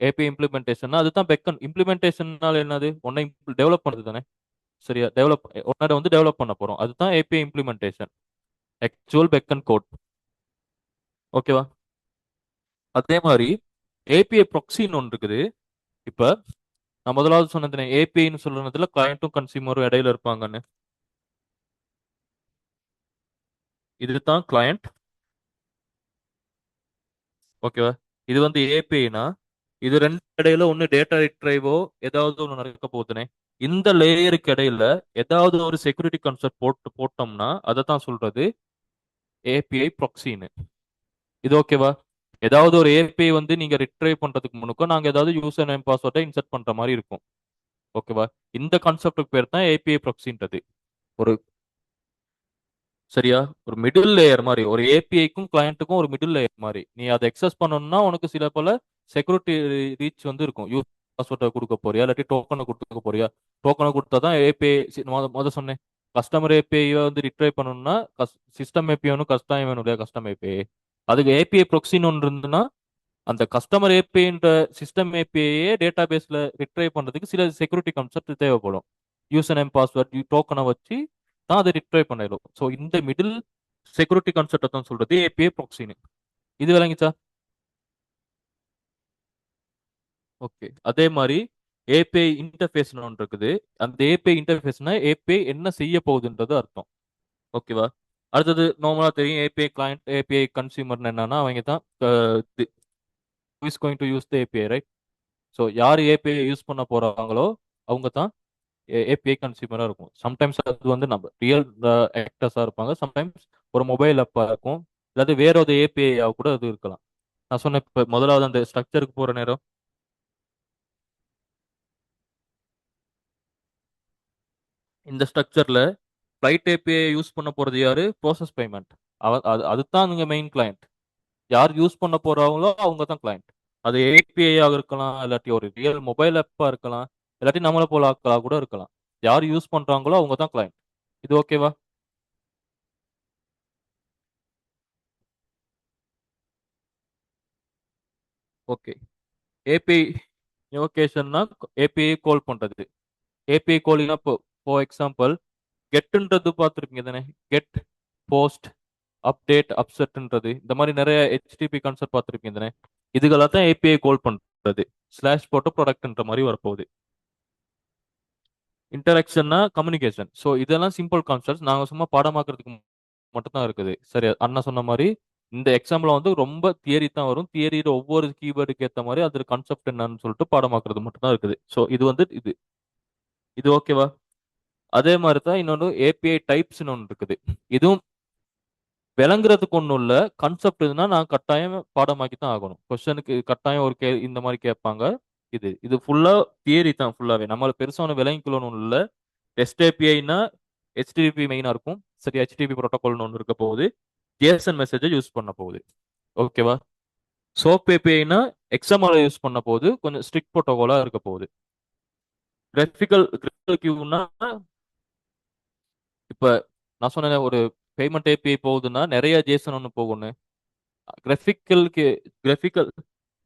ஏபிஐ இம்ப்ளிமெண்டேஷன் அதுதான் பெக்கன். இம்ப்ளிமெண்டேஷன்னால என்னது? ஒன்னை டெவலப் பண்ணுறது தானே. சரியா? ஒன்னரை வந்து டெவலப் பண்ண போறோம். அதுதான் API implementation, actual backend code. ஓகேவா? அதே மாதிரி ஏபிஐ ப்ராக்ஸின்னு ஒன்று இருக்குது. இப்போ நான் முதலாவது சொன்னது ஏபிஐன்னு சொல்றதுல கிளையண்ட்டும் கன்சியூமரும் இடையில இருப்பாங்கன்னு. இதுதான் கிளையண்ட். ஓகேவா? இது வந்து ஏபிஐனா இது ரெண்டு இடையில ஒன்று டேட்டா ரிட்ரைவோ ஏதாவது ஒன்று நடக்க போகுதுனே. இந்த லேயருக்கு இடையில ஏதாவது ஒரு செக்யூரிட்டி கான்செப்ட் போட்டோம்னா அதை தான் சொல்றது ஏபிஐ ப்ராக்ஸின்னு. இது ஓகேவா? ஏதாவது ஒரு ஏபிஐ வந்து நீங்க ரிட்ரைவ் பண்றதுக்கு முன்னுக்கும் நாங்க ஏதாவது யூசர் நேம் பாஸ்வேர்டை இன்சர்ட் பண்ற மாதிரி இருக்கும். ஓகேவா? இந்த கான்செப்டுக்கு பேர் தான் ஏபிஐ ப்ராக்ஸின்றது. ஒரு சரியா, ஒரு மிடில் லேயர் மாதிரி, ஒரு ஏபிஐக்கும் கிளையண்ட்டுக்கும் ஒரு மிடில் லேயர் மாதிரி. நீ அதை எக்ஸஸ் பண்ணணும்னா உனக்கு சில பல செக்யூரிட்டி ரீச் வந்து இருக்கும். யூஸ் பாஸ்வேர்டை கொடுக்க போறியா இல்லாட்டி டோக்கனை கொடுக்க போறியா? டோக்கனை கொடுத்தா தான் ஏபிஐ. முத சொன்னேன் கஸ்டமர் ஏபிஐ வந்து ரிட்ரைவ் பண்ணணும்னா சிஸ்டம் ஏபிஐ ஒன்று கஸ்டம் வேணும் இல்லையா. கஸ்டம் ஏபிஐ அதுக்கு ஏபிஐ ப்ரொக்ஸின்னு ஒன்று இருந்ததுன்னா அந்த கஸ்டமர் ஏபிஐன்ற சிஸ்டம் ஏபிஐயே டேட்டா பேஸ்ல ரிட்ரைவ் பண்றதுக்கு சில செக்யூரிட்டி கான்செப்ட் தேவைப்படும். யூசர் நேம் பாஸ்வேர்ட் டோக்கனை வச்சு தான் அதை ரிட்ரைவ் பண்ணிடும். ஸோ இந்த மிடில் செக்யூரிட்டி கான்செப்டை தான் சொல்றது ஏபிஐ ப்ராக்ஸின்னு. இது விளங்கிச்சா? ஓகே. அதே மாதிரி ஏபிஐ இன்டர்ஃபேஸ்னு ஒன்று இருக்குது. அந்த ஏபிஐ இன்டர்ஃபேஸ்னா ஏபிஐ என்ன செய்ய போகுதுன்றது அர்த்தம். ஓகேவா? அடுத்தது நார்மலா தெரியும் ஏபிஐ கிளையண்ட் ஏபிஐ கன்சியூமர் என்னன்னா அவங்க தான் is going to use the API, right? So யார் ஏபிஐ யூஸ் பண்ண போறாங்களோ அவங்க தான் ஏபிஐ கன்சியூமராக இருக்கும். சம்டைம்ஸ் அது வந்து நம்ம ரியல் ஆக்டர்ஸாக இருப்பாங்க, சம்டைம்ஸ் ஒரு மொபைல் ஆப்பாக இருக்கும், இல்லாட்டி வேற ஒரு ஏபிஐ கூட அது இருக்கலாம். நான் சொன்ன இப்போ முதலாவது அந்த ஸ்ட்ரக்சருக்கு போகிற நேரம் இந்த ஸ்ட்ரக்சர்ல ஃப்ளைட் ஏபிஐ யூஸ் பண்ண போறது யாரு? Process payment. அதுதான் நீங்க மெயின் கிளையண்ட். யார் யூஸ் பண்ண போறாங்களோ அவங்க தான் கிளையண்ட். அது ஏபிஐயாக இருக்கலாம், இல்லாட்டி ஒரு ரியல் மொபைல் ஆப்பா இருக்கலாம், இல்லாட்டி நம்மளை போல ஆட்களா கூட இருக்கலாம். யார் யூஸ் பண்றாங்களோ அவங்க தான் கிளையண்ட். இது ஓகேவா? ஓகே. ஏபிஐ இன்வோகேஷன்னா ஏபிஐ கால் பண்றது. ஏபிஐ காலிங்னா இப்போ ஃபார் எக்ஸாம்பிள் கெட்டுன்றது பார்த்துருக்கீங்க தானே. கெட், போஸ்ட், அப்டேட், அப்செட்ன்றது இந்த மாதிரி நிறைய ஹெச்டிபி கான்செப்ட் பார்த்துருக்கீங்க தானே. இதுகளெல்லாம் தான் ஏபிஐ கால் பண்றது. ஸ்லாஷ் போட்டு ப்ராடக்ட்ன்ற மாதிரி வரப்போகுது. இன்டராக்ஷன்னா கம்யூனிகேஷன். ஸோ இதெல்லாம் சிம்பிள் கான்செப்ட்ஸ், நாங்கள் சும்மா பாடமாக்குறதுக்கு மட்டும் தான் இருக்குது. சரி, அண்ணா சொன்ன மாதிரி இந்த எக்ஸாம்பிள் வந்து ரொம்ப தியரி தான் வரும். தியரியில ஒவ்வொரு கீவேர்டுக்கு ஏற்ற மாதிரி அது கான்செப்ட் என்னன்னு சொல்லிட்டு பாடமாக்குறது மட்டும் தான் இருக்குது. ஸோ இது வந்து இது இது ஓகேவா? அதே மாதிரி தான் இன்னொன்று ஏபிஐ டைப்ஸ்னு ஒன்று இருக்குது. இதுவும் விளங்குறதுக்கு ஒன்றும் இல்லை. கான்செப்ட் இதுனா நான் கட்டாயம் பாடமாக்கி தான் ஆகணும். கொஸ்டனுக்கு கட்டாயம் ஒரு இந்த மாதிரி கேட்பாங்க. இது ஃபுல்லா தியரி தான் ஃபுல்லாவே. நம்மள பெருசா ஒன்று விளங்கிக்கொள்ளணும் இல்லை. ரெஸ்ட் ஏபிஐனா ஹெச்டிடிபி மெயினா இருக்கும். சரி, ஹெச்டிடிபி ப்ரோட்டோகால்னு ஒன்று இருக்க போகுது. ஜேசன் மெசேஜை யூஸ் பண்ண போகுது. ஓகேவா? சோப் ஏபிஐனா எக்ஸ்எம்எல் யூஸ் பண்ண போது கொஞ்சம் ஸ்ட்ரிக்ட் ப்ரோட்டோகாலா இருக்க போகுது. கிராஃபிக்கல் கியூனா இப்ப நான் சொன்ன ஒரு பேமெண்ட் ஏபிஐ போகுதுன்னா நிறைய ஜேசன் ஒன்று போகும்னு. கிராஃபிக்கலுக்கு கிராஃபிக்கல்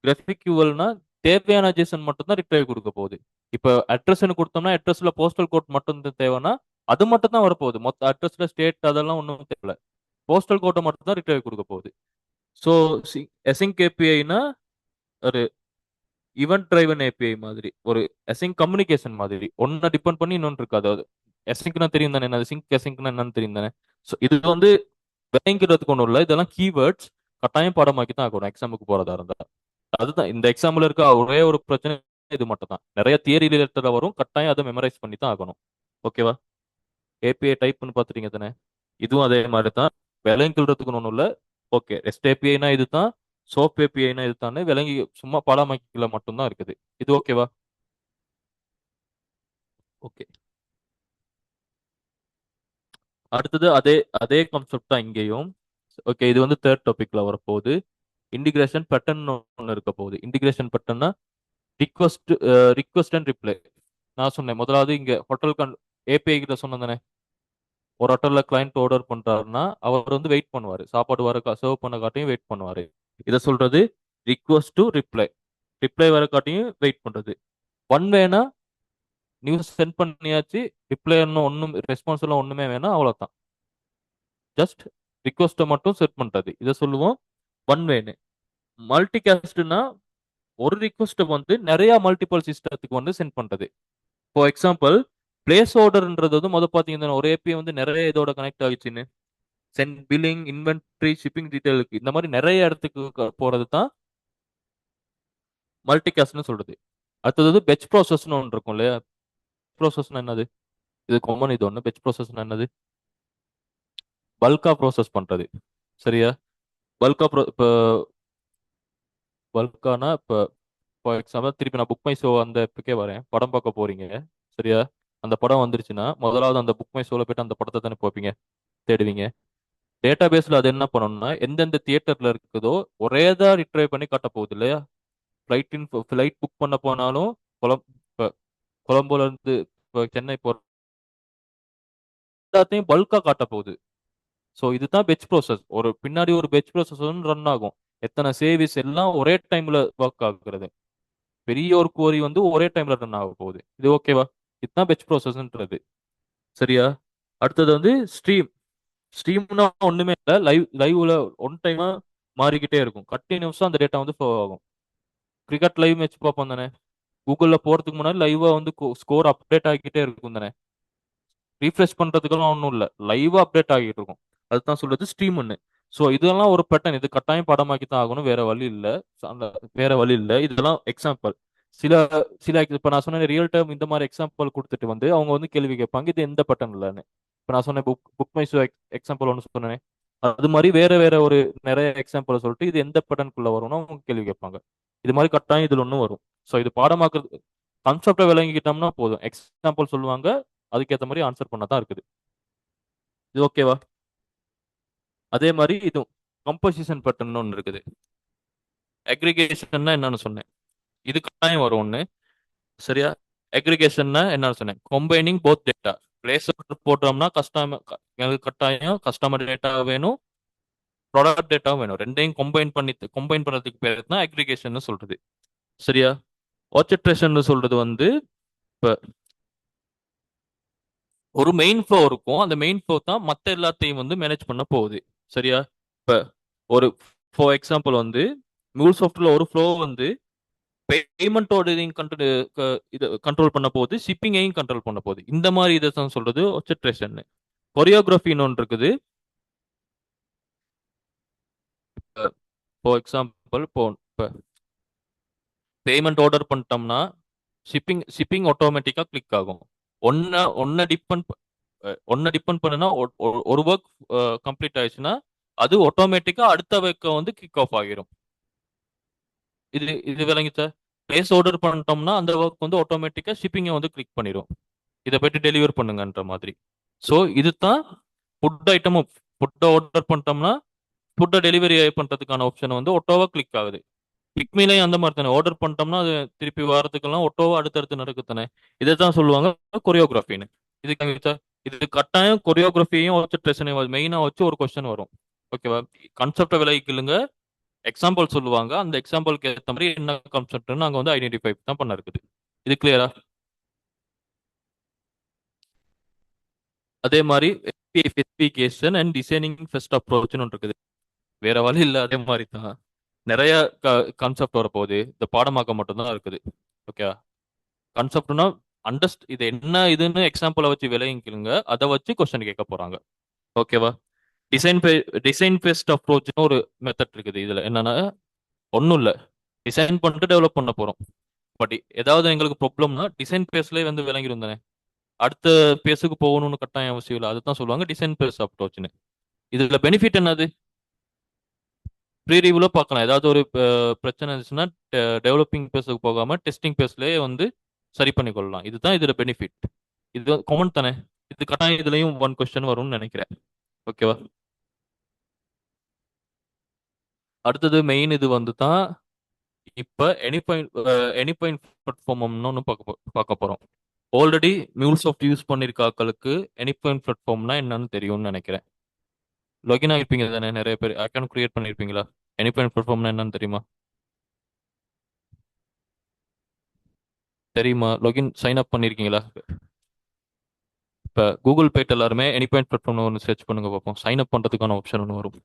கிராஃபிக் கியூவல்னா தேவையான ஜேசன் மட்டும் தான் ரிட்ரைவ் கொடுக்க போகுது. இப்போ அட்ரஸ்ன்னு கொடுத்தோம்னா அட்ரஸ்ல போஸ்டல் கோட் மட்டும் தான் தேவைன்னா அது மட்டும் தான் வரப்போகுது. மொத்த அட்ரஸ்ல ஸ்டேட் அதெல்லாம் ஒன்றும் தேவையில்ல. போஸ்டல் கோட்டை மட்டும் தான் ரிட்ரைவ் கொடுக்க போகுது. ஸோ எசிங்க் ஏபிஐனா ஒரு ஈவென்ட் டிரைவன் ஏபிஐ மாதிரி, ஒரு அசிங்க் கம்யூனிகேஷன் மாதிரி. ஒன்றை டிபெண்ட் பண்ணி இன்னொன்று இருக்காது. அது எசிங்க்னா தெரியும் தானே, என்ன சிங்க் எசிங்க்னா என்னன்னு தெரியும் தானே. ஸோ இது வந்து விளங்கிறதுக்கு ஒன்றும் இல்லை. இதெல்லாம் கீவேர்ட்ஸ் கட்டாயம் பாடமாக்கி தான் ஆகணும் எக்ஸாமுக்கு போறதா இருந்தா. அதுதான் இந்த எக்ஸாம்பிள் இருக்க ஒரே ஒரு பிரச்சனை. இது மட்டும் தான். நிறைய தியரி ரிலேட்டடா வரும். கட்டாயம் அதை மெமரைஸ் பண்ணி தான் ஆகணும். ஓகேவா? ஏபிஐ டைப்னு பார்த்துட்டீங்க தானே. இதுவும் அதே மாதிரி தான். விளங்கிக்கிறதுக்கு ஒன்றும் இல்லை. ஓகே, ரெஸ்ட் ஏபிஐனா இதுதான், சோப் ஏபிஐனா இதுதானே விளங்கி சும்மா பாடமாக்கிக்கல மட்டும்தான் இருக்குது. இது ஓகேவா? ஓகே. அடுத்தது அதே அதே கான்செப்ட் தான் இங்கேயும். ஓகே, இது வந்து தேர்ட் டாபிக்ல வரப்போகுது. இன்டிகிரேஷன் பேட்டர்ன் ஒன்று இருக்க போகுது. இன்டிகிரேஷன் பேட்டர்னா ரிக்வஸ்ட் ரிக்வஸ்ட் அண்ட் ரிப்ளை. நான் சொன்னேன் முதலாவது இங்க ஹோட்டல் ஏபிஐ கிட்ட சொன்னதானே. ஒரு ஹோட்டல்ல கிளைண்ட் ஆர்டர் பண்றாருன்னா அவர் வந்து வெயிட் பண்ணுவாரு. சாப்பாடு வர சர்வ் பண்ண காட்டியும் வெயிட் பண்ணுவாரு. இதை சொல்றது ரிக்வஸ்ட் டு ரிப்ளை. ரிப்ளை வர காட்டியும் வெயிட் பண்றது. ஒன் வேனா நியூஸ் சென்ட் பண்ணியாச்சு, ரிப்ளை இன்னும் ஒன்றும் ரெஸ்பான்ஸ் எல்லாம் ஒண்ணுமே வேணாம், அவ்வளோதான். ஜஸ்ட் ரிக்வஸ்ட்டை மட்டும் செட் பண்றது. இதை சொல்லுவோம் ஒன் வேன்னு. மல்டி காஸ்ட்னா ஒரு ரிக்வஸ்ட்டை வந்து நிறைய மல்டிபிள் சிஸ்டத்துக்கு வந்து சென்ட் பண்றது. ஃபார் எக்ஸாம்பிள், பிளேஸ் ஆர்டர்ன்றது வந்து முதல் பார்த்தீங்கன்னா ஒரு ஏபிஐ வந்து நிறைய இதோட கனெக்ட் ஆகிச்சுன்னு. சென்ட் பில்லிங், இன்வென்ட்ரி, ஷிப்பிங் டீட்டெயிலுக்கு இந்த மாதிரி நிறைய இடத்துக்கு போறது தான் மல்டி காஸ்ட்னு சொல்றது. அடுத்தது வந்து பெச் ப்ராசஸ்னு ஒன்று இருக்கும் இல்லையா. ப்ராசஸ்னா என்னது? இது காமன். இது ஒன்று பெச் ப்ராசஸ்னா என்னது? பல்கா ப்ராசஸ் பண்றது. சரியா? பல்கா இப்போ பல்கானா இப்போ ஃபார் எக்ஸாம்பிள் திருப்பி நான் புக் மை ஷோ அந்த இப்போக்கே வரேன். படம் பார்க்க போறீங்க. சரியா? அந்த படம் வந்துருச்சுன்னா முதலாவது அந்த புக் மை ஷோல போயிட்டு அந்த படத்தை தானே பார்ப்பீங்க, தேடுவீங்க. டேட்டா பேஸ்ல அது என்ன பண்ணணும்னா எந்தெந்த தியேட்டர்ல இருக்குதோ ஒரே தான் ரிட்ரைவ் பண்ணி காட்ட போகுது இல்லையா. ஃப்ளைட் புக் பண்ண போனாலும் இப்போ கொலம்போல இருந்து இப்போ சென்னை போற எல்லாத்தையும் பல்கா காட்ட போகுது. ஸோ இதுதான் பெச் ப்ரோசஸ். ஒரு பின்னாடி ஒரு பெச் ப்ரோசஸ் ரன் ஆகும். எத்தனை சேவிஸ் எல்லாம் ஒரே டைம்ல ஒர்க் ஆகுறது. பெரிய ஒரு கோரி வந்து ஒரே டைம்ல ரன் ஆக போகுது. இது ஓகேவா? இதுதான் பெச் ப்ரோசஸ்ன்றது. சரியா? அடுத்தது வந்து ஸ்ட்ரீம்னா ஒண்ணுமே இல்லை. லைவ்ல ஒன் டைமா மாறிக்கிட்டே இருக்கும். கண்டினியூஸா அந்த டேட்டா வந்து ஃப்ளோ ஆகும். கிரிக்கெட் லைவ் மேட்ச் பார்ப்போம் தானே. கூகுள்ல போறதுக்கு முன்னாடி லைவா வந்து ஸ்கோர் அப்டேட் ஆகிக்கிட்டே இருக்கும் தானே. ரீஃப்ரெஷ் பண்றதுக்கெல்லாம் ஒன்றும் இல்லை, லைவா அப்டேட் ஆகிட்டு இருக்கும். அதுதான் சொல்றது ஸ்ட்ரீம்னு. ஸோ இதெல்லாம் ஒரு பேட்டர்ன். இது கட்டாயம் படமாக்கி தான் ஆகணும், வேற வழி இல்லை. அந்த வேற வழி இல்லை. இதெல்லாம் எக்ஸாம்பிள். சில சில இப்போ நான் சொன்ன ரியல் டைம் இந்த மாதிரி எக்ஸாம்பிள் கொடுத்துட்டு வந்து அவங்க வந்து கேள்வி கேட்பாங்க, இது எந்த பேட்டர்ன் இல்லைன்னு. இப்போ நான் சொன்ன புக் மை ஷோ எக்ஸாம்பிள் ஒன்று சொன்னேன். அது மாதிரி வேற வேற ஒரு நிறைய எக்ஸாம்பிள் சொல்லிட்டு இது எந்த பேட்டர்னுக்குள்ள வரும்னு அவங்க கேள்வி கேட்பாங்க. இது மாதிரி கட்டாயம் இதுல ஒன்றும் வரும். ஸோ இது பாடமாக்குறது கான்செப்டை விளங்கிக்கிட்டோம்னா போதும். எக்ஸாம்பிள் சொல்லுவாங்க, அதுக்கேற்ற மாதிரி ஆன்சர் பண்ண தான் இருக்குது. இது ஓகேவா? அதே மாதிரி இதுவும் கம்போசிஷன் பேட்டர்ன் ஒன்று இருக்குது. அக்ரிகேஷன்னா என்னன்னு சொன்னேன். இது கட்டாயம் வரும் ஒன்று. சரியா? அக்ரிகேஷன்னா என்னன்னு சொன்னேன், கம்பைனிங் போத் டேட்டா. பிளேஸ் போட்டோம்னா எனக்கு கட்டாயம் கஸ்டமர் டேட்டா வேணும், ப்ராடக்ட் டேட்டாவும் வேணும். ரெண்டையும் கம்பைன் பண்ணுறதுக்கு பேர் தான் அக்ரிகேஷன் சொல்றது. சரியா? ஆர்கெஸ்ட்ரேஷன் சொல்றது வந்து இப்போ ஒரு மெயின் ஃப்ளோ இருக்கும். அந்த மெயின் ஃப்ளோ தான் மற்ற எல்லாத்தையும் வந்து மேனேஜ் பண்ண போகுது. சரியா? இப்போ ஒரு ஃபார் எக்ஸாம்பிள் வந்து MuleSoftல ஒரு ஃப்ளோ வந்து பேமெண்ட்டோட இதையும் இது கண்ட்ரோல் பண்ண போகுது, ஷிப்பிங்கையும் கண்ட்ரோல் பண்ண போகுது. இந்த மாதிரி இதை தான் சொல்றது ஒர்க்கஸ்ட்ரேஷன். கொரியோகிராஃபின்னு ஒன்று இருக்குது. ஃபார் எக்ஸாம்பிள், இப்போ பேமெண்ட் ஆர்டர் பண்ணிட்டோம்னா ஷிப்பிங் ஆட்டோமேட்டிக்காக கிளிக் ஆகும். ஒன்றை ஒன்றை டிபெண்ட் ஒன்றை டிபெண்ட் பண்ணுனா ஒரு ஒர்க் கம்ப்ளீட் ஆயிடுச்சுன்னா அது ஆட்டோமேட்டிக்காக அடுத்த ஒர்க்கை வந்து கிக் ஆஃப் ஆகிரும். இது இது விளங்கிச்சா? பிளேஸ் ஆர்டர் பண்ணிட்டோம்னா அந்த ஒர்க் வந்து ஆட்டோமேட்டிக்காக ஷிப்பிங்கை வந்து கிளிக் பண்ணிடும், இதை போயிட்டு டெலிவர் பண்ணுங்கன்ற மாதிரி. ஸோ இதுதான் ஃபுட் ஐட்டமும். ஃபுட்டை ஆர்டர் பண்ணிட்டோம்னா ஃபுட்டை டெலிவரி பண்ணுறதுக்கான ஆப்ஷன் வந்து ஒட்டோவா கிளிக் ஆகுது. கிளிக்மீலையும் அந்த மாதிரி தானே, ஆர்டர் பண்ணிட்டோம்னா அது திருப்பி வாரத்துக்கெல்லாம் ஒட்டோவா அடுத்தடுத்து நடக்குத்தானே. இதை தான் சொல்லுவாங்க கொரியோகிராஃபின்னு. இது இது கட்டாயம் கொரியோகிராஃபியையும் வச்சு பிரச்சனை மெயினாக வச்சு ஒரு கொஸ்டின் வரும். ஓகேவா? கான்செப்டை விலகிக்கலுங்க, எக்ஸாம்பிள் சொல்லுவாங்க, அந்த எக்ஸாம்பிளுக்கு ஏற்ற மாதிரி என்ன கான்செப்ட்னு அங்கே வந்து ஐடென்டிஃபை தான் பண்ண இருக்குது. இது கிளியரா? அதே மாதிரி ஸ்பெசிஃபிகேஷன் அண்ட் டிசைனிங் ஃபர்ஸ்ட் அப்ரோச்னு ஒன்று இருக்குது. வேற வழி இல்லை, அதே மாதிரி தான் நிறைய கான்செப்ட் வரப்போகுது. இந்த பாடமாக்க மட்டும்தான் இருக்குது. ஓகே, கான்செப்ட்னா இது என்ன இதுன்னு எக்ஸாம்பிளை வச்சு விளைவிக்கலுங்க, அதை வச்சு கொஸ்டின் கேட்க போறாங்க. ஓகேவா? டிசைன் டிசைன் பேஸ்ட் அப்ரோச்னு ஒரு மெத்தட் இருக்குது. இதுல என்னன்னா ஒன்றும் இல்லை, டிசைன் பண்ணிட்டு டெவலப் பண்ண போறோம். பட் ஏதாவது எங்களுக்கு ப்ராப்ளம்னா டிசைன் பேஸ்லேயே வந்து விளங்கிரும் தானே, அடுத்த பேஸுக்கு போகணும்னு கட்டாயம் அவசியம் இல்லை. அதுதான் சொல்லுவாங்க டிசைன் பேஸ் அப்ரோச்னு. இதுல பெனிஃபிட் என்னது? ப்ரீ ரிவ்யூல பார்க்கலாம். ஏதாவது ஒரு பிரச்சனை இருந்துச்சுன்னா டெவலப்பிங் பேஸுக்கு போகாம டெஸ்டிங் பேஸ்லயே வந்து சரி பண்ணி கொள்ளலாம். இதுதான் இதுல பெனிஃபிட். இது காமன் தானே. இது கட்டாயம் இதுலயும் ஒன் கொஸ்டின் வரும்னு நினைக்கிறேன். ஓகேவா? அடுத்தது மெயின் இது வந்து தான் இப்ப எனி பாயிண்ட் பிளாட்ஃபார்ம்னு ஒன்று பார்க்க போறோம். ஆல்ரெடி மியூல்சாஃப்ட் யூஸ் பண்ணிருக்க ஆட்களுக்கு எனி பாயிண்ட் பிளாட்ஃபார்ம்னா என்னன்னு தெரியும்னு நினைக்கிறேன். லாகின் ஆகிருப்பீங்க தானே, நிறைய பேர் அக்கௌண்ட் கிரியேட் பண்ணிருப்பீங்களா? எனி பாயிண்ட் பிளாட்ஃபார்ம்னா என்னன்னு தெரியுமா? தெரியுமா? லாகின் சைன் அப் பண்ணிருக்கீங்களா? இப்போ கூகுள் பேட் எல்லாருமே எனி பாயிண்ட் பிளாட்ஃபார்ம்னு ஒன்று சர்ச் பண்ணுங்க பார்ப்போம். சைன் அப் பண்ணுறதுக்கான ஆப்ஷன் ஒன்று வரும்.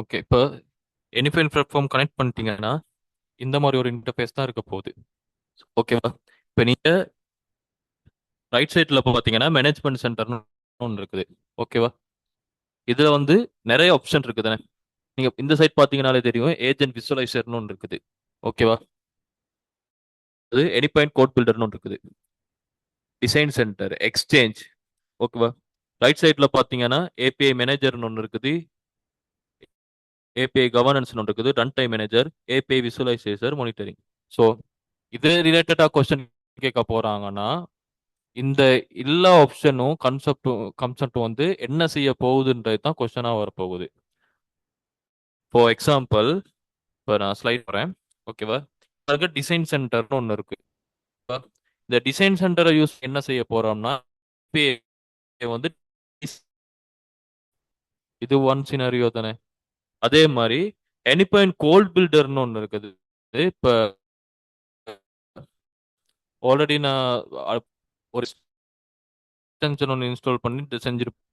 ஓகே, இப்போ எனிஃபைல் பிளாட்ஃபார்ம் கனெக்ட் பண்ணிட்டீங்கன்னா இந்த மாதிரி ஒரு இன்டர்ஃபேஸ் தான் இருக்க போகுது. ஓகேவா? இப்போ நீங்க ரைட் சைடில் பார்த்தீங்கன்னா மேனேஜ்மெண்ட் சென்டர்னு ஒன்று இருக்குது. ஓகேவா? இதுல வந்து நிறைய ஆப்ஷன் இருக்குதுண்ணே. நீங்க இந்த சைட் பார்த்தீங்கன்னாலே தெரியும், ஏஜென்ட் விசுவலைசர்னு ஒன்று இருக்குது. ஓகேவா? அது எனி பாயிண்ட் கோட் பில்டர்னு ஒன்று இருக்குது. Design centre, exchange. ஓகேவா? ரைட் சைட்ல பார்த்தீங்கன்னா ஏபிஐ மேனேஜர்னு ஒன்று இருக்குது, ஏபிஐ கவர்னன்ஸ் ஒன்று இருக்குது, run time manager, API visualiser, monitoring. So இது ரிலேட்டடா கொஸ்டின் கேட்க போறாங்கன்னா இந்த எல்லா ஆப்ஷனும் கன்செப்டும் வந்து என்ன செய்ய போகுதுன்றது தான் கொஸ்டினா வரப்போகுது. ஃபார் எக்ஸாம்பிள், இப்போ நான் ஸ்லைட் வரேன். ஓகேவா? அதுக்கு டிசைன் சென்டர்னு ஒன்று இருக்கு. இந்த டிசைன் சென்டரை யூஸ் என்ன செய்ய போறோம்னா வந்து இது ஒன் சினாரியோ தானே. அதே மாதிரி எனிபாயிண்ட் கோல்ட் பில்டர்னு ஒன்று இருக்குது. இப்போ ஆல்ரெடி நான் ஒரு எக்ஸ்டென்ஷன் ஒன்று இன்ஸ்டால் பண்ணி செஞ்சிருப்பேன்.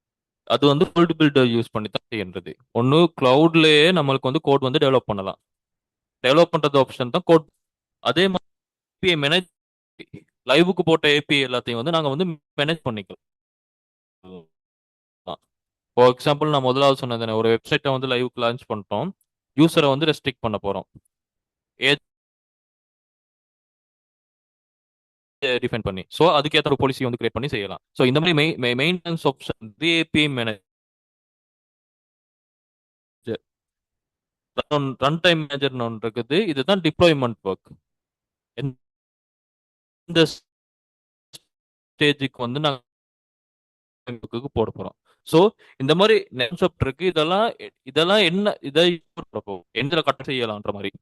அது வந்து கோல்ட் பில்டர் யூஸ் பண்ணி தான் செய்யறது. ஒன்று கிளவுட்லயே நம்மளுக்கு வந்து கோட் வந்து டெவலப் பண்ணலாம். டெவலப் பண்றது ஆப்ஷன் தான் கோட். அதே மாதிரி ஏபிஐ மேனேஜ், லைவுக்கு போட்ட ஏபிஐ எல்லாத்தையும் வந்து நாங்கள் வந்து மேனேஜ் பண்ணிக்கலாம். ஃபார் எக்ஸாம்பிள், நான் முதலாவது சொன்னது ஒரு வெப்சைட்டை வந்து லைவுக்கு லான்ச் பண்ணிட்டோம், யூசரை வந்து ரெஸ்ட்ரிக்ட் பண்ண போறோம், ஏஜ் டிஃபைன் பண்ணி. ஸோ அதுக்கேற்ற ஒரு பாலிசி வந்து கிரியேட் பண்ணி செய்யலாம். ஸோ இந்த மாதிரி maintenance option API manager, run time மேனேஜர்னு ஒன்று இருக்குது. இதுதான் டிப்ளாய்மெண்ட் ஒர்க். இந்த ஸ்டேஜுக்கு வந்து நாங்கள் போட போறோம். ஸோ இந்த மாதிரி கான்செப்ட் இருக்கு. இதெல்லாம் என்ன, இதை எந்த கட்ட செய்யலான்ற மாதிரி.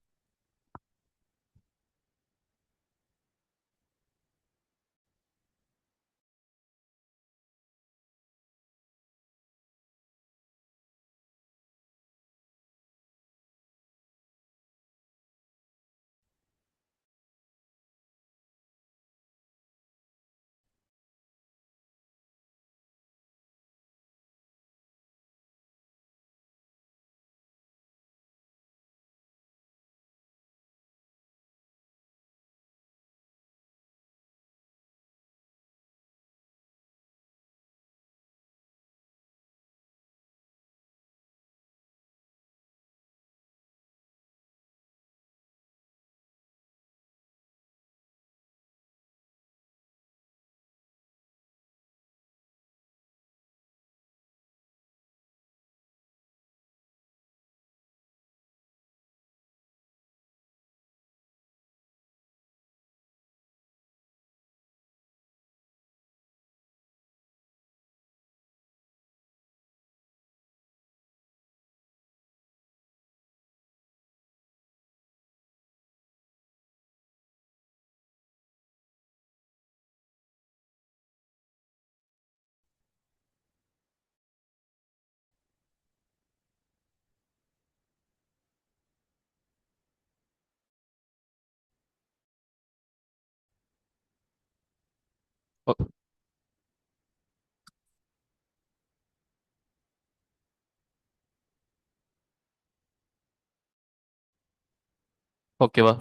ஓகேவா?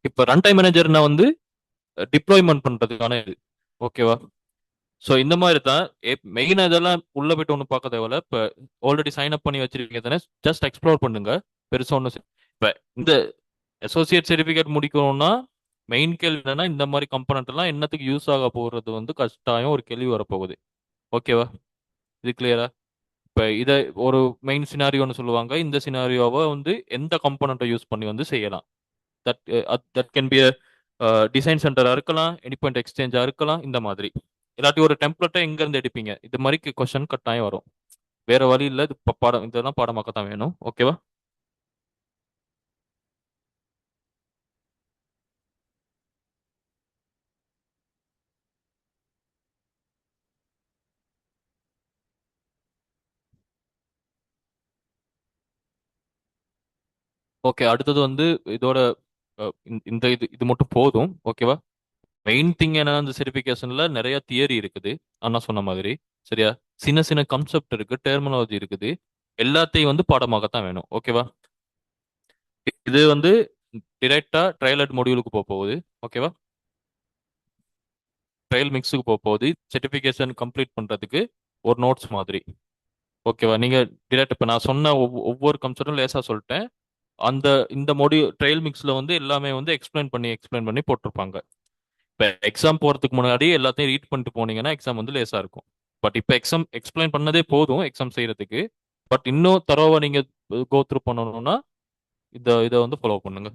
இப்போ ரன் டைம் மேனேஜர்னா வந்து டிப்ளாய்மெண்ட் பண்றதுக்கான இது. ஓகேவா? ஸோ இந்த மாதிரி தான் மெயினாக இதெல்லாம் உள்ள போயிட்டு ஒன்றும் பார்க்க தேவையில்ல. இப்போ ஆல்ரெடி சைன் அப் பண்ணி வச்சிருக்கீங்க தானே, ஜஸ்ட் எக்ஸ்ப்ளோர் பண்ணுங்க. பெருசாக ஒன்றும் இப்போ இந்த அசோசியேட் சர்டிஃபிகேட் முடிக்கணும்னா மெயின் கேள்வி என்னன்னா, இந்த மாதிரி கம்பனண்ட் எல்லாம் என்னத்துக்கு யூஸ் ஆக போகிறது வந்து கட்டாயம் ஒரு கேள்வி வரப்போகுது. ஓகேவா? இது கிளியரா? இப்போ இதை ஒரு மெயின் சினாரியோன்னு சொல்லுவாங்க. இந்த சினாரியோவை வந்து எந்த கம்பனண்ட்டை யூஸ் பண்ணி வந்து செய்யலாம். That that can be design சென்டராக இருக்கலாம், எனி பாயிண்ட் எக்ஸ்சேஞ்சாக இருக்கலாம். இந்த மாதிரி இல்லாட்டி ஒரு டெம்ப்ளேட்டை எங்கேருந்து எடுப்பீங்க, இது மாதிரி கொஸ்டின் கட்டாயம் வரும். வேற வழி இல்லை. இது பாடம், இதெல்லாம் பாடமாக்க தான் வேணும். ஓகேவா? ஓகே, அடுத்தது வந்து இதோட இந்த இது இது மட்டும் போதும். ஓகேவா? மெயின் திங் என்னன்னா, இந்த சர்டிஃபிகேஷன்ல நிறைய தியரி இருக்குது, அண்ணா சொன்ன மாதிரி. சரியா? சின்ன சின்ன கான்செப்ட் இருக்கு, டெர்மினாலஜி இருக்குது. எல்லாத்தையும் வந்து பாடமாகத்தான் வேணும். ஓகேவா? இது வந்து டிரெக்டா ட்ரையல் மொடியூலுக்கு போக போகுது. ஓகேவா? ட்ரையல் மிக்ஸுக்கு போக போகுது. சர்டிஃபிகேஷன் கம்ப்ளீட் பண்றதுக்கு ஒரு நோட்ஸ் மாதிரி. ஓகேவா? நீங்க டிரெக்ட் இப்ப நான் சொன்ன ஒவ்வொரு கான்செப்டும் லேசா சொல்லிட்டேன். அந்த இந்த ட்ரையல் மிக்ஸ்ல வந்து எல்லாமே வந்து எக்ஸ்பிளைன் பண்ணி போட்டிருப்பாங்க. இப்ப எக்ஸாம் போறதுக்கு முன்னாடி எல்லாத்தையும் ரீட் பண்ணிட்டு போனீங்கன்னா எக்ஸாம் வந்து லேசா இருக்கும். பட் இப்ப எக்ஸாம் எக்ஸ்பிளைன் பண்ணதே போதும் எக்ஸாம் செய்யறதுக்கு. பட் இன்னும் தரோவா நீங்க கோ த்ரூ பண்ணணும்னா இதை வந்து ஃபாலோ பண்ணுங்க.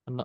அண்ணா,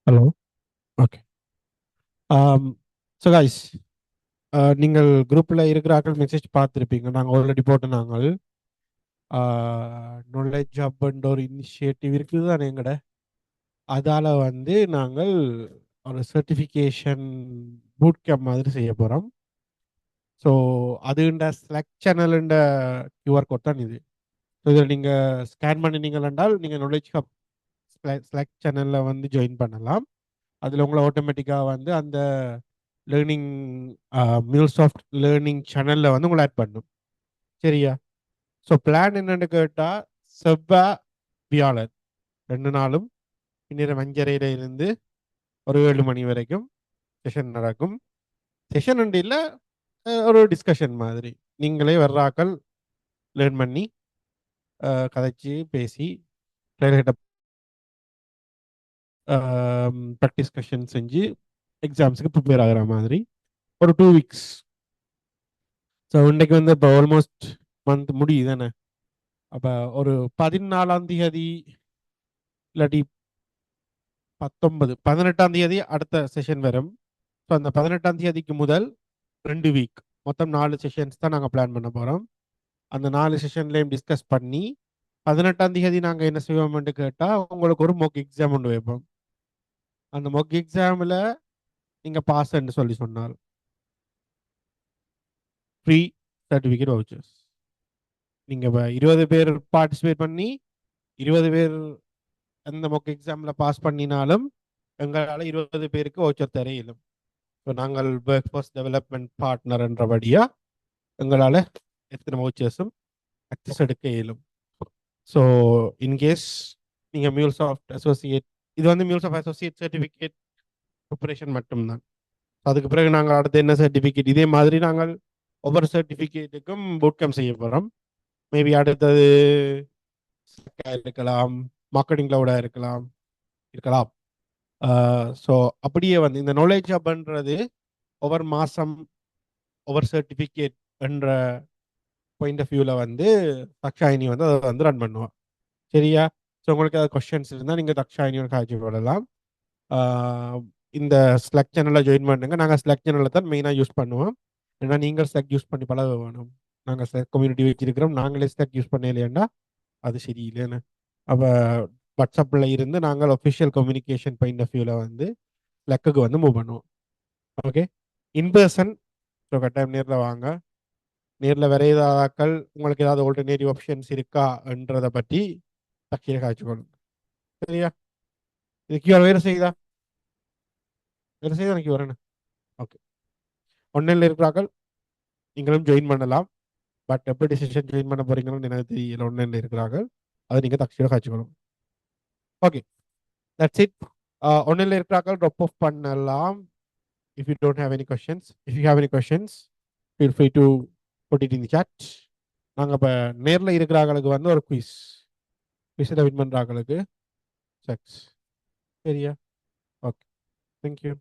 ஹலோ. ஓகே. ஸோ கைஸ், நீங்கள் குரூப்பில் இருக்கிறார்கள் மெசேஜ் பார்த்துருப்பீங்க. நாங்கள் ஆல்ரெடி போட்டு நாங்கள் நாலேஜ் ஹப்ன்ற ஒரு இனிஷியேட்டிவ் இருக்குது தானே எங்கட. அதால் வந்து நாங்கள் ஒரு சர்டிஃபிகேஷன் பூட் கேம்ப் மாதிரி செய்ய போகிறோம். ஸோ அதுண்ட ஸ்லெக் சேனலுண்ட கியூஆர் கோட் தான் இது. ஸோ இதில் நீங்கள் ஸ்கேன் பண்ணினீங்கள் என்றால் நீங்கள் நாலேஜ் ஹப் ஸ்லெக் சேனலில் வந்து ஜாயின் பண்ணலாம். அதில் உங்களை ஆட்டோமேட்டிக்காக வந்து அந்த லேர்னிங் மியூல்சாஃப்ட் லேர்னிங் சேனலில் வந்து உங்களை ஆட் பண்ணும். சரியா? ஸோ பிளான் என்னென்னு கேட்டால் செவ்வாய் வியாழன் 2 நாளும் பின்னிரம் 5:30 இருந்து ஒரு 7 மணி வரைக்கும் செஷன் நடக்கும். செஷன் உண்டு இல்லை, ஒரு டிஸ்கஷன் மாதிரி. நீங்களே வர்றாக்கள் லேர்ன் பண்ணி கதைச்சி பேசி ட்ரைலர்கிட்ட ப்ராக்டிஸ் கொஷன் செஞ்சு எக்ஸாம்ஸுக்கு ப்ரிப்பேர் ஆகிற மாதிரி ஒரு 2 வீக்ஸ். ஸோ இன்றைக்கு வந்து இப்போ ஆல்மோஸ்ட் மந்த் முடியுது தானே. அப்போ ஒரு 14ஆம் தேதி இல்லாட்டி 18ஆம் தேதி அடுத்த செஷன் வரும். ஸோ அந்த 18ஆம் தேதிக்கு முதல் 2 வீக் மொத்தம் 4 செஷன்ஸ் தான் நாங்கள் பிளான் பண்ண போகிறோம். அந்த 4 செஷன்லேயும் டிஸ்கஸ் பண்ணி 18ஆம் தேதி நாங்கள் என்ன செய்வோம்னு கேட்டால் உங்களுக்கு ஒரு மொக் எக்ஸாம் ஒன்று வைப்போம். அந்த மொக் எக்ஸாமில் நீங்கள் பாஸ்ன்னு சொல்லி சொன்னால் ஃப்ரீ சர்டிஃபிகேட் வவுச்சர்ஸ். நீங்கள் 20 பேர் பார்ட்டிசிபேட் பண்ணி 20 பேர் அந்த மொக் எக்ஸாமில் பாஸ் பண்ணினாலும் எங்களால் 20 பேருக்கு வவுச்சர் தர இயலும். ஸோ நாங்கள் ஒர்க் ஃபோர்ஸ் டெவலப்மெண்ட் பார்ட்னர் என்றபடியாக எங்களால் எத்தனை வவுச்சர்ஸும் அக்சஸ் எடுக்க இயலும். ஸோ இன்கேஸ் நீங்கள் மியூல்சாஃப்ட் அசோசியேட், இது வந்து மியூல்சாஃப்ட் அசோசியேட் சர்டிஃபிகேட் ப்ரிப்பரேஷன் மட்டும்தான். அதுக்கு பிறகு நாங்கள் அடுத்து என்ன சர்டிஃபிகேட், இதே மாதிரி நாங்கள் ஒவ்வொரு சர்டிஃபிகேட்டுக்கும் பூட் கேம்ப் செய்ய போகிறோம். மேபி அடுத்தது இருக்கலாம், மார்க்கெட்டிங் கிளவுடாக இருக்கலாம். ஸோ அப்படியே வந்து இந்த நாலேஜ் ஹப்ன்றது ஒவ்வொரு மாதம் ஒவ்வொரு சர்டிஃபிகேட் என்ற பாயிண்ட் ஆஃப் வியூவில் வந்து தக்ஷாயினி வந்து அதை வந்து ரன் பண்ணுவான். சரியா? ஸோ உங்களுக்கு ஏதாவது கொஸ்டின்ஸ் இருந்தால் நீங்கள் தக்ஷாயினியோட காய்ச்சி விடலாம். இந்த ஸ்லெக் சேனலில் ஜாயின் பண்ணுங்க. நாங்கள் ஸ்லெக் சேனலில் தான் மெயினாக யூஸ் பண்ணுவோம். ஏன்னா நீங்கள் ஸ்லெக் யூஸ் பண்ணி பழக வேணும். நாங்கள் ஸ்லெக் கம்யூனிட்டி வச்சிருக்கிறோம், நாங்களே ஸ்லெக் யூஸ் பண்ணலையாண்டா அது சரியில்லைன்னு. அப்போ வாட்ஸ்அப்பில் இருந்து நாங்கள் ஒஃபிஷியல் கம்யூனிகேஷன் பாயிண்ட் ஆஃப் வியூவில் வந்து ஸ்லெக்குக்கு வந்து மூவ் பண்ணுவோம். Okay, in person. ஸோ கட்டாயம் நேரில் வாங்க. நேரில் வேற ஏதாக்கள் உங்களுக்கு ஏதாவது ஆல்டர்னேட்டிவ் ஆப்ஷன்ஸ் இருக்கான்றதை பற்றி தக்கிய காய்ச்சிக்கணும். சரியா? இது கியூஆர் வேறு செய்தா எனக்கு வரேன்னு. ஓகே, ஒன்லைனில் இருக்கிறார்கள் நீங்களும் ஜாயின் பண்ணலாம். பட் எப்படி டிசிஷன் ஜாயின் பண்ண போறீங்கன்னு எனக்கு தெரியல. ஒன்லைனில் இருக்கிறார்கள், அதை நீங்கள் தக்ஷியோட காய்ச்சிக்கணும். Okay, that's it. ஒன்லைனில் இருக்கிறார்கள் ட்ராப் ஆஃப் பண்ணலாம். If you don't have any questions, if you have any questions, feel free to put it in the chat. நாங்கள் இப்போ நேரில் இருக்கிறாங்களுக்கு வந்து ஒரு குவிஸில் வின் பண்ணுறாங்களுக்கு செக்ஸ். சரியா? Okay, thank you.